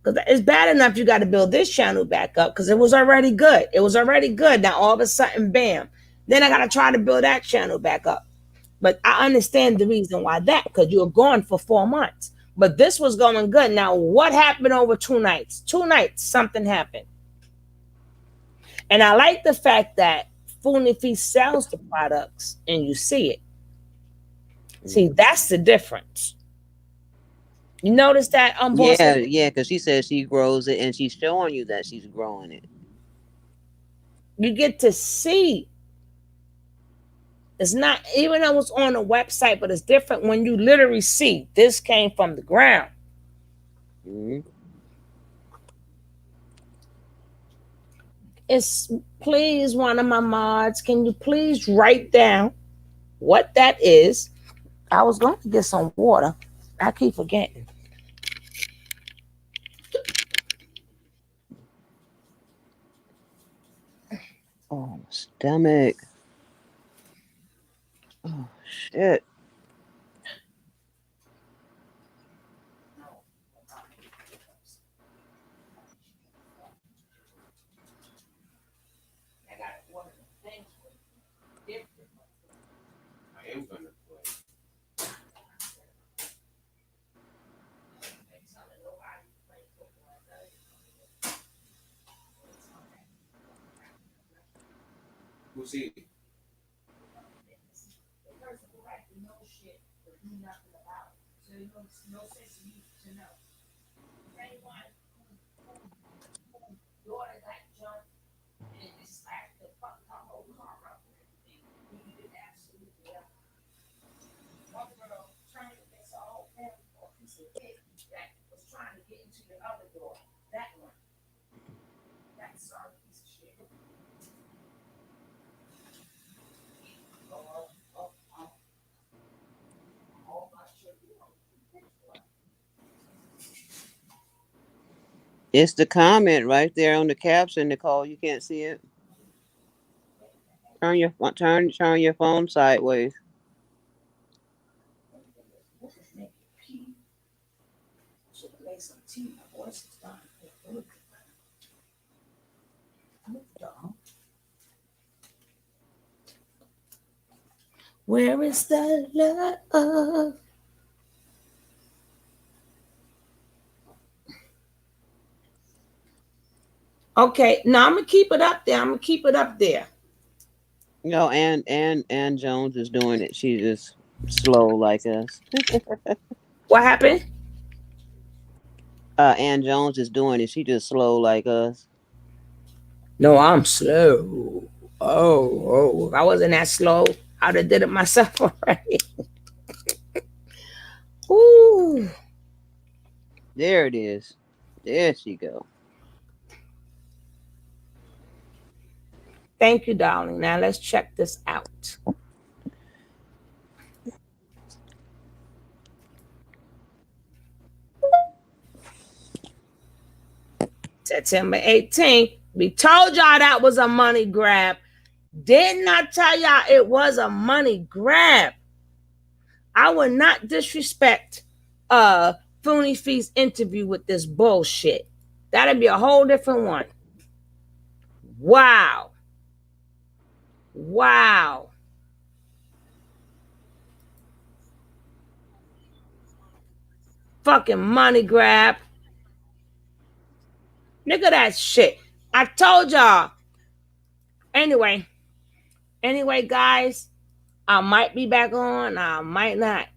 Because it's bad enough you got to build this channel back up because it was already good. It was already good. Now all of a sudden, bam. Then I got to try to build that channel back up. But I understand the reason why that, because you were gone for 4 months. But this was going good. Now, what happened over 2 nights? 2 nights, something happened. And I like the fact that Fundi sells the products and you see it. See, that's the difference. You notice that on boss? Yeah, because she says she grows it, and she's showing you that she's growing it. You get to see. It's not, even though it's on a website, but it's different when you literally see this came from the ground. Mm-hmm. It's, please, one of my mods, can you please write down what that is? I was going to get some water. I keep forgetting. Oh, my stomach. Oh, shit. Who's he? It's the comment right there on the caption, Nicole. You can't see it. Turn your phone sideways. Where is the love? Okay, now I'm gonna keep it up there. I'm gonna keep it up there. No, and Jones is doing it. She's just slow like us. What happened? Ann Jones is doing it. She just slow like us. No, I'm slow. Oh, if I wasn't that slow, I'd have did it myself already. Ooh. There it is. There she go. Thank you, darling. Now let's check this out. September 18th. We told y'all that was a money grab. Didn't I tell y'all it was a money grab? I would not disrespect Fundi Fee's interview with this bullshit. That'd be a whole different one. Wow. Wow. Fucking money grab. Nigga, that shit. I told y'all. Anyway, guys, I might be back on. I might not.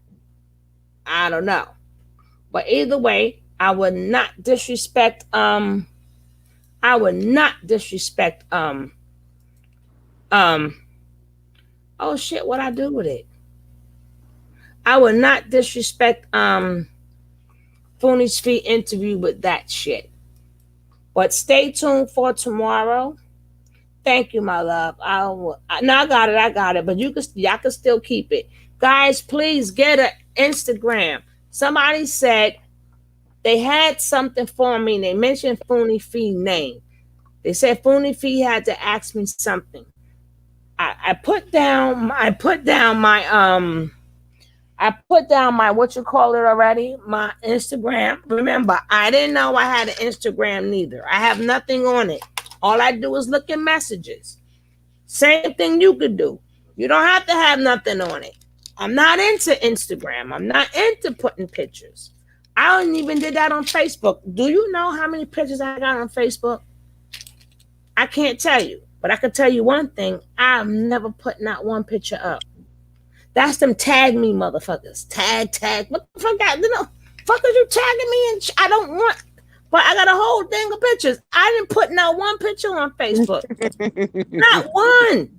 I don't know. But either way, I would not disrespect I would not disrespect oh shit, what I do with it? I would not disrespect Fundi's Feet interview with that shit. But stay tuned for tomorrow. Thank you, my love. No, I got it. But y'all can still keep it. Guys, please get an Instagram. Somebody said they had something for me. They mentioned Fundi Fee name. They said Fundi Fee had to ask me something. I put down my what you call it already, my Instagram. Remember, I didn't know I had an Instagram neither. I have nothing on it. All I do is look at messages. Same thing you could do. You don't have to have nothing on it. I'm not into Instagram. I'm not into putting pictures. I don't even did that on Facebook. Do you know how many pictures I got on Facebook? I can't tell you. But I can tell you one thing. I'm never put not one picture up. That's them tag me motherfuckers. Tag. What the fuck? Fuck are you tagging me? And I don't want. But I got a whole thing of pictures. I didn't put not one picture on Facebook. Not one.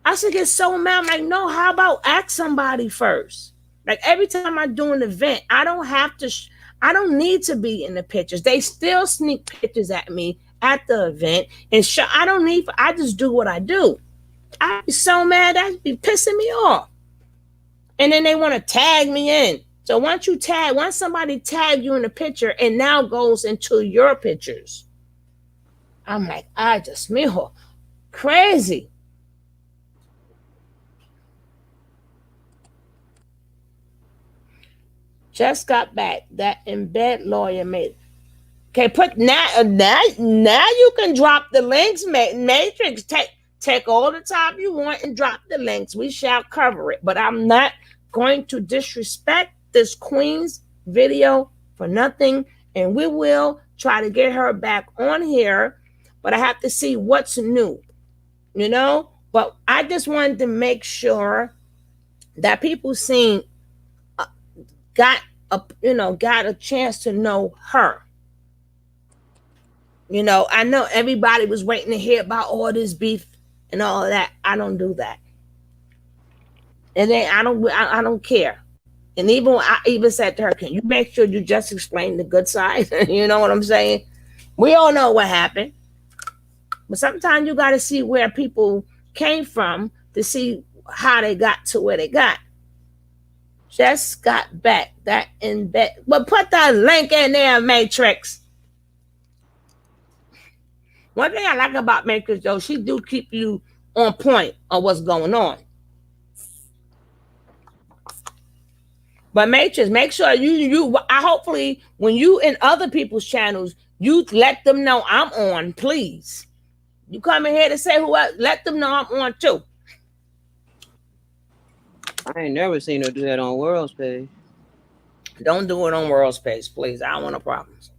I should get so mad. I'm like, no, how about ask somebody first? Like every time I do an event, I don't have to, I don't need to be in the pictures. They still sneak pictures at me at the event and I don't need, I just do what I do. I'd be so mad, that'd be pissing me off. And then they want to tag me in. So once somebody tag you in a picture, it now goes into your pictures. I'm like, mijo, crazy. Just got back. That embed lawyer made. Okay, put now you can drop the links, Matrix. Take all the time you want and drop the links. We shall cover it. But I'm not going to disrespect this queen's video for nothing. And we will try to get her back on here. But I have to see what's new. You know? But I just wanted to make sure that people got a chance to know her. You know, I know everybody was waiting to hear about all this beef and all of that. I don't do that. And then I don't care. And I even said to her, can you make sure you just explain the good side? You know what I'm saying? We all know what happened. But sometimes you got to see where people came from to see how they got to where they got. Just got back. That in bed. But put that link in there, Matrix. One thing I like about Matrix, though, she do keep you on point on what's going on. But Matrix, make sure you hopefully when you in other people's channels, You let them know I'm on, please. You come in here to say who else, let them know I'm on too. I ain't never seen her do that on World's page. Don't do it on World's page, please. I don't want no problems.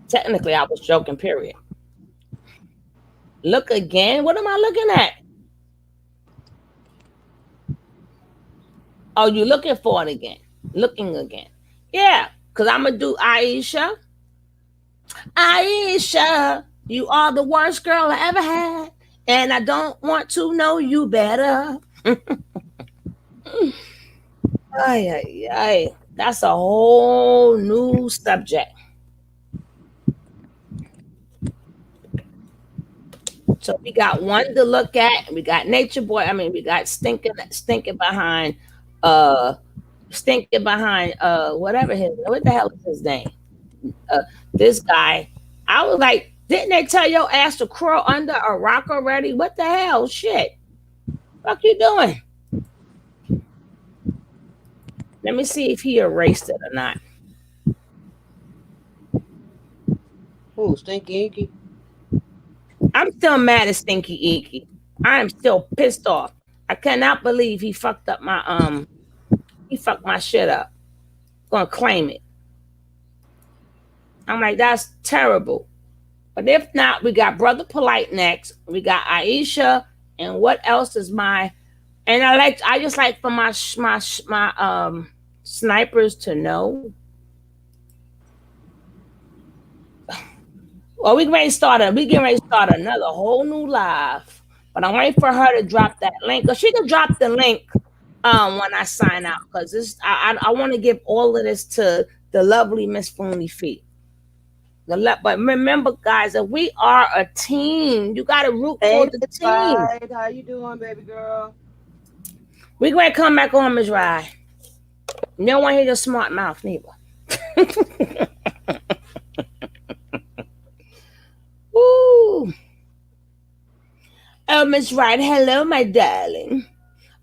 Technically, I was joking, period. Look again. What am I looking at? Oh, you looking for it again. Looking again. Yeah, because I'm going to do Aisha. Aisha, you are the worst girl I ever had. And I don't want to know you better. Ay, ay, ay. That's a whole new subject. So we got one to look at. We got Nature Boy. I mean, we got uh stinking behind whatever his, what the hell is his name? Uh this guy. I was like, didn't they tell your ass to crawl under a rock already? What the hell? Shit. Fuck you doing? Let me see if he erased it or not. Ooh, Stinky Inky. I'm still mad at Stinky Inky. I am still pissed off. I cannot believe he fucked my shit up. Gonna claim it. I'm like, that's terrible. But if not, we got Brother Polite next. We got Aisha, and what else is my? And I just like for my snipers to know. Well, we getting ready to start another whole new live. But I'm waiting for her to drop that link. Cause she can drop the link when I sign out. Cause this I want to give all of this to the lovely Miss Fundi Feet. But remember, guys, that we are a team. You got to root for the team. Right. How you doing, baby girl? We're going to come back on, Ms. Rye. You don't want to hear your smart mouth, neither. Ooh. Oh, Ms. Wright, hello, my darling.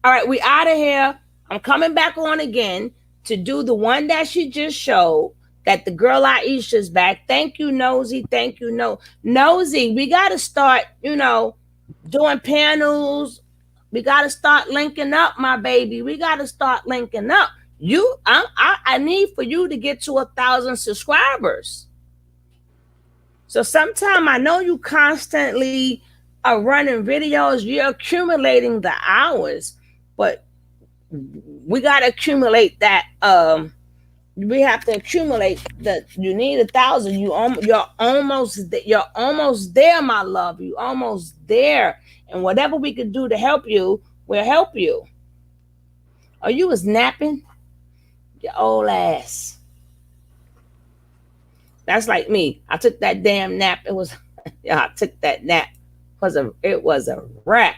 All right, we out of here. I'm coming back on again to do the one that she just showed. That the girl Aisha's back. Thank you, Nosy. Thank you, Nosy. We got to start, doing panels. We got to start linking up, my baby. We got to start linking up. I need for you to get to 1,000 subscribers. So sometime I know you constantly are running videos. You're accumulating the hours, but we got to accumulate that. We have to accumulate that. You need 1,000. You're almost there, my love. You almost there. And whatever we could do to help you, we'll help you. Oh, you was napping? Your old ass. That's like me. I took that damn nap. I took that nap. It was a wrap.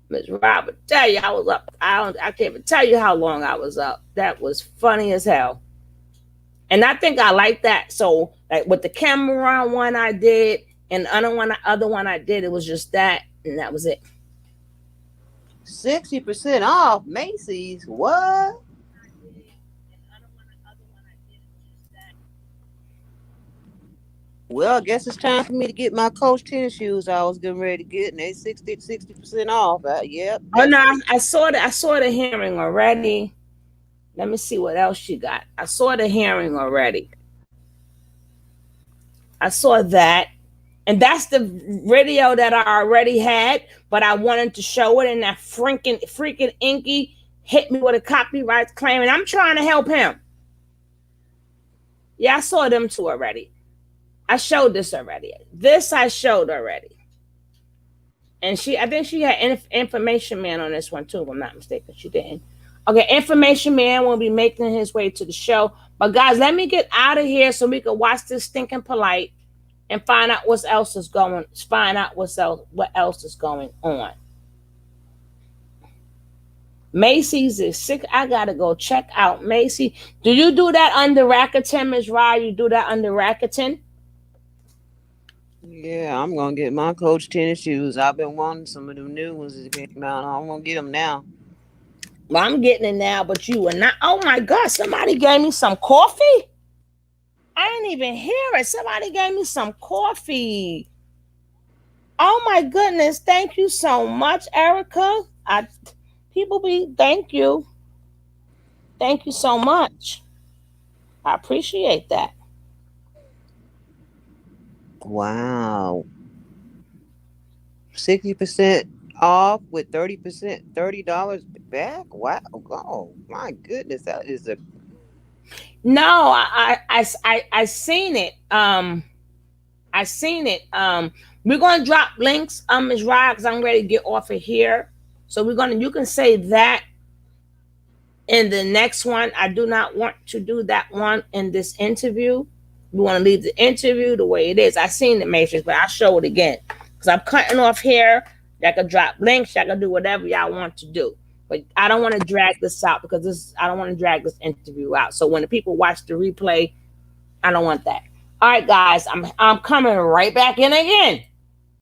Miss Robert, tell you I was up. I can't even tell you how long I was up. That was funny as hell. And I think I like that. So, like with the camera one I did, and the other one I did, it was just that, and that was it. 60% off Macy's. What? Well, I guess it's time for me to get my Coach tennis shoes I was getting ready to get, and they 60% off. Yep. Oh no, I saw the hearing already. Let me see what else she got. I saw the hearing already. I saw that. And that's the video that I already had, but I wanted to show it, and that freaking Inky hit me with a copyright claim, and I'm trying to help him. Yeah, I saw them two already. I showed this already. This I showed already. And I think she had Information Man on this one too, if I'm not mistaken. She didn't. Okay, Information Man will be making his way to the show. But guys, let me get out of here so we can watch this stinking polite and find out what else is going on. Macy's is sick. I gotta go check out Macy's. Do you do that under Rakuten, Ms. Rye? You do that under Rakuten? Yeah, I'm gonna get my Coach tennis shoes. I've been wanting some of them new ones that came out. I'm gonna get them now. Well, I'm getting it now, but you were not. Oh my God, somebody gave me some coffee. I didn't even hear it. Somebody gave me some coffee. Oh my goodness. Thank you so much, Erica. People be thank you. Thank you so much. I appreciate that. Wow. 60% off with 30%, $30 back. Wow. Oh my goodness. That is a No, I seen it. I seen it. We're gonna drop links, Ms. Rod, because I'm ready to get off of here. So you can say that in the next one. I do not want to do that one in this interview. We want to leave the interview the way it is. I seen the matrix, but I'll show it again. Because I'm cutting off here. Y'all can drop links, y'all can do whatever y'all want to do. But I don't want to drag this out because I don't want to drag this interview out. So when the people watch the replay, I don't want that. All right, guys, I'm coming right back in again.